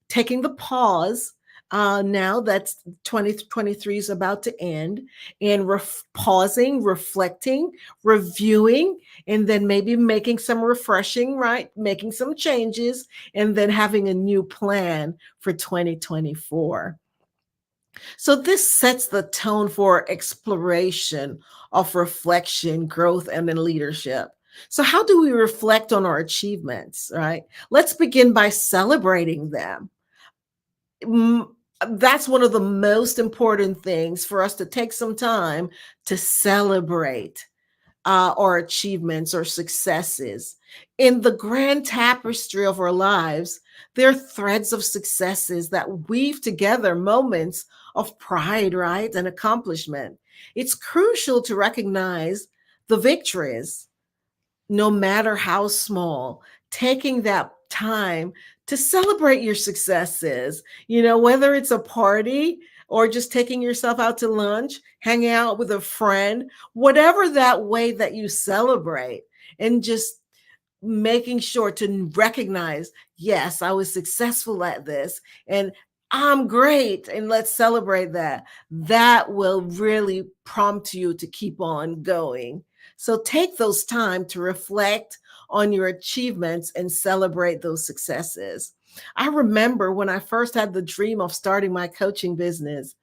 taking the pause, now that 2023 is about to end, and pausing, reflecting, reviewing, and then maybe making some refreshing, right? Making some changes, and then having a new plan for 2024. So this sets the tone for exploration of reflection, growth, and then leadership. So how do we reflect on our achievements, right? Let's begin by celebrating them. That's one of the most important things for us, to take some time to celebrate our achievements or successes. In the grand tapestry of our lives, there are threads of successes that weave together moments of pride, right, and accomplishment. It's crucial to recognize the victories, no matter how small, taking that time to celebrate your successes, whether it's a party or just taking yourself out to lunch, hanging out with a friend, whatever that way that you celebrate, and just making sure to recognize, yes, I was successful at this, and I'm great, and let's celebrate that. That will really prompt you to keep on going. So take those time to reflect on your achievements and celebrate those successes. I remember when I first had the dream of starting my coaching business,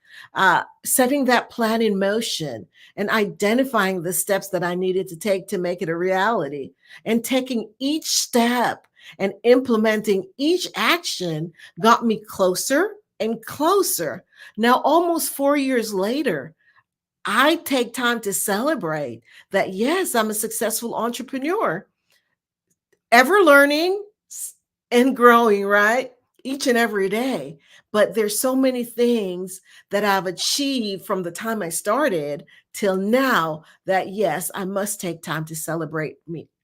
setting that plan in motion and identifying the steps that I needed to take to make it a reality, and taking each step and implementing each action got me closer and closer. Now, almost 4 years later, I take time to celebrate that, yes, I'm a successful entrepreneur, ever learning and growing, right? Each and every day. But there's so many things that I've achieved from the time I started till now that, yes, I must take time to celebrate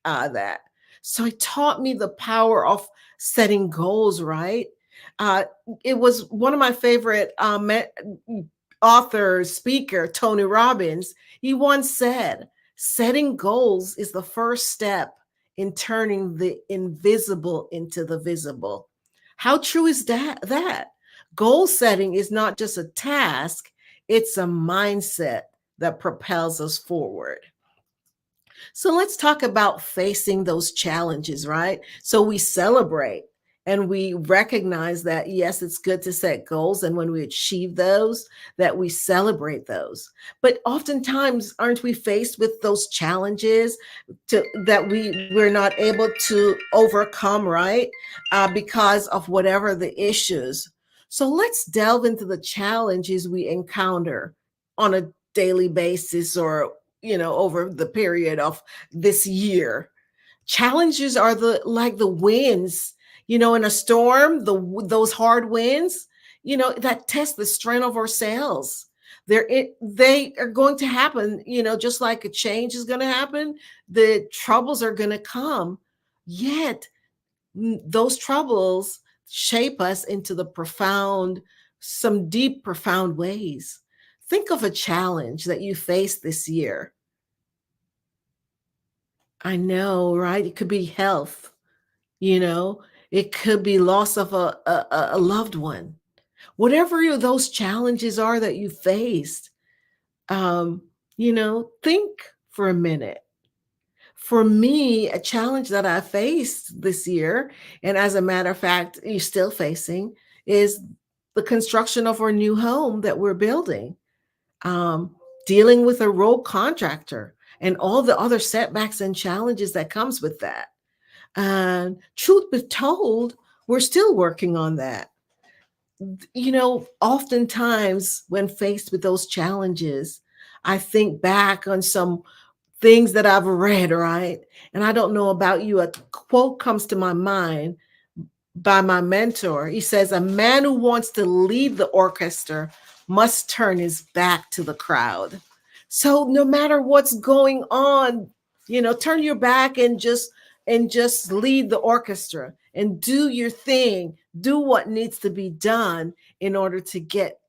that. So it taught me the power of setting goals, right? Uh, it was one of my favorite author, speaker, Tony Robbins. He once said, setting goals is the first step in turning the invisible into the visible. How true is that? Goal setting is not just a task, it's a mindset that propels us forward. So let's talk about facing those challenges, right? So we celebrate and we recognize that, yes, it's good to set goals. And when we achieve those, that we celebrate those. But oftentimes, aren't we faced with those challenges that we're not able to overcome, right? Because of whatever the issues. So let's delve into the challenges we encounter on a daily basis, or over the period of this year. Challenges are like the winds, in a storm, those hard winds, that test the strength of our sails. They are going to happen, just like a change is going to happen. The troubles are going to come. Yet those troubles shape us into some deep, profound ways. Think of a challenge that you faced this year. I know, right? It could be health, it could be loss of a loved one. Whatever those challenges are that you faced, think for a minute. For me, a challenge that I faced this year, and as a matter of fact, you're still facing, is the construction of our new home that we're building. Dealing with a rogue contractor and all the other setbacks and challenges that comes with that. And truth be told, we're still working on that. Oftentimes when faced with those challenges, I think back on some things that I've read, right? And I don't know about you, a quote comes to my mind by my mentor. He says, "A man who wants to lead the orchestra must turn his back to the crowd." So no matter what's going on, turn your back and just lead the orchestra and do your thing. Do what needs to be done in order to get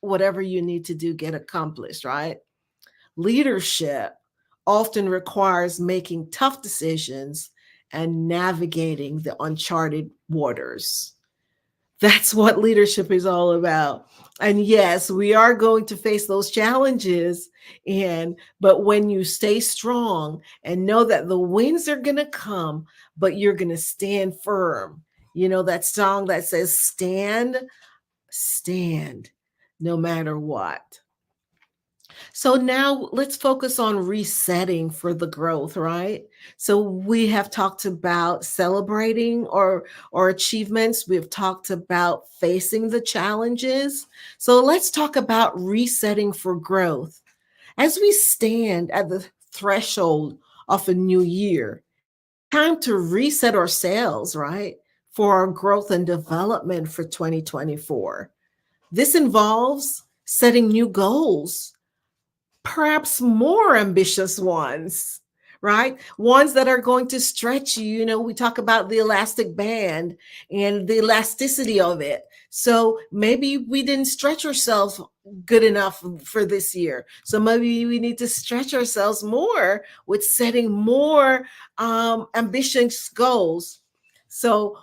whatever you need to do get accomplished, right? Leadership often requires making tough decisions and navigating the uncharted waters. That's what leadership is all about. And yes, we are going to face those challenges. But when you stay strong and know that the winds are going to come, but you're going to stand firm. That song that says, stand, no matter what. So now let's focus on resetting for the growth, right? So we have talked about celebrating our achievements. We've talked about facing the challenges. So let's talk about resetting for growth. As we stand at the threshold of a new year, time to reset ourselves, right? For our growth and development for 2024. This involves setting new goals, perhaps more ambitious ones, right? Ones that are going to stretch you. We talk about the elastic band and the elasticity of it. So maybe we didn't stretch ourselves good enough for this year. So maybe we need to stretch ourselves more with setting more ambitious goals. So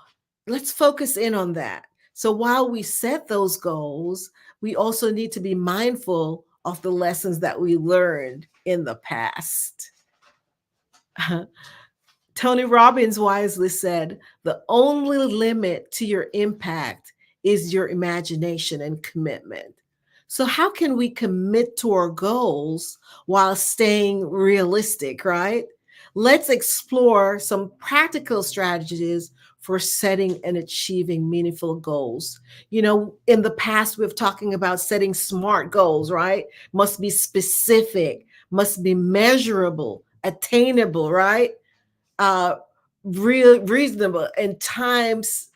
let's focus in on that. So while we set those goals, we also need to be mindful of the lessons that we learned in the past. Tony Robbins wisely said, the only limit to your impact is your imagination and commitment. So how can we commit to our goals while staying realistic, right? Let's explore some practical strategies for setting and achieving meaningful goals. You know, in the past, we've talking about setting SMART goals, right? Must be specific, must be measurable, attainable, right? Reasonable, and times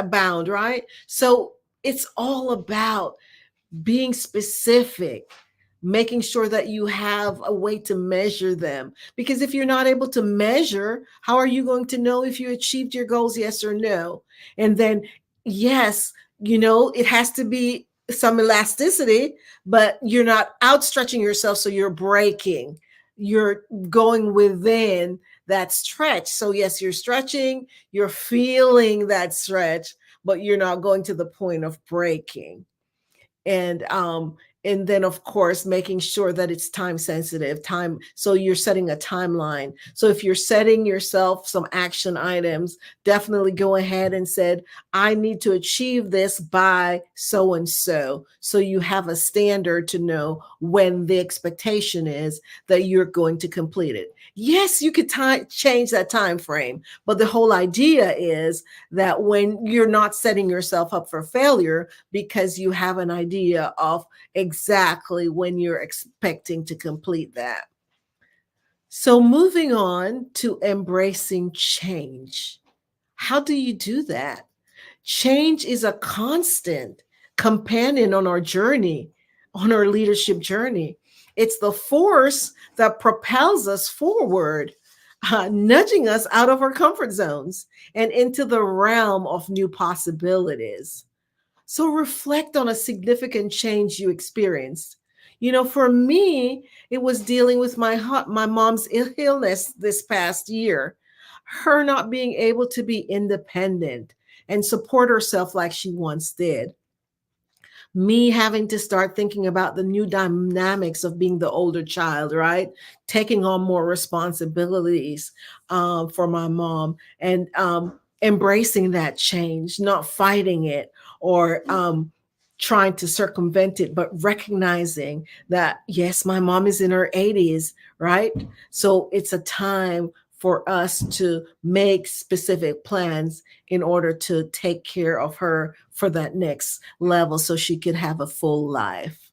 bound, right? So it's all about being specific, making sure that you have a way to measure them. Because if you're not able to measure, how are you going to know if you achieved your goals, yes or no? And then, yes, you know, it has to be some elasticity, but you're not outstretching yourself, so you're breaking. You're going within that stretch. So yes, you're stretching, you're feeling that stretch, but you're not going to the point of breaking. And then of course making sure that it's time sensitive, time, so you're setting a timeline. So if you're setting yourself some action items, definitely go ahead and said, I need to achieve this by so and so. So you have a standard to know when the expectation is that you're going to complete it. Yes, you could change that time frame, but the whole idea is that when you're not setting yourself up for failure because you have an idea of exactly when you're expecting to complete that. So moving on to embracing change. How do you do that? Change is a constant companion on our journey, on our leadership journey. It's the force that propels us forward, nudging us out of our comfort zones and into the realm of new possibilities. So reflect on a significant change you experienced. You know, for me, it was dealing with my mom's illness this past year, her not being able to be independent and support herself like she once did. Me having to start thinking about the new dynamics of being the older child, right? Taking on more responsibilities for my mom, and embracing that change, not fighting it or trying to circumvent it, but recognizing that, yes, my mom is in her 80s, right? So it's a time for us to make specific plans in order to take care of her for that next level so she could have a full life.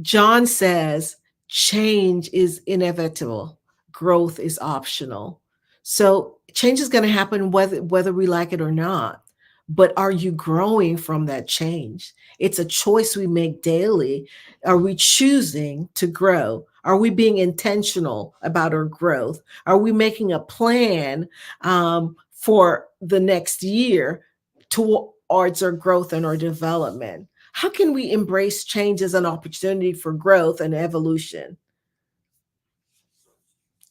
John says, change is inevitable. Growth is optional. So change is going to happen whether we like it or not. But are you growing from that change? It's a choice we make daily. Are we choosing to grow? Are we being intentional about our growth? Are we making a plan for the next year towards our growth and our development? How can we embrace change as an opportunity for growth and evolution?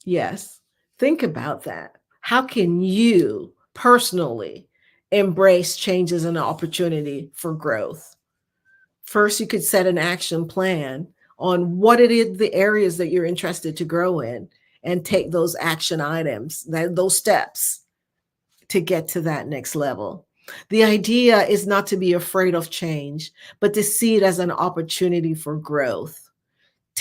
Yes, think about that. How can you personally embrace change as an opportunity for growth? First, you could set an action plan on what it is, the areas that you're interested to grow in, and take those action items, those steps to get to that next level. The idea is not to be afraid of change, but to see it as an opportunity for growth.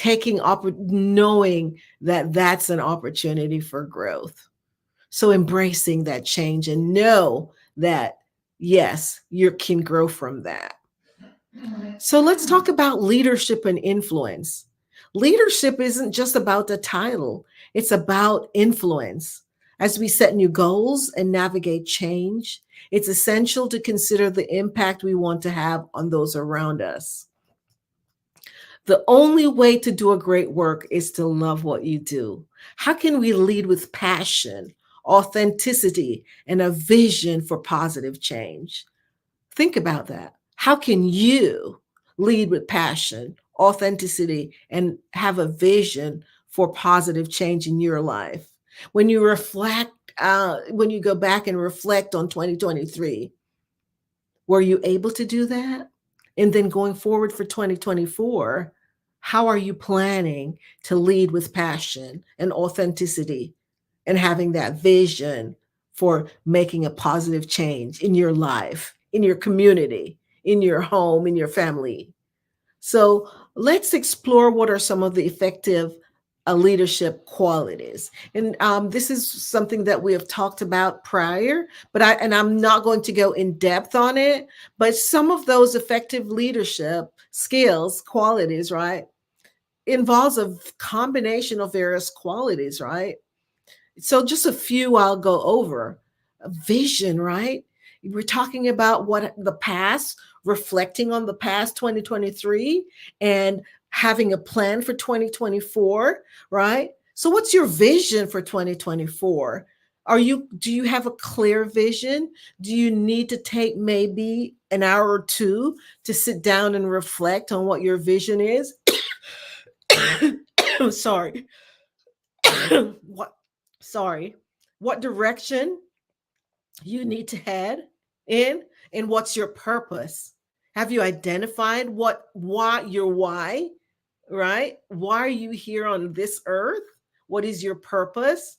Knowing that that's an opportunity for growth. So embracing that change and know that, yes, you can grow from that. So let's talk about leadership and influence. Leadership isn't just about the title, it's about influence. As we set new goals and navigate change, it's essential to consider the impact we want to have on those around us. The only way to do a great work is to love what you do. How can we lead with passion, authenticity, and a vision for positive change? Think about that. How can you lead with passion, authenticity, and have a vision for positive change in your life? When you reflect when you go back and reflect on 2023? Were you able to do that? And then going forward for 2024, how are you planning to lead with passion and authenticity and having that vision for making a positive change in your life, in your community, in your home, in your family? So let's explore what are some of the effective leadership qualities. And this is something that we have talked about prior, but I'm not going to go in depth on it, but some of those effective leadership skills, qualities, right, involves a combination of various qualities, right? So just a few I'll go over. Vision, right? We're talking about what the past, reflecting on the past 2023 and having a plan for 2024, right? So what's your vision for 2024? Do you have a clear vision? Do you need to take maybe an hour or two to sit down and reflect on what your vision is? Sorry. What direction you need to head in, and what's your purpose? Have you identified your why, right? Why are you here on this earth? What is your purpose?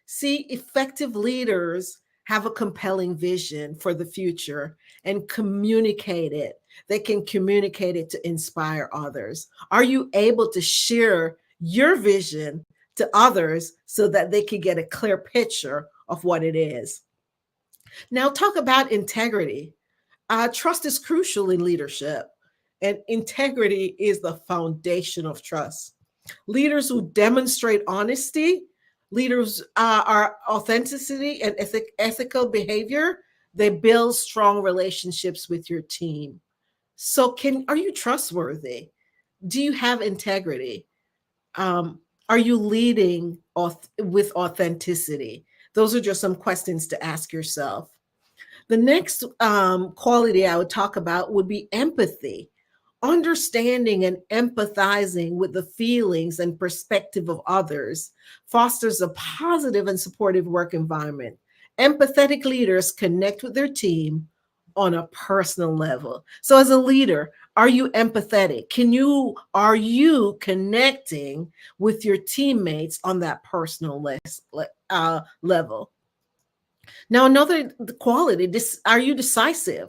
See, effective leaders have a compelling vision for the future and communicate it. They can communicate it to inspire others. Are you able to share your vision to others so that they can get a clear picture of what it is? Now, talk about integrity. Trust is crucial in leadership, and integrity is the foundation of trust. Leaders who demonstrate honesty, leaders are authenticity and ethical behavior. They build strong relationships with your team. So, are you trustworthy? Do you have integrity? Are you leading with authenticity? Those are just some questions to ask yourself. The next quality I would talk about would be empathy. Understanding and empathizing with the feelings and perspective of others fosters a positive and supportive work environment. Empathetic leaders connect with their team on a personal level. So as a leader, are you empathetic? Are you connecting with your teammates on that personal level? Now, another quality, are you decisive?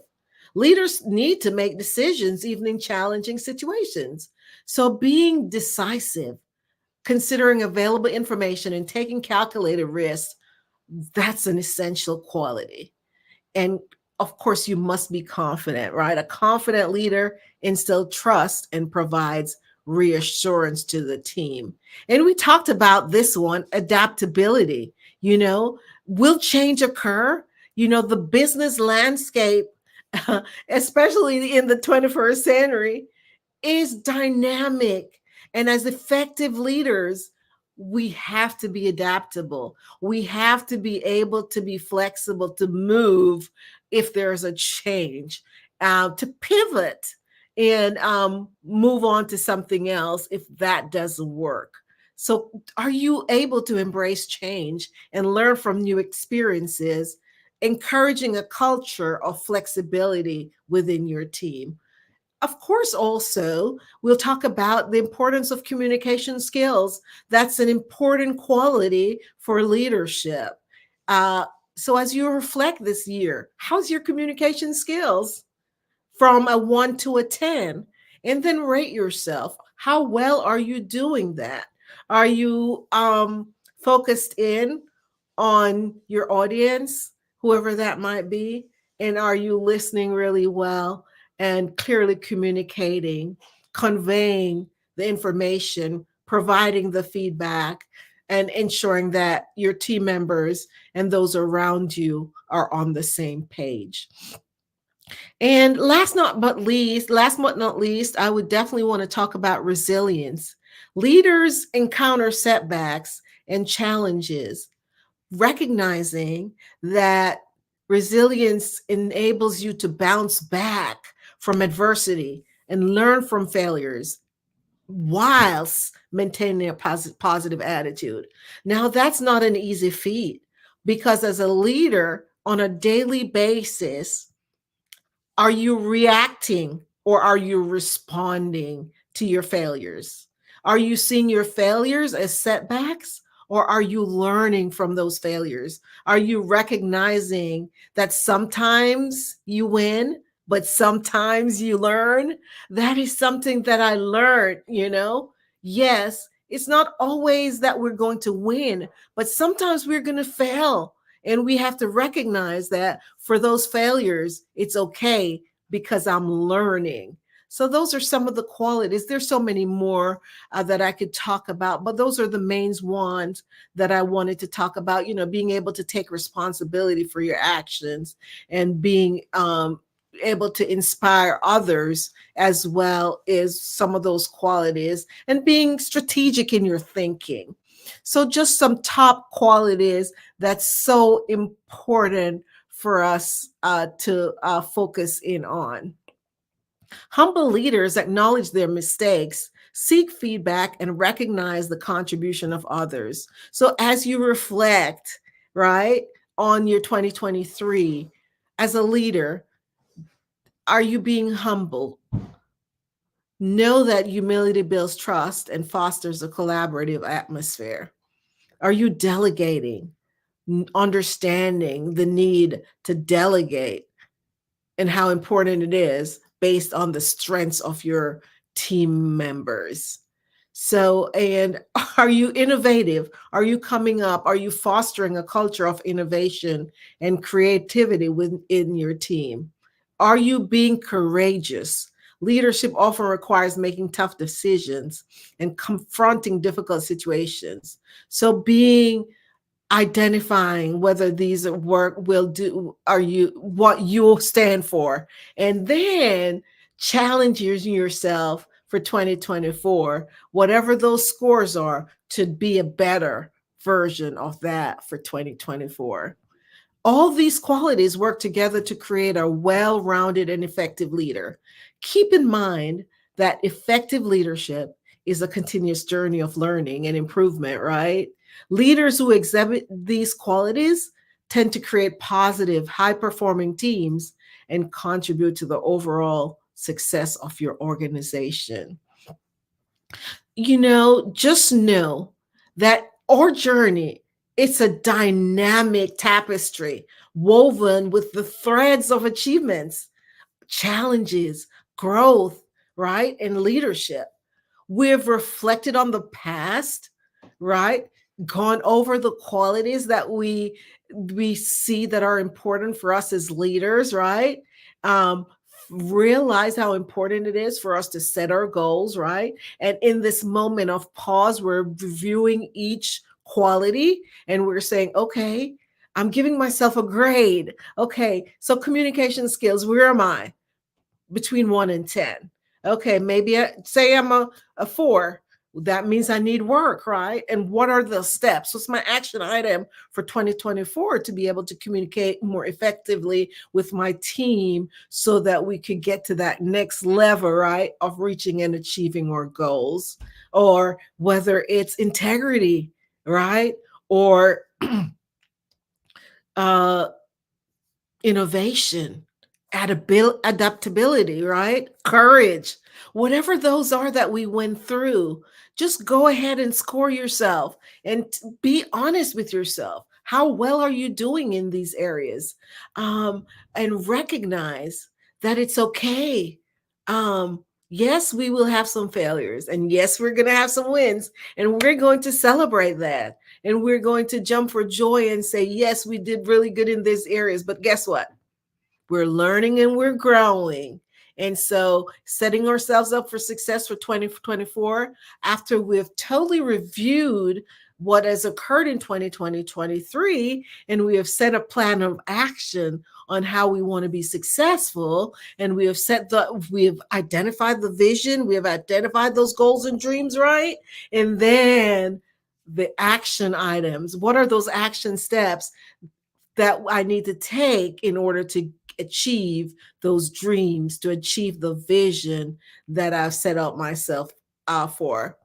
Leaders need to make decisions even in challenging situations. So being decisive, considering available information and taking calculated risks, that's an essential quality. And of course, you must be confident, right? A confident leader instills trust and provides reassurance to the team. And we talked about this one, adaptability. Will change occur? The business landscape, especially in the 21st century, is dynamic. And as effective leaders, we have to be adaptable. We have to be able to be flexible, to move if there's a change, to pivot and move on to something else if that doesn't work. So are you able to embrace change and learn from new experiences, encouraging a culture of flexibility within your team? Of course, also, we'll talk about the importance of communication skills. That's an important quality for leadership. So as you reflect this year, how's your communication skills from a 1 to a 10? And then rate yourself. How well are you doing that? Are you focused in on your audience, whoever that might be? And are you listening really well and clearly communicating, conveying the information, providing the feedback, and ensuring that your team members and those around you are on the same page? And last but not least, I would definitely want to talk about resilience. Leaders encounter setbacks and challenges, recognizing that resilience enables you to bounce back from adversity and learn from failures whilst maintaining a positive attitude. Now, that's not an easy feat, Because as a leader on a daily basis, are you reacting or are you responding to your failures? Are you seeing your failures as setbacks, or are you learning from those failures? Are you recognizing that sometimes you win, but sometimes you learn? That is something that I learned, Yes, it's not always that we're going to win, but sometimes we're going to fail. And we have to recognize that for those failures, it's okay because I'm learning. So those are some of the qualities. There's so many more that I could talk about, but those are the main ones that I wanted to talk about. Being able to take responsibility for your actions and being able to inspire others as well as some of those qualities, and being strategic in your thinking. So just some top qualities that's so important for us to focus in on. Humble leaders acknowledge their mistakes, seek feedback, and recognize the contribution of others. So as you reflect, right, on your 2023 as a leader, are you being humble? Know that humility builds trust and fosters a collaborative atmosphere. Are you delegating? Understanding the need to delegate and how important it is based on the strengths of your team members. So, and are you innovative? Are you coming up? Are you fostering a culture of innovation and creativity within your team? Are you being courageous? Leadership often requires making tough decisions and confronting difficult situations. So being identifying whether these work will do, are you what you'll stand for, and then challenging yourself for 2024, whatever those scores are, to be a better version of that for 2024. All these qualities work together to create a well-rounded and effective leader. Keep in mind that effective leadership is a continuous journey of learning and improvement, right? Leaders who exhibit these qualities tend to create positive, high-performing teams and contribute to the overall success of your organization. Just know that our journey, it's a dynamic tapestry woven with the threads of achievements, challenges, growth, right? And leadership. We've reflected on the past, right? Gone over the qualities that we see that are important for us as leaders, right? Realize how important it is for us to set our goals, right? And in this moment of pause, we're reviewing each quality and we're saying, okay, I'm giving myself a grade. Okay, so communication skills, where am I? Between 1 and 10. Okay, maybe say I'm a 4. That means I need work, right? And what are the steps? What's my action item for 2024 to be able to communicate more effectively with my team so that we could get to that next level, right, of reaching and achieving our goals? Or whether it's integrity, right? Or innovation, adaptability, right? Courage, whatever those are that we went through, just go ahead and score yourself and be honest with yourself. How well are you doing in these areas? And recognize that it's okay. Yes, we will have some failures, and yes, we're going to have some wins, and we're going to celebrate that. And we're going to jump for joy and say, yes, we did really good in these areas. But guess what? We're learning and we're growing. And so setting ourselves up for success for 2024, after we've totally reviewed what has occurred in 2023, and we have set a plan of action on how we want to be successful, and we have identified the vision, we have identified those goals and dreams, right? And then the action items, what are those action steps that I need to take in order to achieve those dreams, to achieve the vision that I've set out myself for?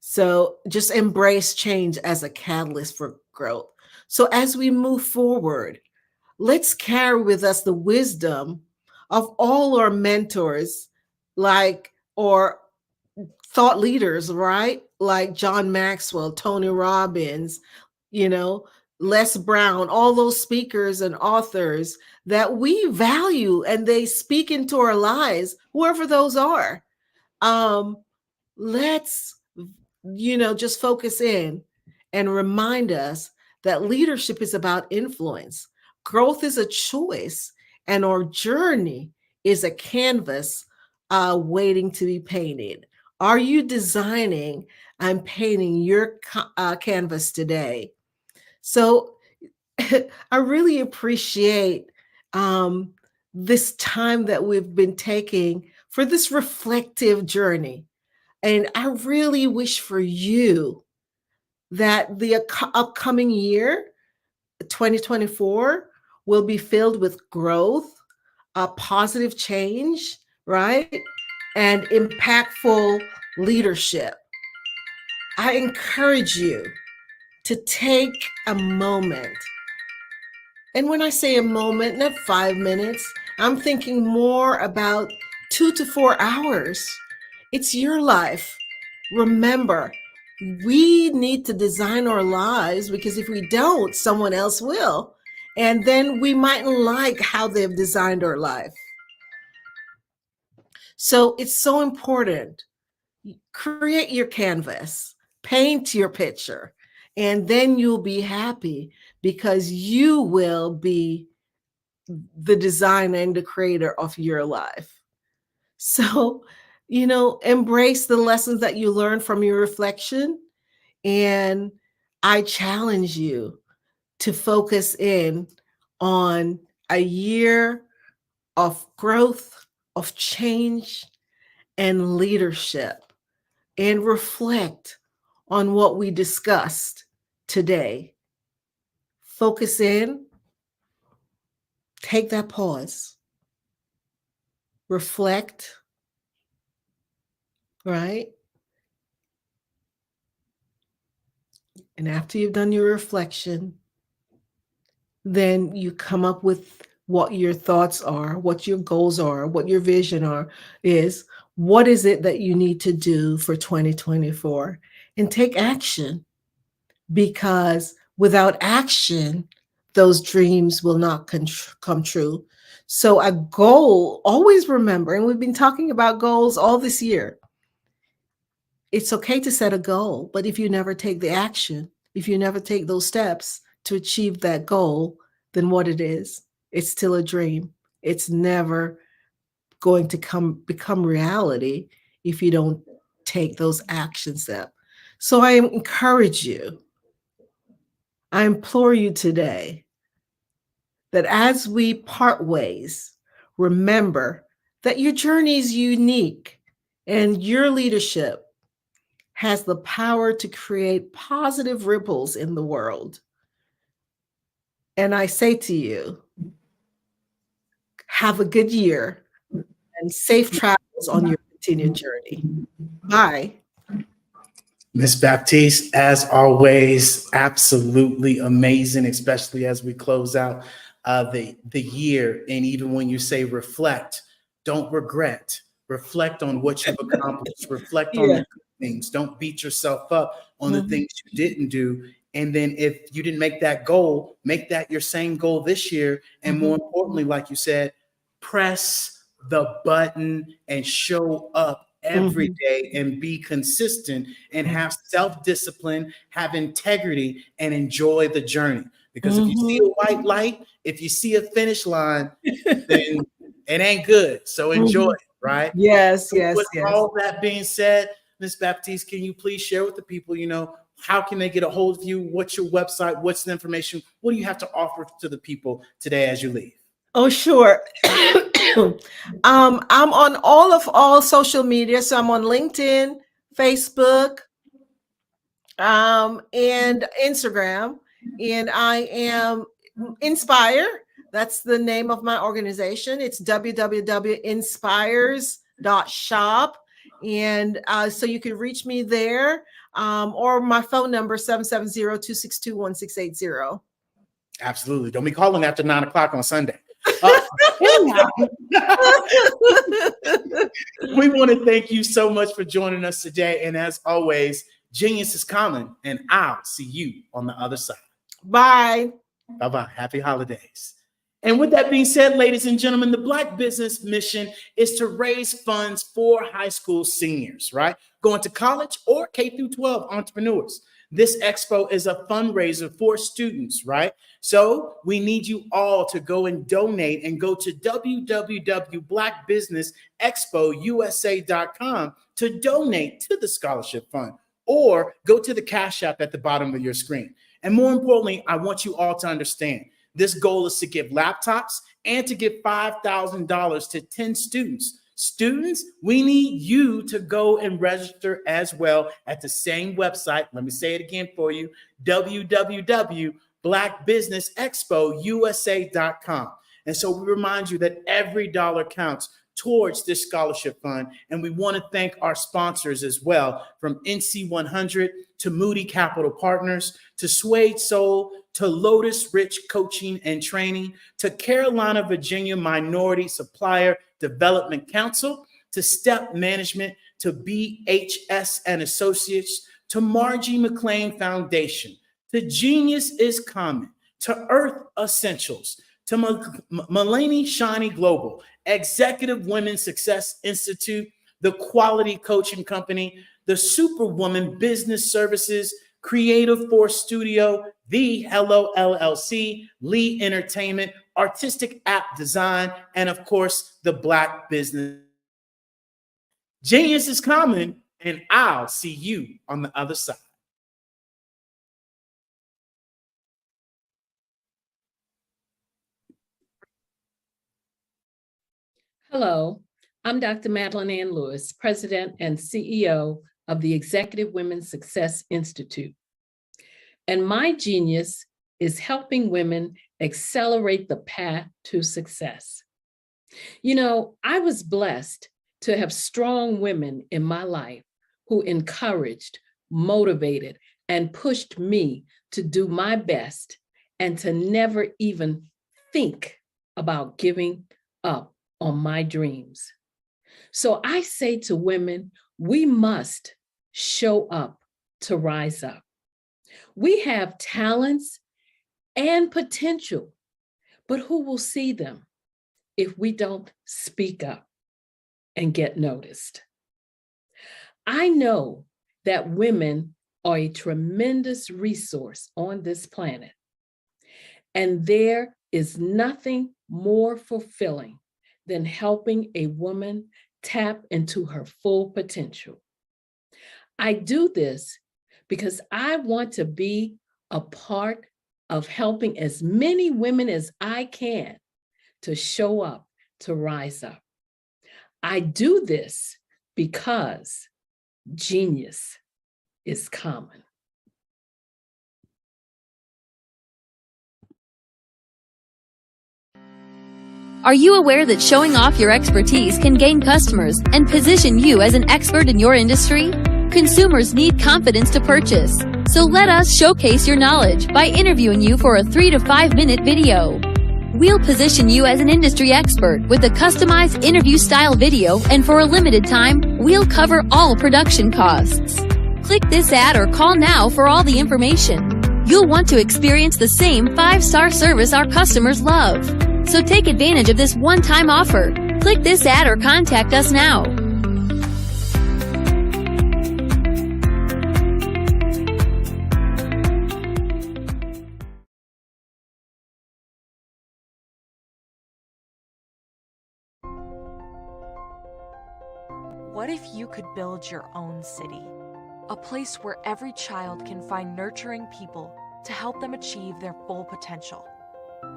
So just embrace change as a catalyst for growth. So as we move forward, let's carry with us the wisdom of all our mentors, or thought leaders, right? Like John Maxwell, Tony Robbins, Les Brown, all those speakers and authors that we value, and they speak into our lives, whoever those are. Let's, just focus in and remind us that leadership is about influence. Growth is a choice, and our journey is a canvas waiting to be painted. Are you designing and painting your canvas today? So I really appreciate this time that we've been taking for this reflective journey. And I really wish for you that the upcoming year, 2024, will be filled with growth, positive change, right? And impactful leadership. I encourage you to take a moment. And when I say a moment, not 5 minutes, I'm thinking more about 2 to 4 hours. It's your life. Remember, we need to design our lives, because if we don't, someone else will. And then we mightn't like how they've designed our life. So it's so important. Create your canvas, paint your picture, and then you'll be happy, because you will be the designer and the creator of your life. So, embrace the lessons that you learn from your reflection. And I challenge you to focus in on a year of growth, of change, and leadership, and reflect on what we discussed today. Focus in, take that pause, reflect, right? And after you've done your reflection, then you come up with what your thoughts are, what your goals are, what your vision is. What is it that you need to do for 2024? And take action, because without action, those dreams will not come true. So a goal, always remember, and we've been talking about goals all this year. It's okay to set a goal, but if you never take the action, if you never take those steps to achieve that goal, then what it is, it's still a dream. It's never going to become reality if you don't take those action steps. So I encourage you, I implore you today, that as we part ways, remember that your journey is unique, and your leadership has the power to create positive ripples in the world. And I say to you, have a good year and safe travels on your continued journey. Bye. Ms. Baptiste, as always, absolutely amazing, especially as we close out the year. And even when you say reflect, don't regret. Reflect on what you've accomplished. Reflect on the good things. Don't beat yourself up on the things you didn't do. And then if you didn't make that goal, make that your same goal this year. And more importantly, like you said, press the button and show up every day and be consistent and have self-discipline, have integrity, and enjoy the journey. Because if you see a white light, if you see a finish line, then it ain't good. So enjoy it, right? Yes, so yes, with yes. all that being said, Ms. Baptiste, can you please share with the people, how can they get a hold of you? What's your website? What's the information? What do you have to offer to the people today as you leave? Oh, sure. I'm on all social media. So I'm on LinkedIn, Facebook, and Instagram. And I am Inspire. That's the name of my organization. It's www.inspires.shop. And so you can reach me there. or my phone number, 770-262-1680. Absolutely. Don't be calling after 9 o'clock on Sunday. We want to thank you so much for joining us today. And as always, genius is common, and I'll see you on the other side. Bye. Bye-bye. Happy holidays. And with that being said, ladies and gentlemen, the Black Business mission is to raise funds for high school seniors, right? Going to college or K through 12 entrepreneurs. This expo is a fundraiser for students, right? So we need you all to go and donate and go to www.blackbusinessexpousa.com to donate to the scholarship fund, or go to the Cash App at the bottom of your screen. And more importantly, I want you all to understand, this goal is to give laptops and to give $5,000 to 10 students. Students, we need you to go and register as well at the same website. Let me say it again for you, www.blackbusinessexpousa.com. And so we remind you that every dollar counts towards this scholarship fund. And we want to thank our sponsors as well, from NC 100 to Moody Capital Partners, to Suede Soul, to Lotus Rich Coaching and Training, to Carolina, Virginia Minority Supplier Development Council, to Step Management, to BHS and Associates, to Margie McLean Foundation, to Genius is Common, to Earth Essentials, to Mulaney Shiny Global, Executive Women Success Institute, the Quality Coaching Company, the Superwoman Business Services, Creative Force Studio, The Hello LLC, Lee Entertainment, Artistic App Design, and of course, the Black Business. Genius is common, and I'll see you on the other side. Hello, I'm Dr. Madeline Ann Lewis, President and CEO of the Executive Women's Success Institute. And my genius is helping women accelerate the path to success. You know, I was blessed to have strong women in my life who encouraged, motivated, and pushed me to do my best and to never even think about giving up on my dreams. So I say to women, we must show up to rise up. We have talents and potential, but who will see them if we don't speak up and get noticed? I know that women are a tremendous resource on this planet, and there is nothing more fulfilling than helping a woman tap into her full potential. I do this because I want to be a part of helping as many women as I can to show up, to rise up. I do this because genius is common. Are you aware that showing off your expertise can gain customers and position you as an expert in your industry? Consumers need confidence to purchase, so let us showcase your knowledge by interviewing you for a 3 to 5 minute video. We'll position you as an industry expert with a customized interview style video, and for a limited time, we'll cover all production costs. Click this ad or call now for all the information. You'll want to experience the same 5-star service our customers love. So take advantage of this one-time offer. Click this ad or contact us now. What if you could build your own city? A place where every child can find nurturing people to help them achieve their full potential.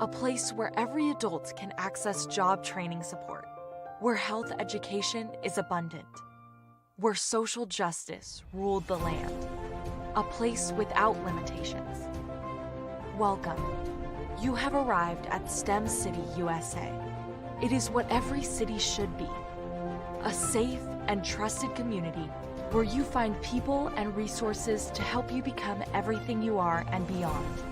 A place where every adult can access job training support, where health education is abundant, where social justice ruled the land. A place without limitations. Welcome. You have arrived at STEM City, USA. It is what every city should be. A safe and trusted community where you find people and resources to help you become everything you are and beyond.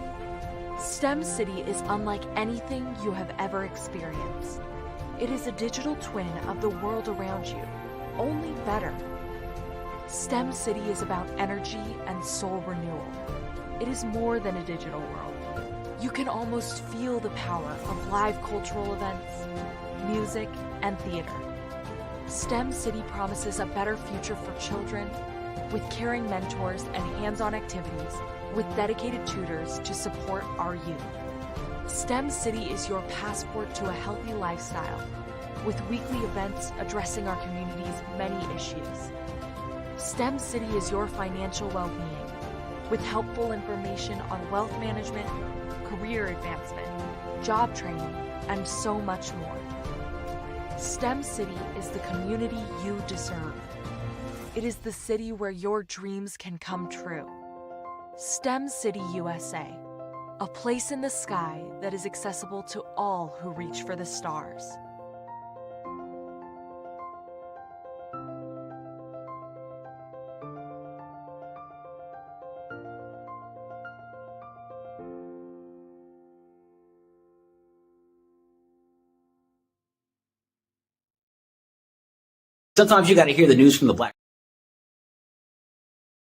STEM City is unlike anything you have ever experienced. It is a digital twin of the world around you, only better. STEM City is about energy and soul renewal. It is more than a digital world. You can almost feel the power of live cultural events, music, and theater. STEM City promises a better future for children with caring mentors and hands-on activities with dedicated tutors to support our youth. STEM City is your passport to a healthy lifestyle with weekly events addressing our community's many issues. STEM City is your financial well-being with helpful information on wealth management, career advancement, job training, and so much more. STEM City is the community you deserve. It is the city where your dreams can come true. STEM City USA, a place in the sky that is accessible to all who reach for the stars. Sometimes you got to hear the news from the black.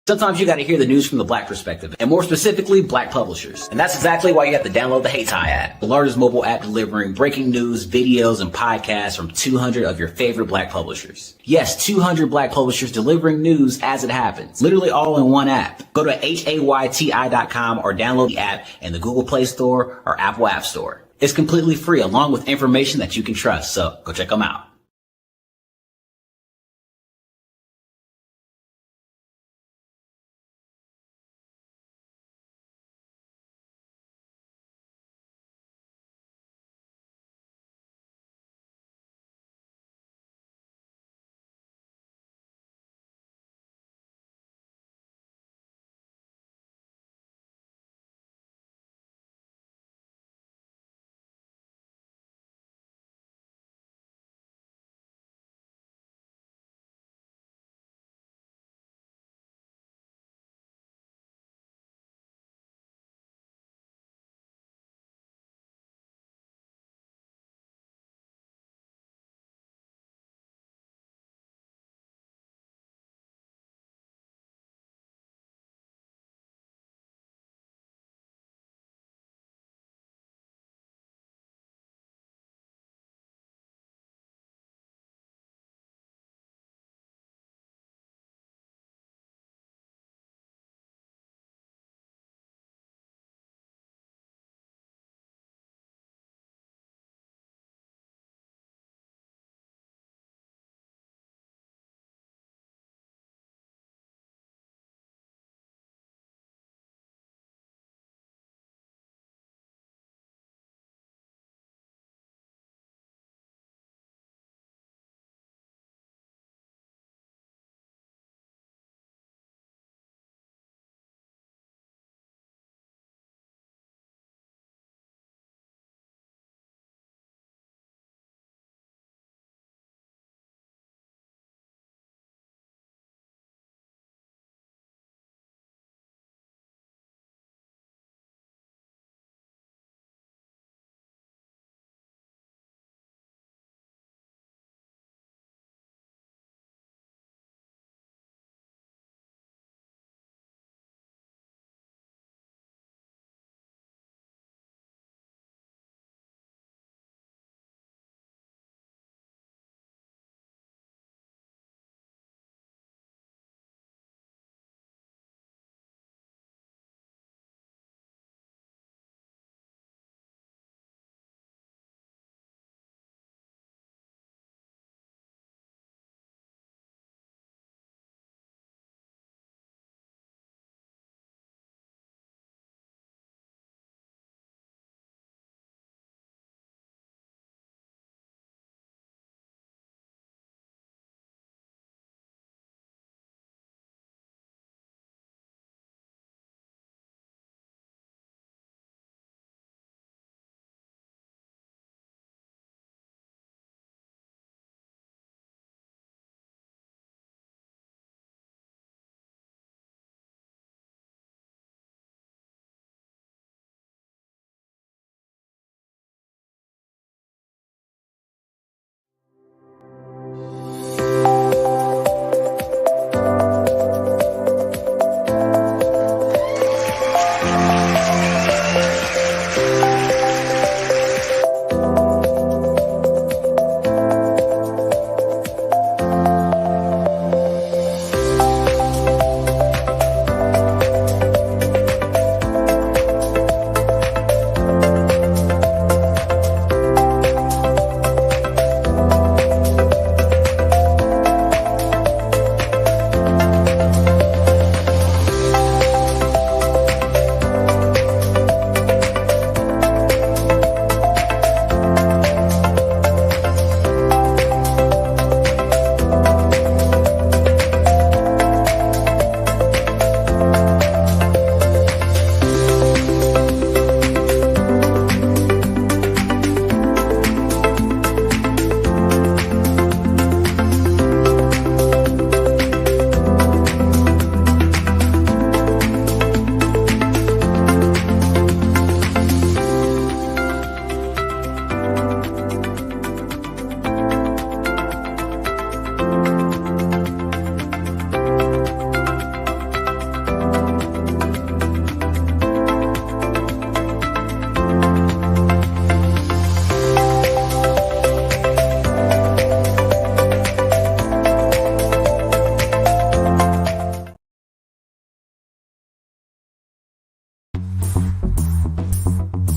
Sometimes you got to hear the news from the black perspective, and more specifically, black publishers. And that's exactly why you have to download the Hey Tie app, the largest mobile app delivering breaking news, videos, and podcasts from 200 of your favorite black publishers. Yes, 200 black publishers delivering news as it happens, literally all in one app. Go to HAYTI.com or download the app in the Google Play Store or Apple App Store. It's completely free, along with information that you can trust, so go check them out.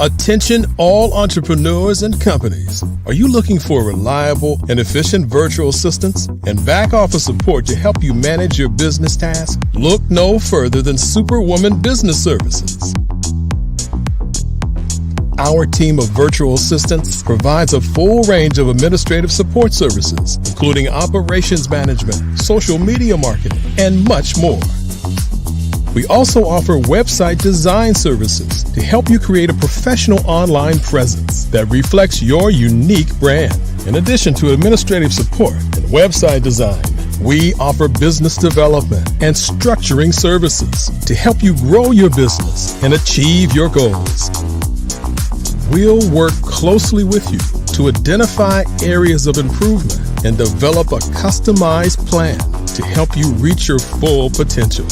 Attention all entrepreneurs and companies. Are you looking for reliable and efficient virtual assistants and back office support to help you manage your business tasks? Look no further than Superwoman Business Services. Our team of virtual assistants provides a full range of administrative support services, including operations management, social media marketing, and much more. We also offer website design services to help you create a professional online presence that reflects your unique brand. In addition to administrative support and website design, we offer business development and structuring services to help you grow your business and achieve your goals. We'll work closely with you to identify areas of improvement and develop a customized plan to help you reach your full potential.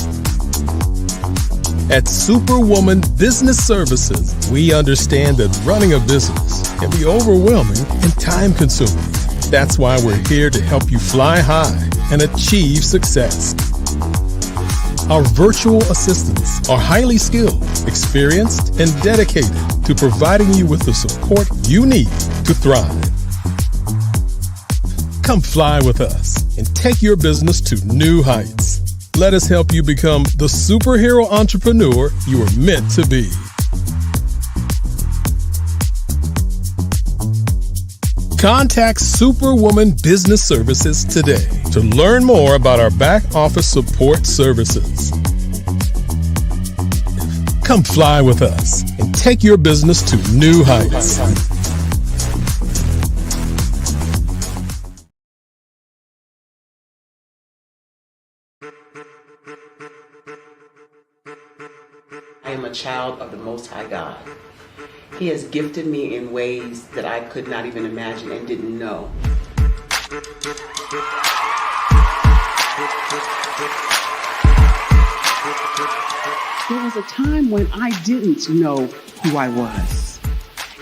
At Superwoman Business Services, we understand that running a business can be overwhelming and time-consuming. That's why we're here to help you fly high and achieve success. Our virtual assistants are highly skilled, experienced, and dedicated to providing you with the support you need to thrive. Come fly with us and take your business to new heights. Let us help you become the superhero entrepreneur you are meant to be. Contact Superwoman Business Services today to learn more about our back office support services. Come fly with us and take your business to new heights. I am a child of the Most High God. He has gifted me in ways that I could not even imagine and didn't know. There was a time when I didn't know who I was.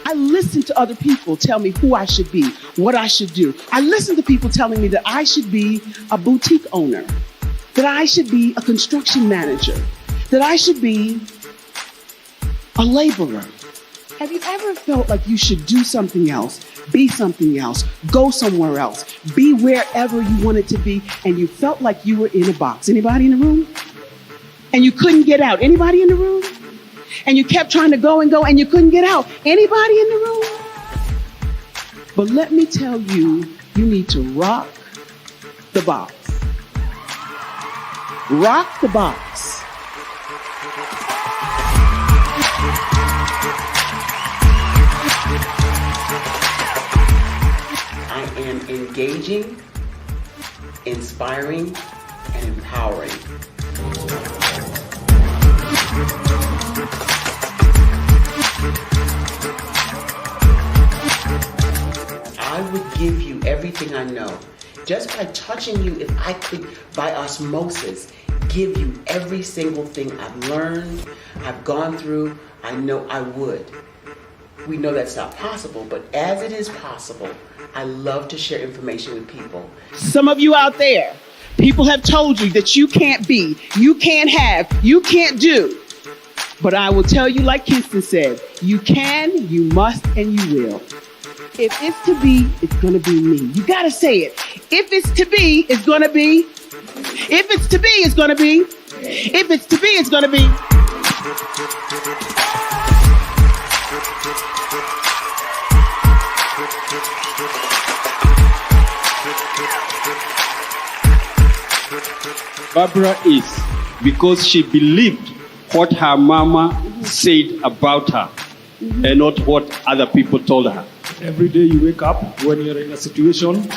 I listened to other people tell me who I should be, what I should do. I listened to people telling me that I should be a boutique owner, that I should be a construction manager, that I should be a laborer. Have you ever felt like you should do something else, be something else, go somewhere else, be wherever you wanted to be, and you felt like you were in a box? Anybody in the room? And you couldn't get out? Anybody in the room? And you kept trying to go and you couldn't get out? Anybody in the room? But let me tell you, you need to rock the box. Rock the box. I am engaging, inspiring, and empowering. I would give you everything I know. Just by touching you, if I could, by osmosis, give you every single thing I've learned, I've gone through, I know I would. We know that's not possible, but as it is possible, I love to share information with people. Some of you out there, people have told you that you can't be, you can't have, you can't do. But I will tell you, like Kinston said, you can, you must, and you will. If it's to be, it's going to be me. You got to say it. If it's to be, it's going to be. If it's to be, it's going to be. If it's to be, it's going to be. Barbara is because she believed what her mama said about her and not what other people told her. Every day you wake up, when you're in a situation,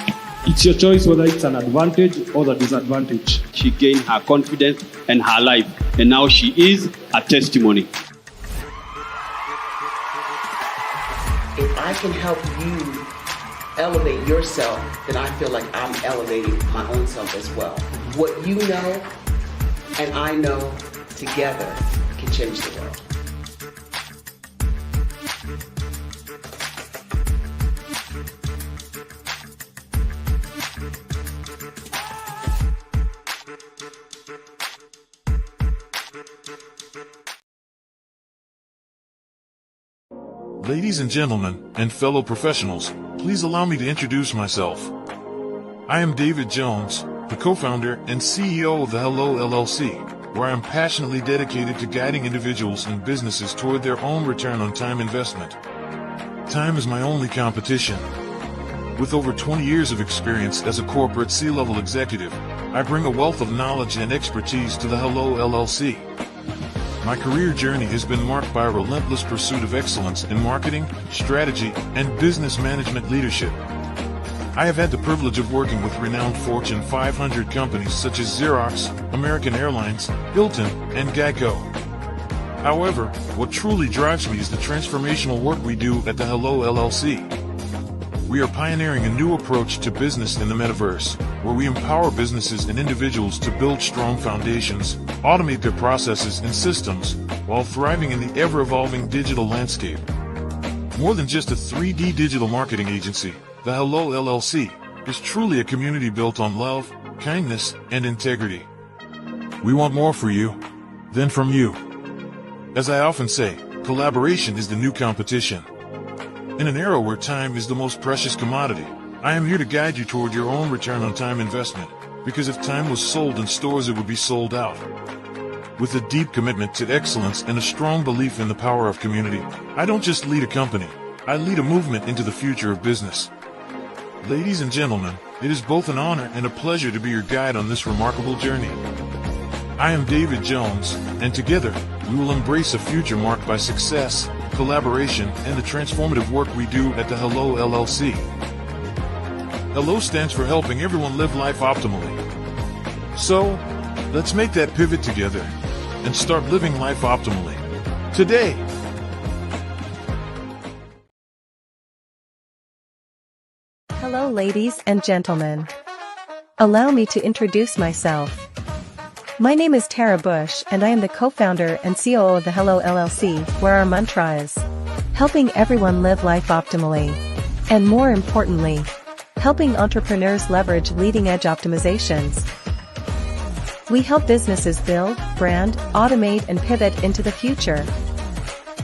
it's your choice whether it's an advantage or the disadvantage. She gained her confidence and her life, and now she is a testimony. If I can help you elevate yourself, then I feel like I'm elevating my own self as well. What you know and I know together can change the world. Ladies and gentlemen, and fellow professionals, please allow me to introduce myself. I am David Jones, the co-founder and CEO of the Hello LLC, where I am passionately dedicated to guiding individuals and businesses toward their own return on time investment. Time is my only competition. With over 20 years of experience as a corporate C-level executive, I bring a wealth of knowledge and expertise to the Hello LLC. My career journey has been marked by a relentless pursuit of excellence in marketing, strategy, and business management leadership. I have had the privilege of working with renowned Fortune 500 companies such as Xerox, American Airlines, Hilton, and Geico. However, what truly drives me is the transformational work we do at the Hello LLC. We are pioneering a new approach to business in the metaverse, where we empower businesses and individuals to build strong foundations, automate their processes and systems, while thriving in the ever-evolving digital landscape. More than just a 3D digital marketing agency, the Hello LLC is truly a community built on love, kindness, and integrity. We want more for you than from you. As I often say, collaboration is the new competition. In an era where time is the most precious commodity, I am here to guide you toward your own return on time investment, because if time was sold in stores, it would be sold out. With a deep commitment to excellence and a strong belief in the power of community, I don't just lead a company, I lead a movement into the future of business. Ladies and gentlemen, it is both an honor and a pleasure to be your guide on this remarkable journey. I am David Jones, and together, we will embrace a future marked by success, collaboration, and the transformative work we do at the Hello LLC. Hello stands for helping everyone live life optimally. So, let's make that pivot together and start living life optimally today. Hello, ladies and gentlemen. Allow me to introduce myself. My name is Tara Bush, and I am the co-founder and COO of the Hello LLC, where our mantra is helping everyone live life optimally. And more importantly, helping entrepreneurs leverage leading-edge optimizations. We help businesses build, brand, automate, and pivot into the future.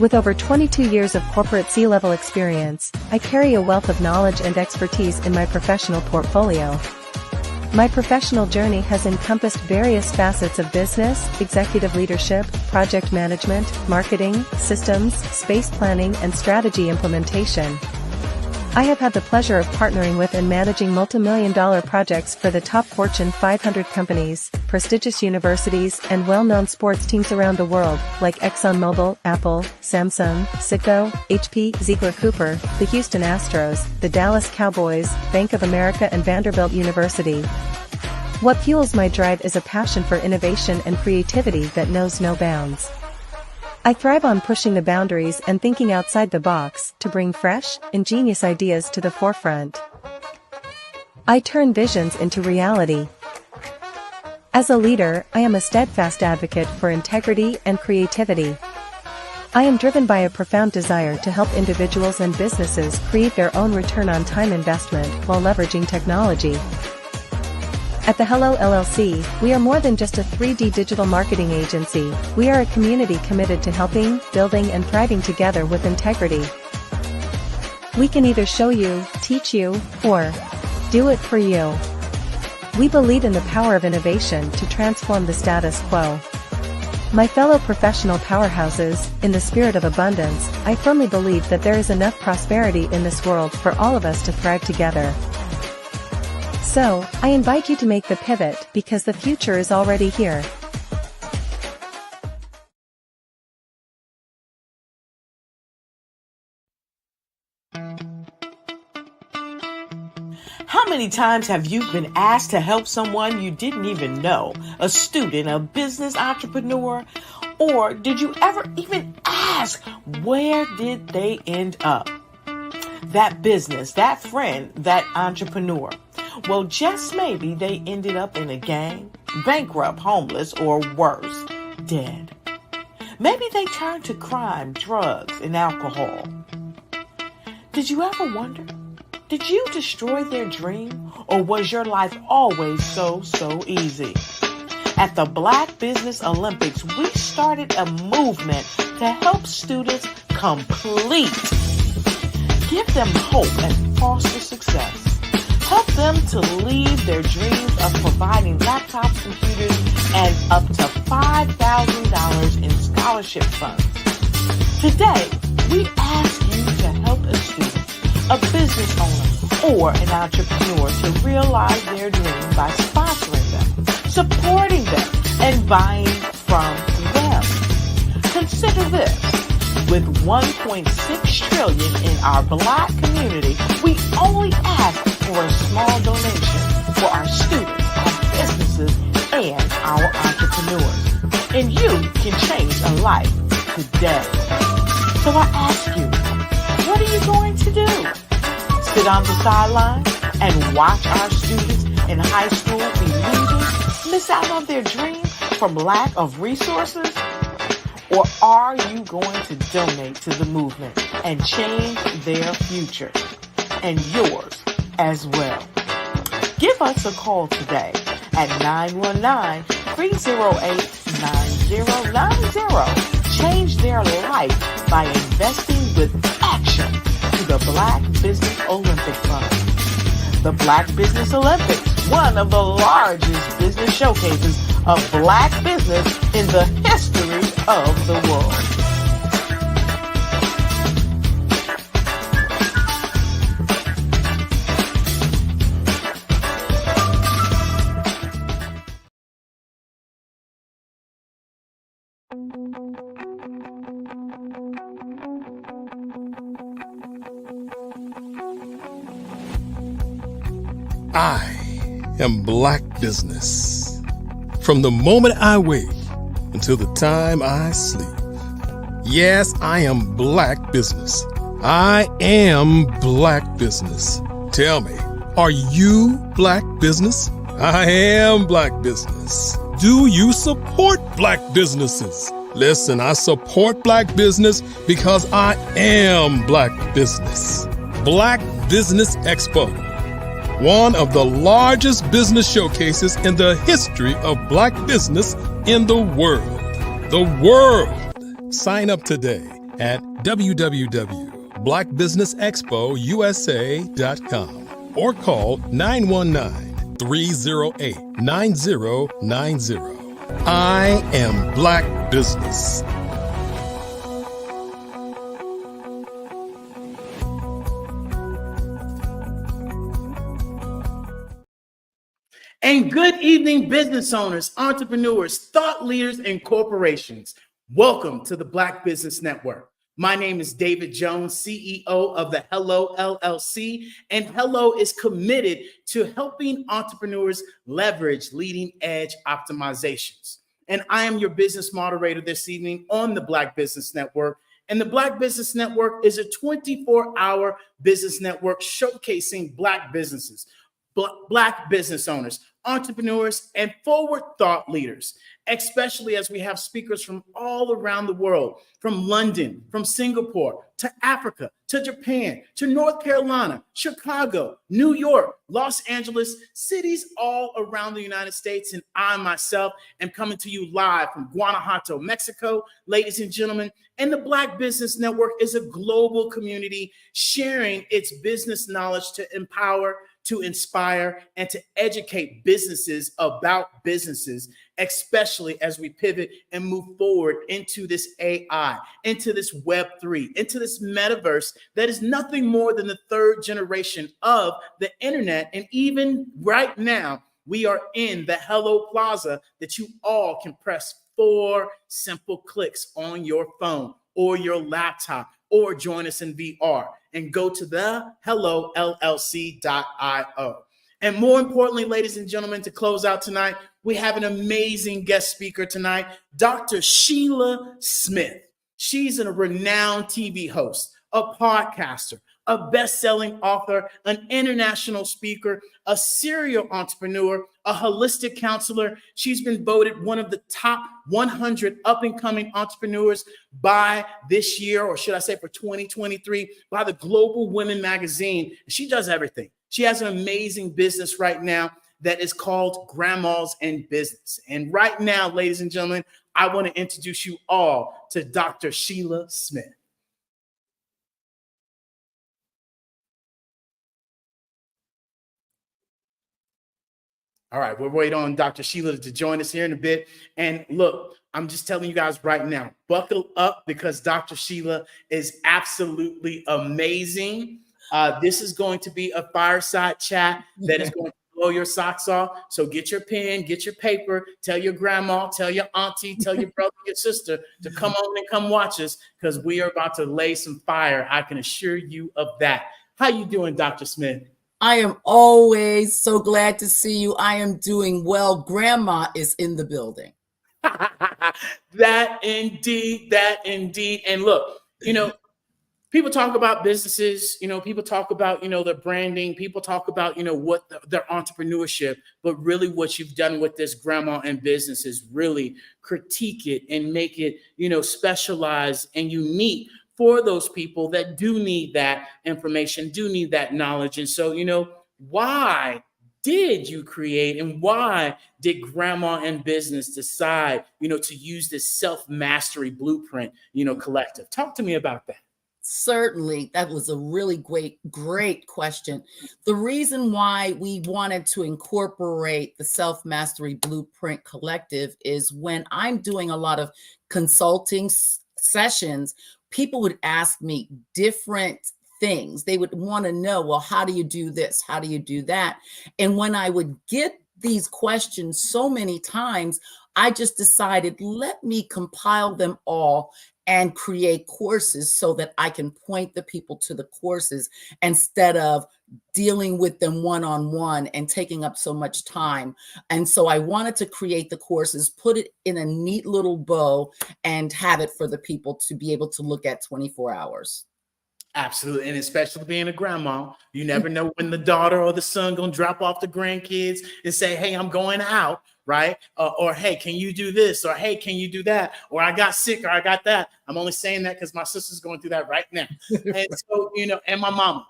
With over 22 years of corporate C-level experience, I carry a wealth of knowledge and expertise in my professional portfolio. My professional journey has encompassed various facets of business, executive leadership, project management, marketing, systems, space planning, and strategy implementation. I have had the pleasure of partnering with and managing multi-million-dollar projects for the top Fortune 500 companies, prestigious universities, and well-known sports teams around the world, like ExxonMobil, Apple, Samsung, Citgo, HP, Ziegler Cooper, the Houston Astros, the Dallas Cowboys, Bank of America, and Vanderbilt University. What fuels my drive is a passion for innovation and creativity that knows no bounds. I thrive on pushing the boundaries and thinking outside the box to bring fresh, ingenious ideas to the forefront. I turn visions into reality. As a leader, I am a steadfast advocate for integrity and creativity. I am driven by a profound desire to help individuals and businesses create their own return on time investment while leveraging technology. At the Hello LLC, we are more than just a 3D digital marketing agency. We are a community committed to helping, building, and thriving together with integrity. We can either show you, teach you, or do it for you. We believe in the power of innovation to transform the status quo. My fellow professional powerhouses, in the spirit of abundance, I firmly believe that there is enough prosperity in this world for all of us to thrive together. So, I invite you to make the pivot because the future is already here. How many times have you been asked to help someone you didn't even know, a student, a business entrepreneur, or did you ever even ask, where did they end up? That business, that friend, that entrepreneur. Well, just maybe they ended up in a gang, bankrupt, homeless, or worse, dead. Maybe they turned to crime, drugs, and alcohol. Did you ever wonder? Did you destroy their dream, or was your life always so easy? At the Black Business Olympics, we started a movement to help students complete Give them hope and foster success. Help them to leave their dreams of providing laptops, computers, and up to $5,000 in scholarship funds. Today, we ask you to help a student, a business owner, or an entrepreneur to realize their dream by sponsoring them, supporting them, and buying from them. Consider this. With $1.6 trillion in our Black community, we only ask for a small donation for our students, our businesses, and our entrepreneurs. And you can change a life today. So I ask you, what are you going to do? Sit on the sideline and watch our students in high school be losers, miss out on their dream from lack of resources? Or are you going to donate to the movement and change their future and yours as well? Give us a call today at 919-308-9090. Change their life by investing with action to the Black Business Olympic Fund. The Black Business Olympics, one of the largest business showcases of Black business in the history of the world. I am Black business. From the moment I wake until the time I sleep. Yes, I am Black business. I am Black business. Tell me, are you Black business? I am Black business. Do you support Black businesses? Listen, I support Black business because I am Black business. Black Business Expo. One of the largest business showcases in the history of Black business in the world. The world! Sign up today at www.blackbusinessexpousa.com or call 919-308-9090. I am Black business. And good evening, business owners, entrepreneurs, thought leaders, and corporations. Welcome to the Black Business Network. My name is David Jones, CEO of the Hello LLC, and Hello is committed to helping entrepreneurs leverage leading edge optimizations. And I am your business moderator this evening on the Black Business Network. And the Black Business Network is a 24-hour business network showcasing Black businesses, Black business owners, entrepreneurs, and forward thought leaders, especially as we have speakers from all around the world, from London, from Singapore, to Africa, to Japan, to North Carolina, Chicago, New York, Los Angeles, cities all around the United States. And I myself am coming to you live from Guanajuato, Mexico, ladies and gentlemen. And the Black Business Network is a global community sharing its business knowledge to empower, to inspire, and to educate businesses about businesses, especially as we pivot and move forward into this AI, into this Web3, into this metaverse that is nothing more than the third generation of the internet. And even right now, we are in the Hello Plaza that you all can press 4 simple clicks on your phone or your laptop, or join us in VR and go to the hellollc.io. And more importantly, ladies and gentlemen, to close out tonight, we have an amazing guest speaker tonight, Dr. Sheila Smith. She's a renowned TV host, a podcaster, a best-selling author, an international speaker, a serial entrepreneur, a holistic counselor. She's been voted one of the top 100 up-and-coming entrepreneurs by this year, or should I say for 2023, by the Global Women magazine. She does everything. She has an amazing business right now that is called Grandmas in Business. And right now, ladies and gentlemen, I want to introduce you all to Dr. Sheila Smith. All right, we'll wait on Dr. Sheila to join us here in a bit. And look, I'm just telling you guys right now, buckle up because Dr. Sheila is absolutely amazing. This is going to be a fireside chat that is going to blow your socks off. So get your pen, get your paper, tell your grandma, tell your auntie, tell your brother, your sister to come on and come watch us because we are about to lay some fire. I can assure you of that. How you doing, Dr. Smith? I am always so glad to see you. I am doing well. Grandma is in the building. That indeed. And look, people talk about businesses, people talk about, their branding, people talk about, what their entrepreneurship, but really what you've done with this grandma and business is really critique it and make it, specialized and unique for those people that do need that information, do need that knowledge. And so, why did you create and why did Grandma and Business decide, to use this self-mastery blueprint, collective? Talk to me about that. Certainly, that was a really great question. The reason why we wanted to incorporate the Self-Mastery Blueprint Collective is when I'm doing a lot of consulting sessions, people would ask me different things. They would want to know, well, how do you do this? How do you do that? And when I would get these questions so many times, I just decided, let me compile them all and create courses so that I can point the people to the courses instead of dealing with them one-on-one and taking up so much time. And so I wanted to create the courses, put it in a neat little bow and have it for the people to be able to look at 24 hours. Absolutely. And especially being a grandma, you never know when the daughter or the son going to drop off the grandkids and say, hey, I'm going out, right? Or, hey, can you do this? Or, hey, can you do that? Or I got sick or I got that. I'm only saying that because my sister's going through that right now. And so, and my mama.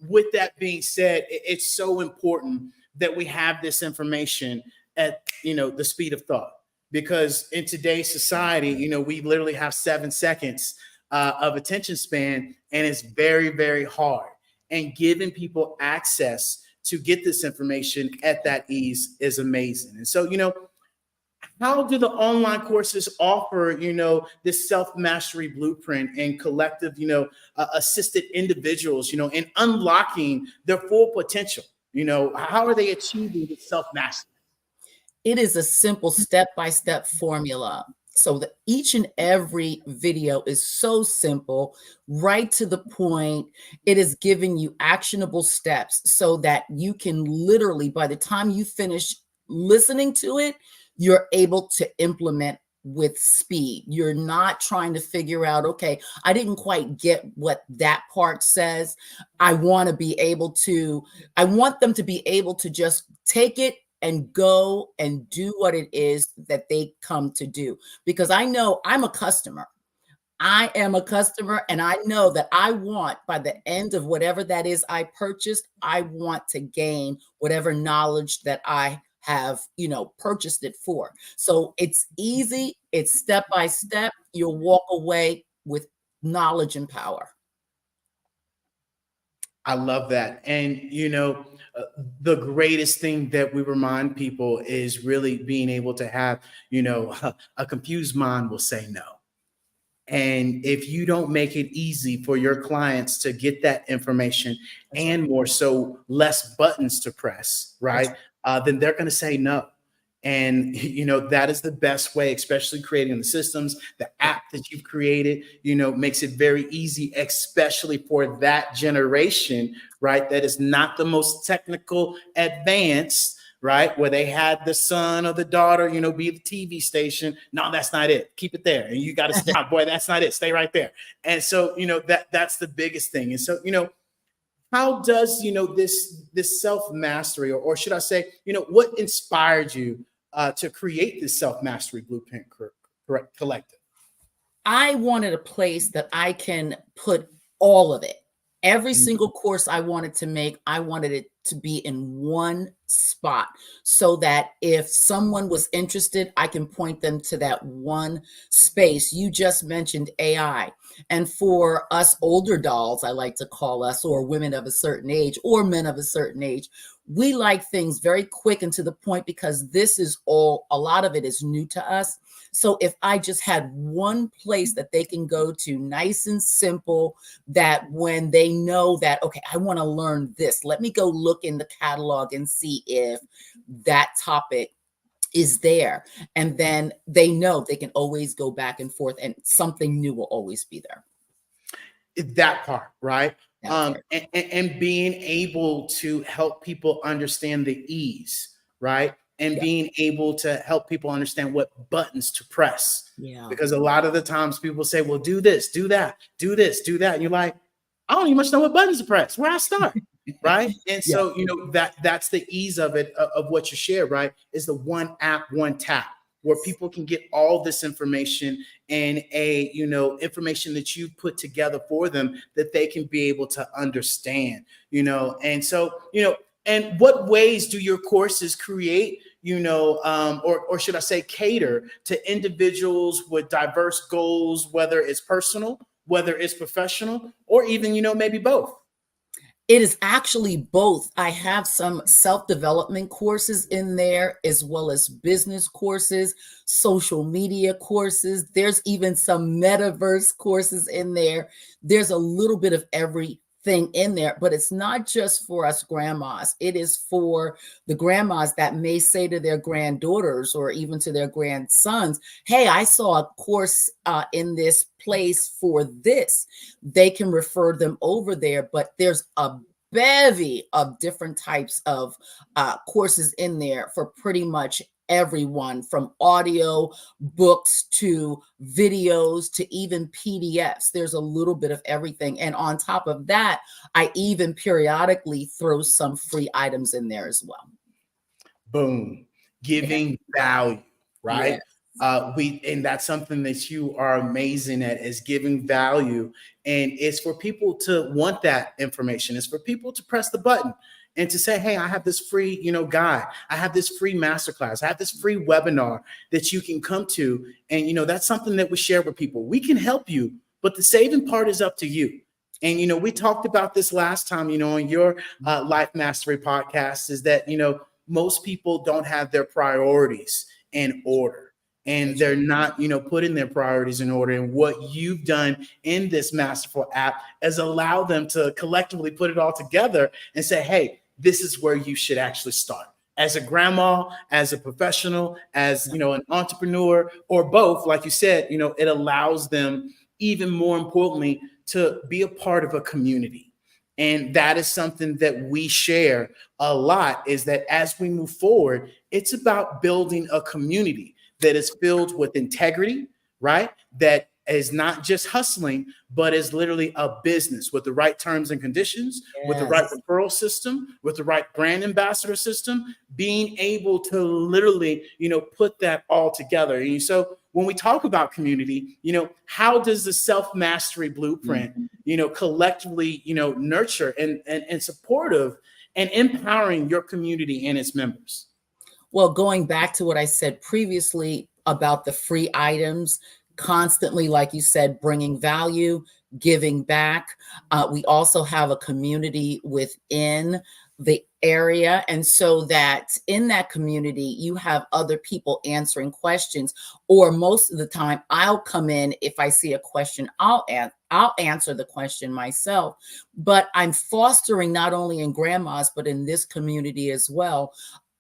With that being said, it's so important that we have this information at, the speed of thought. Because in today's society, we literally have 7 seconds of attention span, and it's very, very hard. And giving people access to get this information at that ease is amazing. And so, how do the online courses offer, this self-mastery blueprint and collective, assisted individuals, in unlocking their full potential? How are they achieving this self-mastery? It is a simple step-by-step formula. So that each and every video is so simple, right to the point. It is giving you actionable steps so that you can literally, by the time you finish listening to it, you're able to implement with speed. You're not trying to figure out, okay, I didn't quite get what that part says. I want them to be able to just take it and go and do what it is that they come to do. Because I know I'm a customer. I am a customer, and I know that I want, by the end of whatever that is I purchased, I want to gain whatever knowledge that I have, purchased it for. So it's easy. It's step by step. You'll walk away with knowledge and power. I love that. And, the greatest thing that we remind people is really being able to have, a confused mind will say no. And if you don't make it easy for your clients to get that information and more so less buttons to press, right? Then they're going to say no. And, that is the best way, especially creating the systems, the app that you've created, makes it very easy, especially for that generation, right? That is not the most technical advanced, right? Where they had the son or the daughter, be the TV station. No, that's not it. Keep it there. And you got to stay, boy, that's not it. Stay right there. And so, that's the biggest thing. And so, how does, this self-mastery, or should I say, what inspired you to create this self-mastery blueprint collective? I wanted a place that I can put all of it. Every single course I wanted to make, I wanted it to be in one spot so that if someone was interested, I can point them to that one space. You just mentioned AI. And for us older dolls, I like to call us, or women of a certain age or men of a certain age, we like things very quick and to the point because this is all, a lot of it is new to us. So if I just had one place that they can go to, nice and simple, that when they know that, okay, I want to learn this, let me go look in the catalog and see if that topic is there. And then they know they can always go back and forth and something new will always be there. That part, right? And being able to help people understand the ease, right? And being able to help people understand what buttons to press. Yeah. Because a lot of the times people say, well, do this, do that, do this, do that. And you're like, I don't even much know what buttons to press. Where I start, right? And so, you know, that's the ease of it, of what you share, right? Is the one app, one tap, where people can get all this information and information that you put together for them that they can be able to understand, And so, and what ways do your courses create, or should I say cater to individuals with diverse goals, whether it's personal, whether it's professional, or even, maybe both? It is actually both. I have some self-development courses in there, as well as business courses, social media courses. There's even some metaverse courses in there. There's a little bit of everything in there, but it's not just for us grandmas. It is for the grandmas that may say to their granddaughters or even to their grandsons, hey, I saw a course in this place for this. They can refer them over there, but there's a bevy of different types of courses in there for pretty much everyone, from audio books to videos to even PDFs. There's a little bit of everything. And on top of that, I even periodically throw some free items in there as well. Boom. Giving value, right? And that's something that you are amazing at, is giving value. And it's for people to want that information. It's for people to press the button and to say, hey, I have this free, guide. I have this free masterclass. I have this free webinar that you can come to. And, that's something that we share with people. We can help you, but the saving part is up to you. And, we talked about this last time, on your Life Mastery podcast, is that, most people don't have their priorities in order. And they're not, putting their priorities in order. And what you've done in this masterful app is allow them to collectively put it all together and say, hey, this is where you should actually start. As a grandma, as a professional, as, an entrepreneur, or both, like you said, it allows them, even more importantly, to be a part of a community. And that is something that we share a lot, is that as we move forward, it's about building a community that is filled with integrity, right? That is not just hustling, but is literally a business with the right terms and conditions, with the right referral system, with the right brand ambassador system, being able to literally, put that all together. And so when we talk about community, how does the self-mastery blueprint, collectively, nurture and supportive and empowering your community and its members? Well, going back to what I said previously about the free items, constantly, like you said, bringing value, giving back. We also have a community within the area. And so that in that community, you have other people answering questions, or most of the time I'll come in. If I see a question, I'll answer the question myself. But I'm fostering, not only in grandmas, but in this community as well,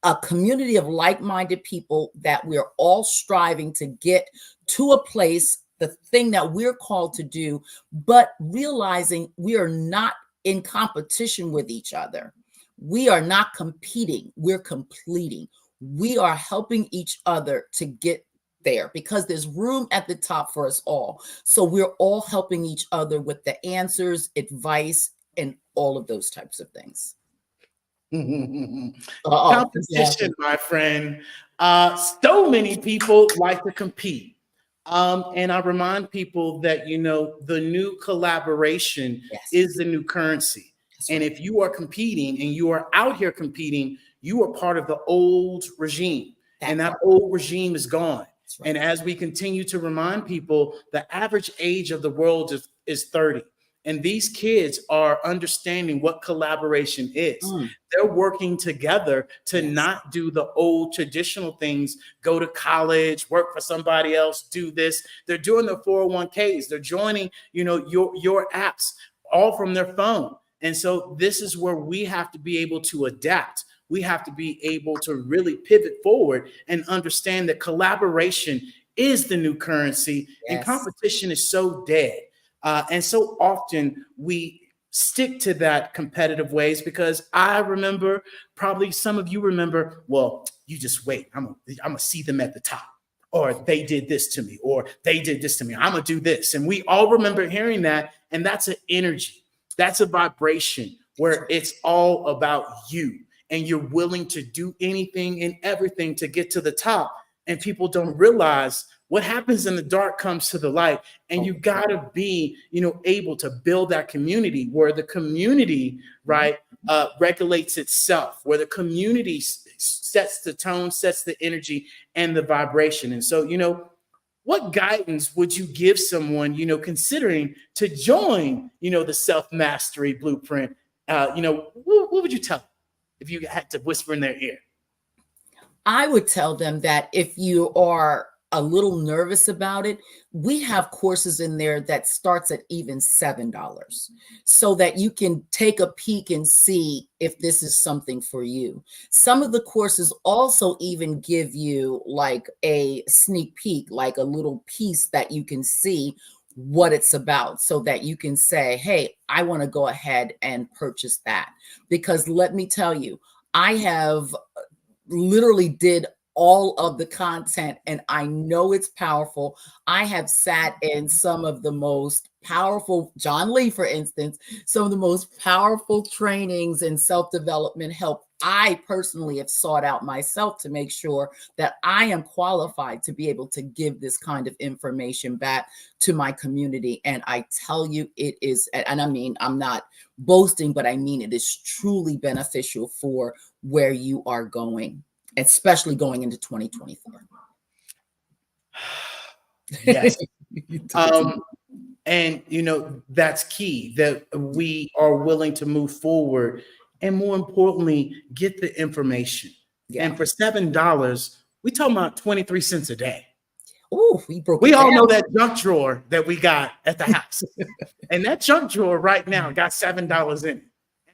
a community of like-minded people that we're all striving to get to a place, the thing that we're called to do, but realizing we are not in competition with each other. We are not competing, we're completing. We are helping each other to get there because there's room at the top for us all. So we're all helping each other with the answers, advice, and all of those types of things. Competition, my friend. So many people like to compete. And I remind people that, the new collaboration is the new currency. And if you are competing and you are out here competing, you are part of the old regime, and that old regime is gone. Right. And as we continue to remind people, the average age of the world is 30. And these kids are understanding what collaboration is. They're working together to not do the old traditional things, go to college, work for somebody else, do this. They're doing the 401ks. They're joining, your apps all from their phone. And so this is where we have to be able to adapt. We have to be able to really pivot forward and understand that collaboration is the new currency, and competition is so dead. And so often we stick to that competitive ways, because I remember, probably some of you remember, well, you just wait. I'm gonna see them at the top, or they did this to me, or they did this to me. I'm gonna do this. And we all remember hearing that. And that's an energy. That's a vibration where it's all about you, and you're willing to do anything and everything to get to the top. And people don't realize what happens in the dark comes to the light. And you got to be, able to build that community where the community, right, regulates itself, where the community sets the tone, sets the energy and the vibration. And so, what guidance would you give someone, considering to join, the self-mastery blueprint? What would you tell them if you had to whisper in their ear? I would tell them that if you are a little nervous about it, we have courses in there that starts at even $7, so that you can take a peek and see if this is something for you. Some of the courses also even give you like a sneak peek, like a little piece that you can see what it's about, so that you can say, hey, I want to go ahead and purchase that. Because let me tell you, I have literally did all of the content, and I know it's powerful. I have sat in some of the most powerful, John Lee, for instance, some of the most powerful trainings and self-development help I personally have sought out myself to make sure that I am qualified to be able to give this kind of information back to my community. And I tell you, it is, and I mean, I'm not boasting, but I mean, it is truly beneficial for where you are going, especially going into 2024. Yes. And, that's key, that we are willing to move forward, and more importantly, get the information. Yeah. And for $7, we talking about 23 cents a day. Oh, we all know that junk drawer that we got at the house. And that junk drawer right now got $7 in it.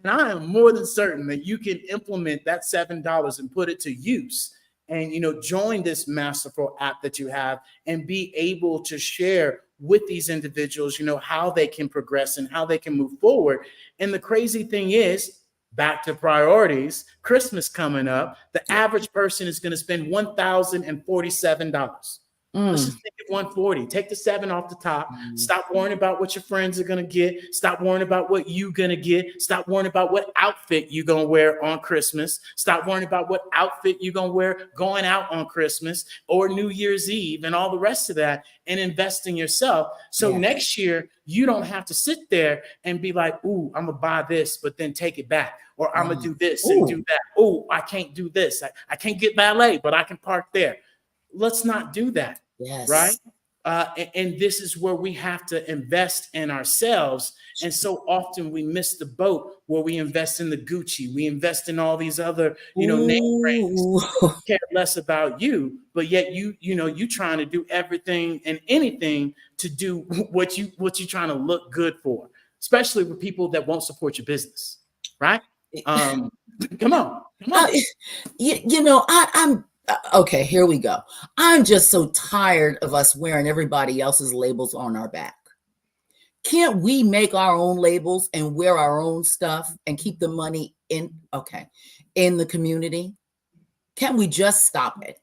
And I am more than certain that you can implement that $7 and put it to use, and join this masterful app that you have, and be able to share with these individuals, how they can progress and how they can move forward. And the crazy thing is, back to priorities, Christmas coming up, the average person is going to spend $1,047. Let's just think of 140. Take the 7 off the top. Stop worrying about what your friends are going to get. Stop worrying about what you're going to get. Stop worrying about what outfit you're going to wear on Christmas. Stop worrying about what outfit you're going to wear going out on Christmas or New Year's Eve and all the rest of that, and invest in yourself. So next year, you don't have to sit there and be like, ooh, I'm going to buy this, but then take it back. Or I'm going to do this and do that. Oh, I can't do this. I can't get valet, but I can park there. Let's not do that. Yes. Right. And this is where we have to invest in ourselves. And so often we miss the boat where we invest in the Gucci. We invest in all these other, name brands. Care less about you, but yet you trying to do everything and anything to do what you trying to look good for, especially with people that won't support your business. Right. Come on. I'm okay, here we go. I'm just so tired of us wearing everybody else's labels on our back. Can't we make our own labels and wear our own stuff and keep the money in the community? Can't we just stop it?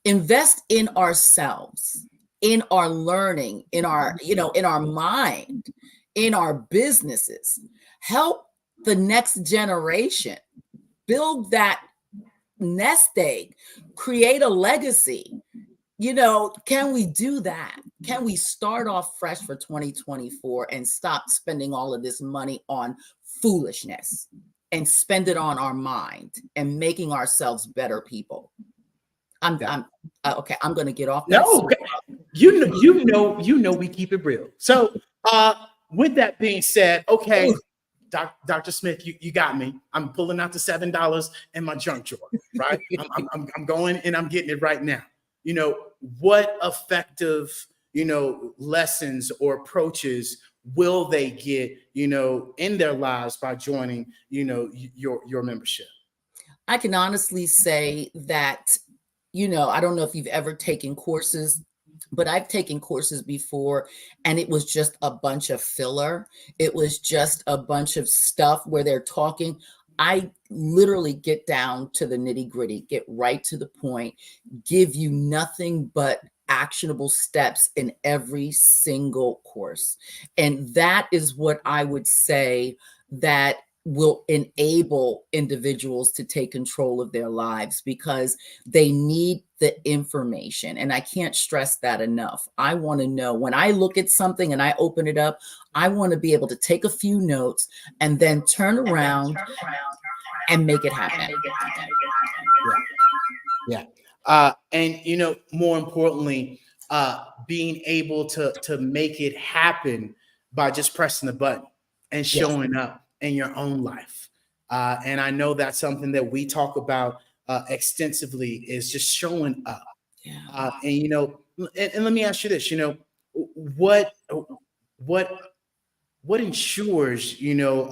Invest in ourselves, in our learning, in our, in our mind, in our businesses. Help the next generation build that nest egg, create a legacy. Can we do that? Can we start off fresh for 2024 and stop spending all of this money on foolishness and spend it on our mind and making ourselves better people. Okay. I'm going to get off that. No, you know, we keep it real. So, with that being said, okay, Dr. Smith, you got me. I'm pulling out the $7 in my junk drawer, right? I'm going and I'm getting it right now. You know, what effective, you know, lessons or approaches will they get, you know, in their lives by joining, you know, your membership? I can honestly say that, you know, I don't know if you've ever taken courses, but I've taken courses before and it was just a bunch of filler. It was just a bunch of stuff where they're talking. I literally get down to the nitty gritty, get right to the point, give you nothing but actionable steps in every single course. And that is what I would say that will enable individuals to take control of their lives, because they need the information. And I can't stress that enough. I want to know, when I look at something and I open it up, I want to be able to take a few notes and then turn around and make it happen. Yeah. And, you know, more importantly, being able to make it happen by just pressing the button and showing up in your own life. And I know that's something that we talk about extensively, is just showing up. And, you know, and let me ask you this, you know, what ensures, you know,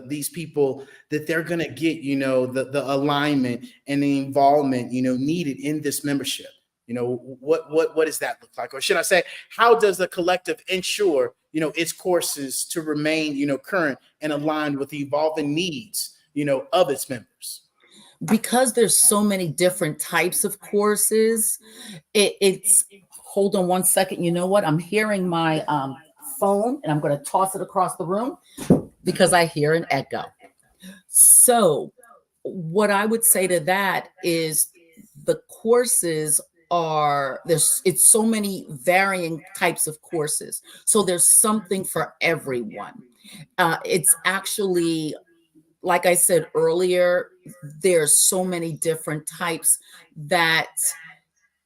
these people that they're going to get, you know, the alignment and the involvement, you know, needed in this membership? You know, what does that look like? Or should I say, how does the collective ensure, you know, its courses to remain, you know, current and aligned with the evolving needs, you know, of its members? Because there's so many different types of courses, it's hold on one second. You know what? I'm hearing my phone and I'm going to toss it across the room because I hear an echo. So what I would say to that is the courses it's so many varying types of courses. So there's something for everyone. It's actually, like I said earlier, there's so many different types that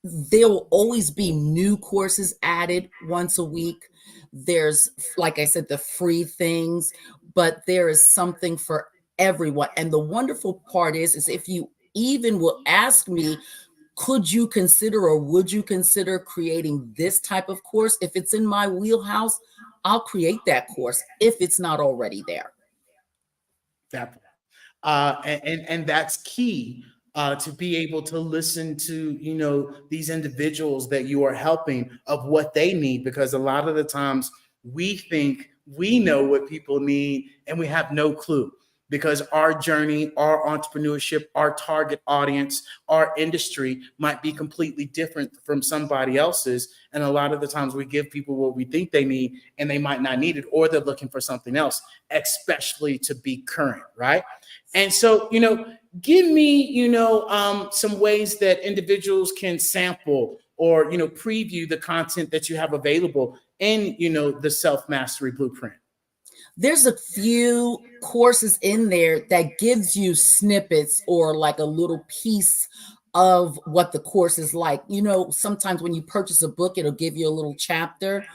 there will always be new courses added once a week. There's, like I said, the free things, but there is something for everyone. And the wonderful part is if you even will ask me, could you consider or would you consider creating this type of course? If it's in my wheelhouse, I'll create that course if it's not already there. And that's key, to be able to listen to, you know, these individuals that you are helping, of what they need, because a lot of the times we think we know what people need and we have no clue, because our journey, our entrepreneurship, our target audience, our industry might be completely different from somebody else's. And a lot of the times we give people what we think they need and they might not need it, or they're looking for something else, especially to be current, right? And so, you know, give me, you know, some ways that individuals can sample or, you know, preview the content that you have available in, you know, the Self-Mastery Blueprint. There's a few courses in there that gives you snippets or like a little piece of what the course is like. You know, sometimes when you purchase a book, it'll give you a little chapter.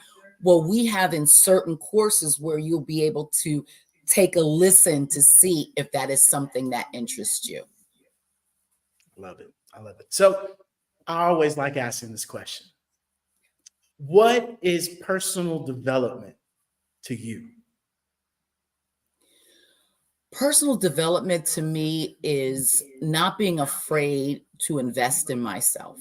Well, we have in certain courses where you'll be able to take a listen to see if that is something that interests you. Love it. I love it. So I always like asking this question. What is personal development to you? Personal development to me is not being afraid to invest in myself.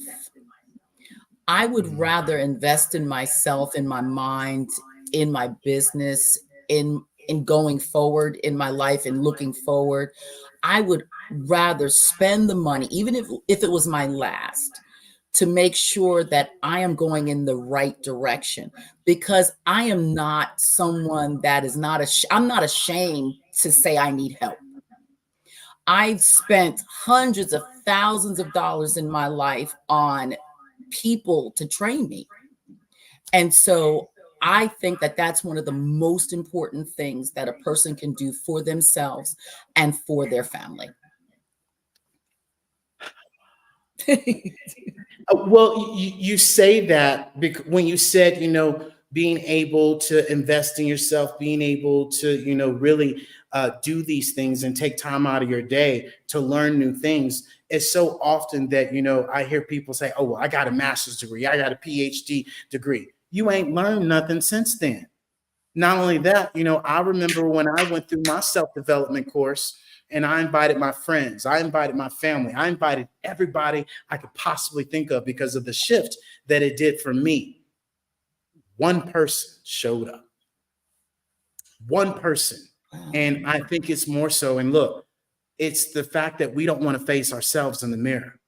I would rather invest in myself, in my mind, in my business, in going forward in my life and looking forward. I would rather spend the money, even if it was my last, to make sure that I am going in the right direction, because I am not someone that is I'm not ashamed to say I need help. I've spent hundreds of thousands of dollars in my life on people to train me. And so I think that that's one of the most important things that a person can do for themselves and for their family. Well, you say that because when you said, being able to invest in yourself, being able to, really do these things and take time out of your day to learn new things. It's so often that, I hear people say, oh, well, I got a master's degree, I got a PhD degree. You ain't learned nothing since then. Not only that, I remember when I went through my self-development course and I invited my friends, I invited my family, I invited everybody I could possibly think of because of the shift that it did for me. One person showed up. One person. And I think it's more so, and look, it's the fact that we don't want to face ourselves in the mirror.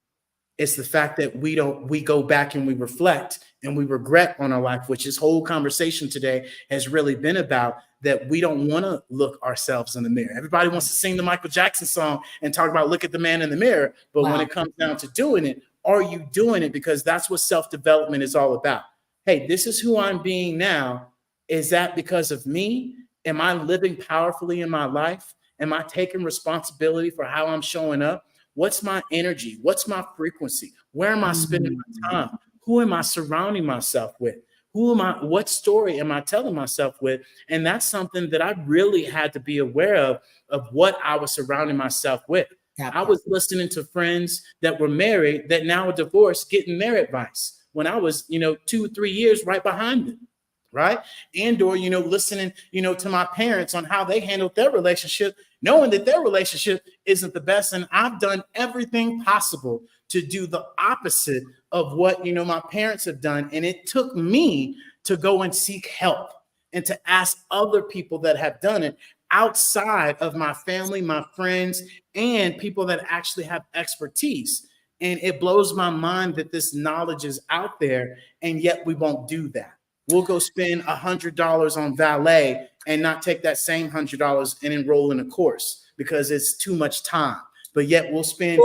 It's the fact that we go back and we reflect and we regret on our life, which this whole conversation today has really been about, that we don't want to look ourselves in the mirror. Everybody wants to sing the Michael Jackson song and talk about look at the man in the mirror. But when it comes down to doing it, are you doing it? Because that's what self-development is all about. Hey, this is who I'm being now. Is that because of me? Am I living powerfully in my life? Am I taking responsibility for how I'm showing up? What's my energy? What's my frequency? Where am I spending my time? Who am I surrounding myself with? What story am I telling myself with? And that's something that I really had to be aware of what I was surrounding myself with. I was listening to friends that were married that now are divorced, getting their advice when I was, 2 or 3 years right behind them. Right. And or, listening, to my parents on how they handled their relationship, knowing that their relationship isn't the best. And I've done everything possible to do the opposite of what, my parents have done. And it took me to go and seek help and to ask other people that have done it outside of my family, my friends, and people that actually have expertise. And it blows my mind that this knowledge is out there, and yet we won't do that. We'll go spend $100 on valet and not take that same $100 and enroll in a course because it's too much time. But yet we'll spend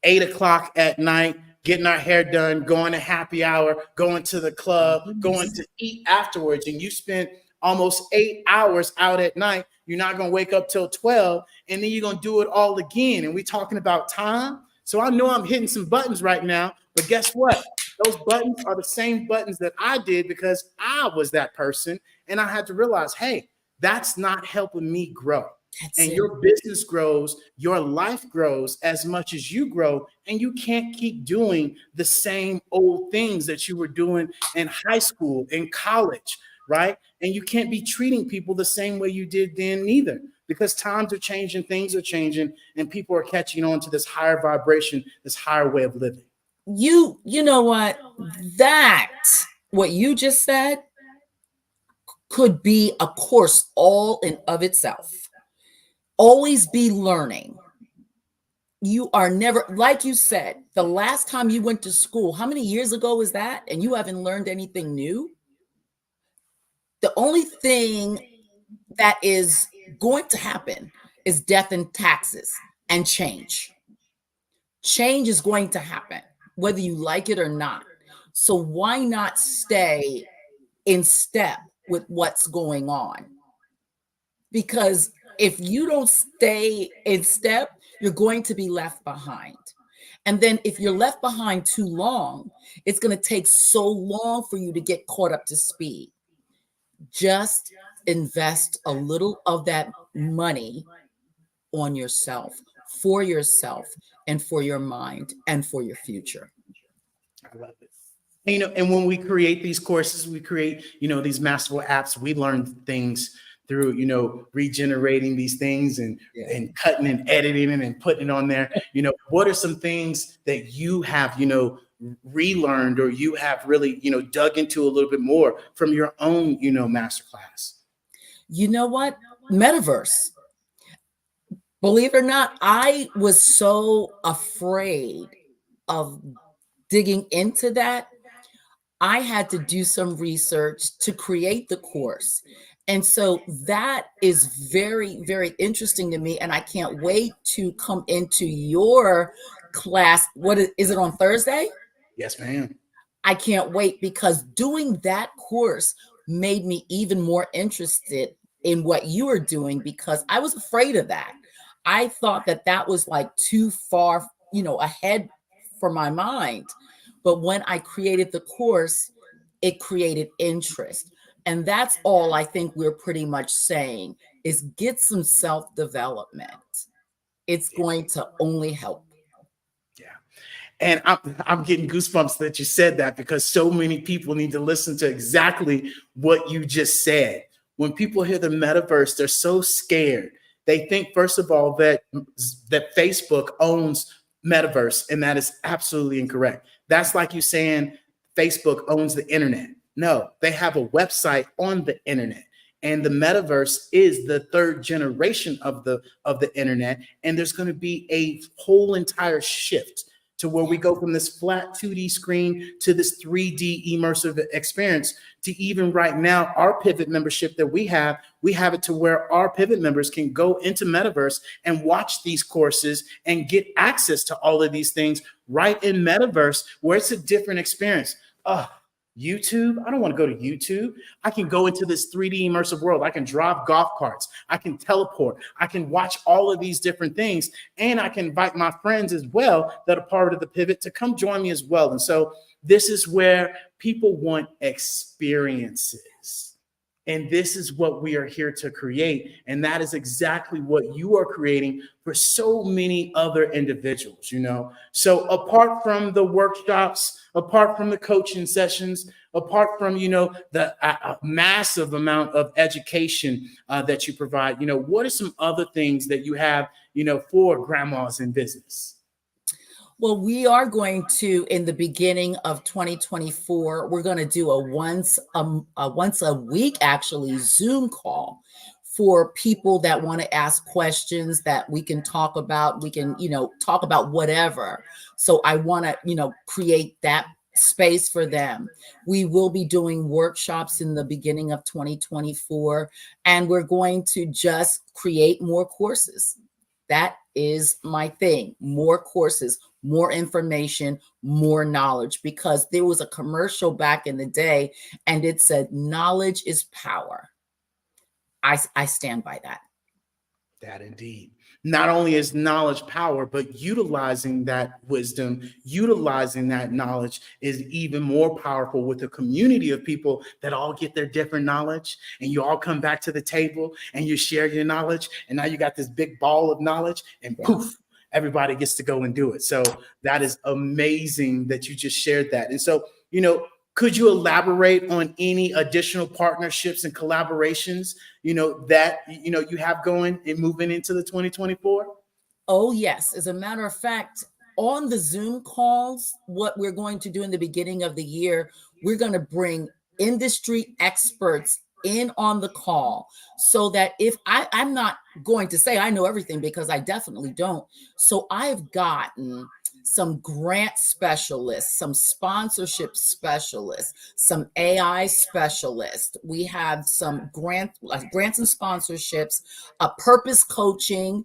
8 o'clock at night getting our hair done, going to happy hour, going to the club, going to eat afterwards. And you spend almost 8 hours out at night. You're not going to wake up till 12, and then you're going to do it all again. And we're talking about time. So I know I'm hitting some buttons right now, but guess what? Those buttons are the same buttons that I did because I was that person. And I had to realize, hey, that's not helping me grow. Your business grows, your life grows as much as you grow. And you can't keep doing the same old things that you were doing in high school, in college, right? And you can't be treating people the same way you did then neither, because times are changing, things are changing, and people are catching on to this higher vibration, this higher way of living. You know what? What you just said could be a course all in of itself. Always be learning. You are never, like you said, the last time you went to school, how many years ago was that? And you haven't learned anything new? The only thing that is going to happen is death and taxes and change. Change is going to happen, whether you like it or not. So why not stay in step with what's going on? Because if you don't stay in step, you're going to be left behind. And then if you're left behind too long, it's going to take so long for you to get caught up to speed. Just invest a little of that money on yourself, and for your mind, and for your future. I love it. And when we create these courses, we create, these masterful apps, we learn things through, regenerating these things and cutting and editing it and putting it on there. What are some things that you have, relearned, or you have really, dug into a little bit more from your own, masterclass? You know what? Metaverse. Believe it or not, I was so afraid of digging into that. I had to do some research to create the course. And so that is very, very interesting to me. And I can't wait to come into your class. Is it on Thursday? Yes, ma'am. I can't wait, because doing that course made me even more interested in what you are doing, because I was afraid of that. I thought that that was like too far, ahead for my mind. But when I created the course, it created interest. And that's all I think we're pretty much saying is get some self-development. It's going to only help. And I'm getting goosebumps that you said that, because so many people need to listen to exactly what you just said. When people hear the metaverse, they're so scared. They think, first of all, that Facebook owns metaverse, and that is absolutely incorrect. That's like you saying Facebook owns the internet. No, they have a website on the internet. And the metaverse is the third generation of the internet. And there's going to be a whole entire shift to where we go from this flat 2D screen to this 3D immersive experience, to even right now, our Pivot membership that we have it to where our Pivot members can go into Metaverse and watch these courses and get access to all of these things right in Metaverse, where it's a different experience. YouTube, I don't want to go to YouTube. I can go into this 3D immersive world. I can drive golf carts. I can teleport. I can watch all of these different things. And I can invite my friends as well that are part of the Pivot to come join me as well. And so this is where people want experiences. And this is what we are here to create. And that is exactly what you are creating for so many other individuals, So apart from the workshops, apart from the coaching sessions, apart from, the massive amount of education that you provide, what are some other things that you have, for grandmas in business? Well, we are going to, in the beginning of 2024, we're going to do a once a week, actually, Zoom call for people that want to ask questions that we can talk about. We can, talk about whatever. So I want to, create that space for them. We will be doing workshops in the beginning of 2024, and we're going to just create more courses. That is my thing. More courses, more information, more knowledge, because there was a commercial back in the day and it said, knowledge is power. I stand by that. That indeed. Not only is knowledge power, but utilizing that wisdom, utilizing that knowledge is even more powerful with a community of people that all get their different knowledge, and you all come back to the table and you share your knowledge. And now you got this big ball of knowledge, and poof, everybody gets to go and do it. So that is amazing that you just shared that. And so, could you elaborate on any additional partnerships and collaborations, that, you have going and moving into the 2024? Oh, yes. As a matter of fact, on the Zoom calls, what we're going to do in the beginning of the year, we're going to bring industry experts in on the call, so that if I'm not going to say I know everything, because I definitely don't. So I've gotten some grant specialists, some sponsorship specialists, some AI specialists. We have some grants and sponsorships, purpose coaching,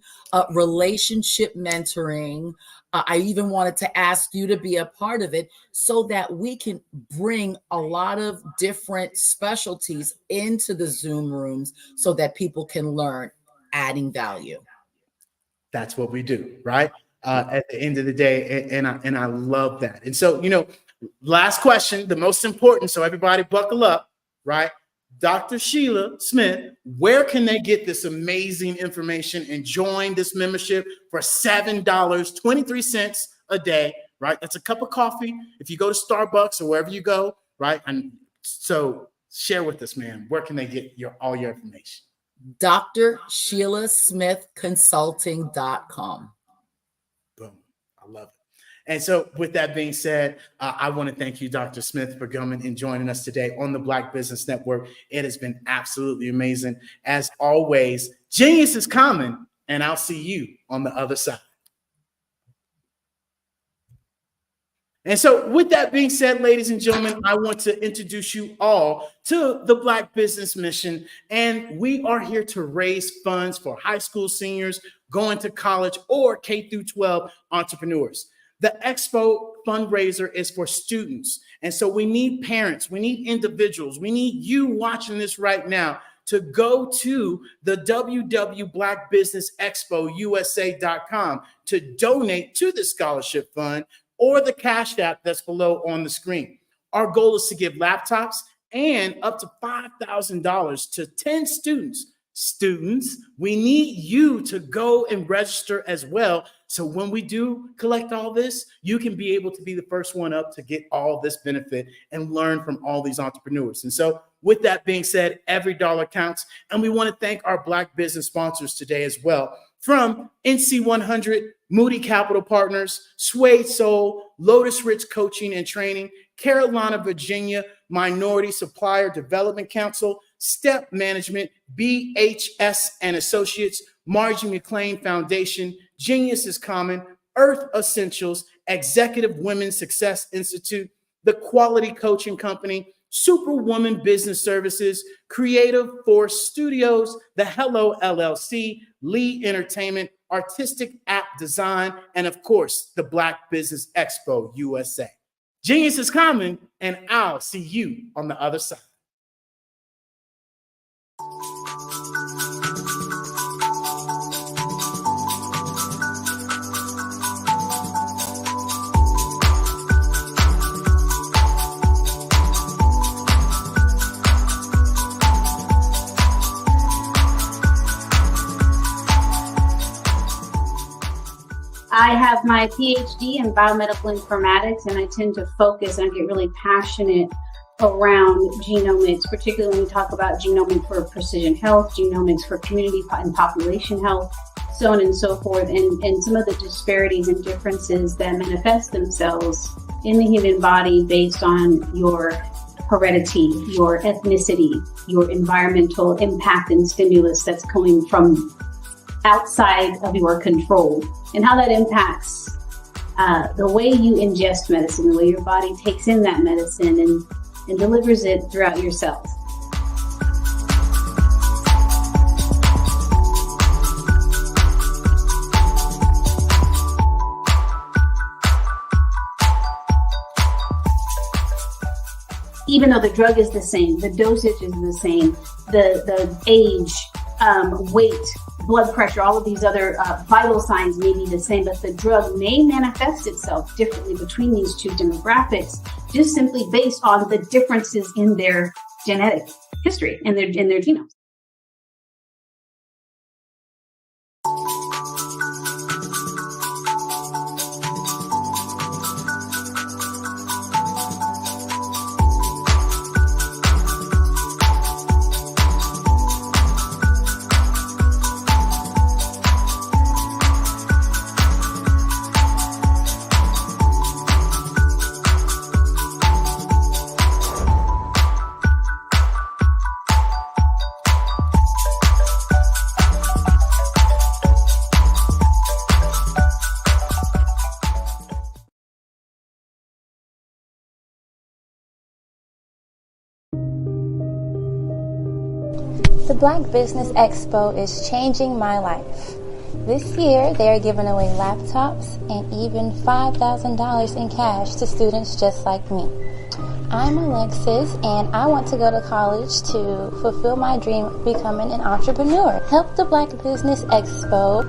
relationship mentoring. I even wanted to ask you to be a part of it, so that we can bring a lot of different specialties into the Zoom rooms so that people can learn, adding value. That's what we do, right? At the end of the day, and I love that. And so, last question, the most important, so everybody buckle up, right? Dr. Sheila Smith, where can they get this amazing information and join this membership for $7.23 a day, right? That's a cup of coffee if you go to Starbucks or wherever you go, right? And so share with us, man, where can they get all your information? DrSheilaSmithConsulting.com. Boom. I love it. And so with that being said, I want to thank you, Dr. Smith, for coming and joining us today on the Black Business Network. It has been absolutely amazing. As always, genius is common, and I'll see you on the other side. And so with that being said, ladies and gentlemen, I want to introduce you all to the Black Business Mission. And we are here to raise funds for high school seniors going to college or K through 12 entrepreneurs. The Expo fundraiser is for students. And so we need parents, we need individuals, we need you watching this right now to go to the www.blackbusinessexpousa.com to donate to the scholarship fund or the Cash App that's below on the screen. Our goal is to give laptops and up to $5,000 to 10 students. Students, we need you to go and register as well. So when we do collect all this, you can be able to be the first one up to get all this benefit and learn from all these entrepreneurs. And so with that being said, every dollar counts. And we want to thank our Black business sponsors today as well. From NC100, Moody Capital Partners, Suede Soul, Lotus Rich Coaching and Training, Carolina, Virginia, Minority Supplier Development Council, Step Management, BHS and Associates, Margie McLean Foundation, Genius is Common, Earth Essentials, Executive Women's Success Institute, The Quality Coaching Company, Superwoman Business Services, Creative Force Studios, The Hello LLC, Lee Entertainment, Artistic App Design, and of course, the Black Business Expo USA. Genius is Common, and I'll see you on the other side. I have my PhD in biomedical informatics, and I tend to focus and get really passionate around genomics, particularly when we talk about genomics for precision health, genomics for community and population health, so on and so forth, and some of the disparities and differences that manifest themselves in the human body based on your heredity, your ethnicity, your environmental impact and stimulus that's coming from outside of your control, and how that impacts the way you ingest medicine, the way your body takes in that medicine and delivers it throughout your cells. Even though the drug is the same, the dosage is the same, the age, weight, blood pressure, all of these other vital signs may be the same, but the drug may manifest itself differently between these two demographics, just simply based on the differences in their genetic history and in their genomes. The Black Business Expo is changing my life. This year, they are giving away laptops and even $5,000 in cash to students just like me. I'm Alexis, and I want to go to college to fulfill my dream of becoming an entrepreneur. Help the Black Business Expo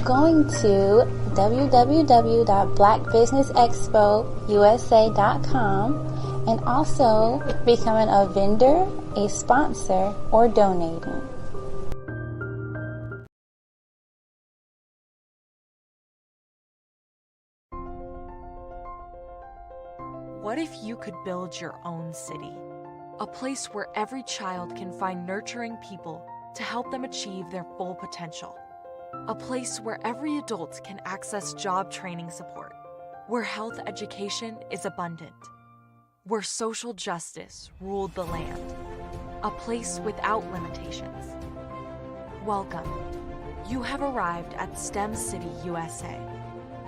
going to www.blackbusinessexpousa.com and also becoming a vendor, a sponsor, or donating. What if you could build your own city? A place where every child can find nurturing people to help them achieve their full potential. A place where every adult can access job training support. Where health education is abundant. Where social justice ruled the land. A place without limitations. Welcome. You have arrived at STEM City, USA.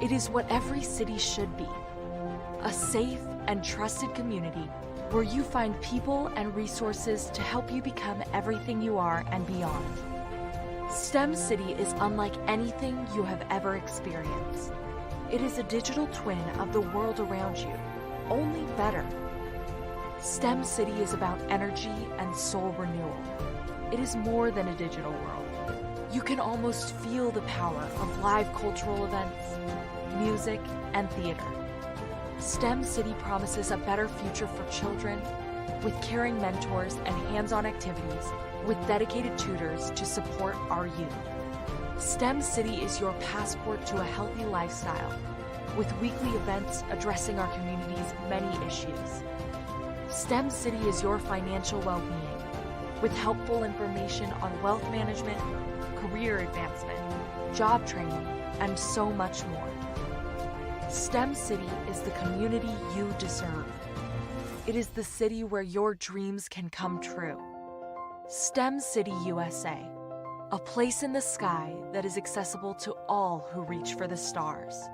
It is what every city should be. A safe and trusted community where you find people and resources to help you become everything you are and beyond. STEM City is unlike anything you have ever experienced. It is a digital twin of the world around you, only better. STEM City is about energy and soul renewal. It is more than a digital world. You can almost feel the power of live cultural events, music, and theater. STEM City promises a better future for children with caring mentors and hands-on activities with dedicated tutors to support our youth. STEM City is your passport to a healthy lifestyle with weekly events addressing our community's many issues. STEM City is your financial well-being with helpful information on wealth management, career advancement, job training, and so much more. STEM City is the community you deserve. It is the city where your dreams can come true. STEM City USA, a place in the sky that is accessible to all who reach for the stars.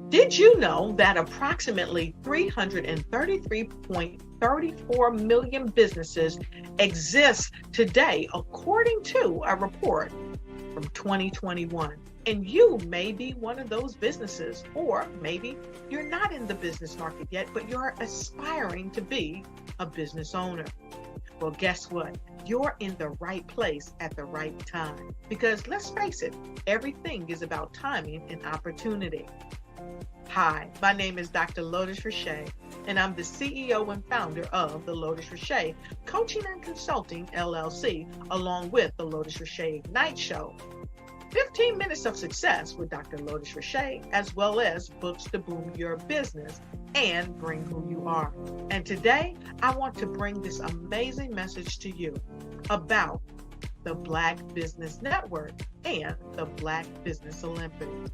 Did you know that approximately 333.34 million businesses exist today, according to a report from 2021? And you may be one of those businesses, or maybe you're not in the business market yet, but you're aspiring to be a business owner. Well, guess what? You're in the right place at the right time. Because let's face it, everything is about timing and opportunity. Hi, my name is Dr. Lotus Richey, and I'm the CEO and founder of the Lotus Richey Coaching and Consulting LLC, along with the Lotus Richey Ignite Show. 15 minutes of success with Dr. Lotus Richey, as well as books to boom your business and bring who you are. And today, I want to bring this amazing message to you about the Black Business Network and the Black Business Olympics.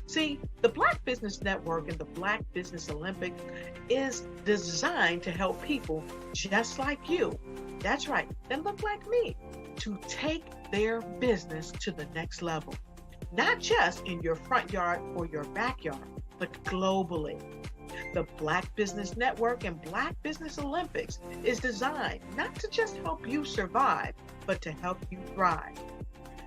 See, the Black Business Network and the Black Business Olympics is designed to help people just like you, that's right, that look like me, to take their business to the next level. Not just in your front yard or your backyard, but globally. The Black Business Network and Black Business Olympics is designed not to just help you survive, but to help you thrive.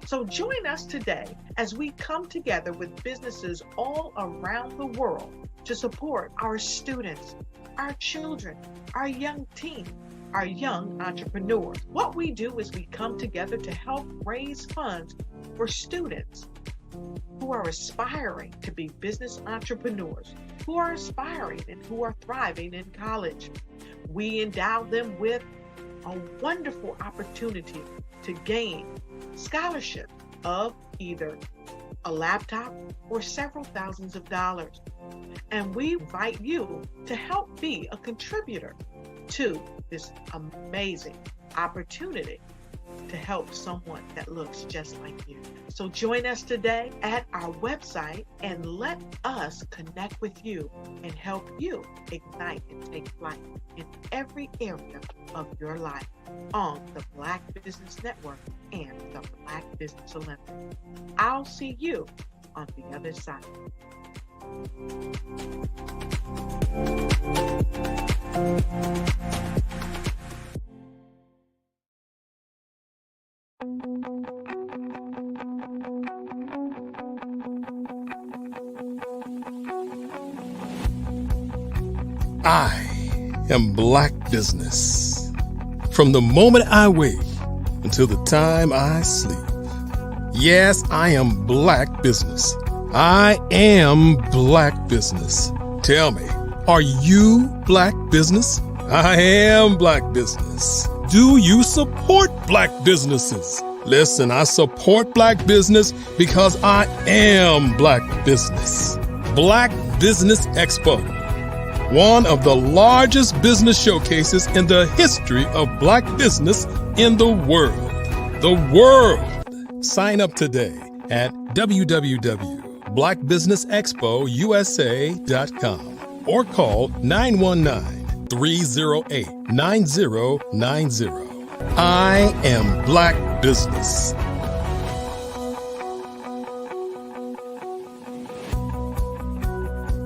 So join us today as we come together with businesses all around the world to support our students, our children, our young teens, our young entrepreneurs. What we do is we come together to help raise funds for students who are aspiring to be business entrepreneurs, who are aspiring and who are thriving in college. We endow them with a wonderful opportunity to gain scholarship of either a laptop or several thousands of dollars. And we invite you to help be a contributor to this amazing opportunity to help someone that looks just like you. So join us today at our website and let us connect with you and help you ignite and take flight in every area of your life on the Black Business Network and the Black Business Olympics. I'll see you on the other side. I am Black Business. From the moment I wake until the time I sleep. Yes, I am Black Business. I am Black Business. Tell me, are you Black Business? I am Black Business. Do you support Black businesses? Listen, I support Black business because I am Black Business. Black Business Expo, one of the largest business showcases in the history of Black business in the world. The world! Sign up today at www.blackbusinessexpousa.com or call 919-308-9090. I am Black Business.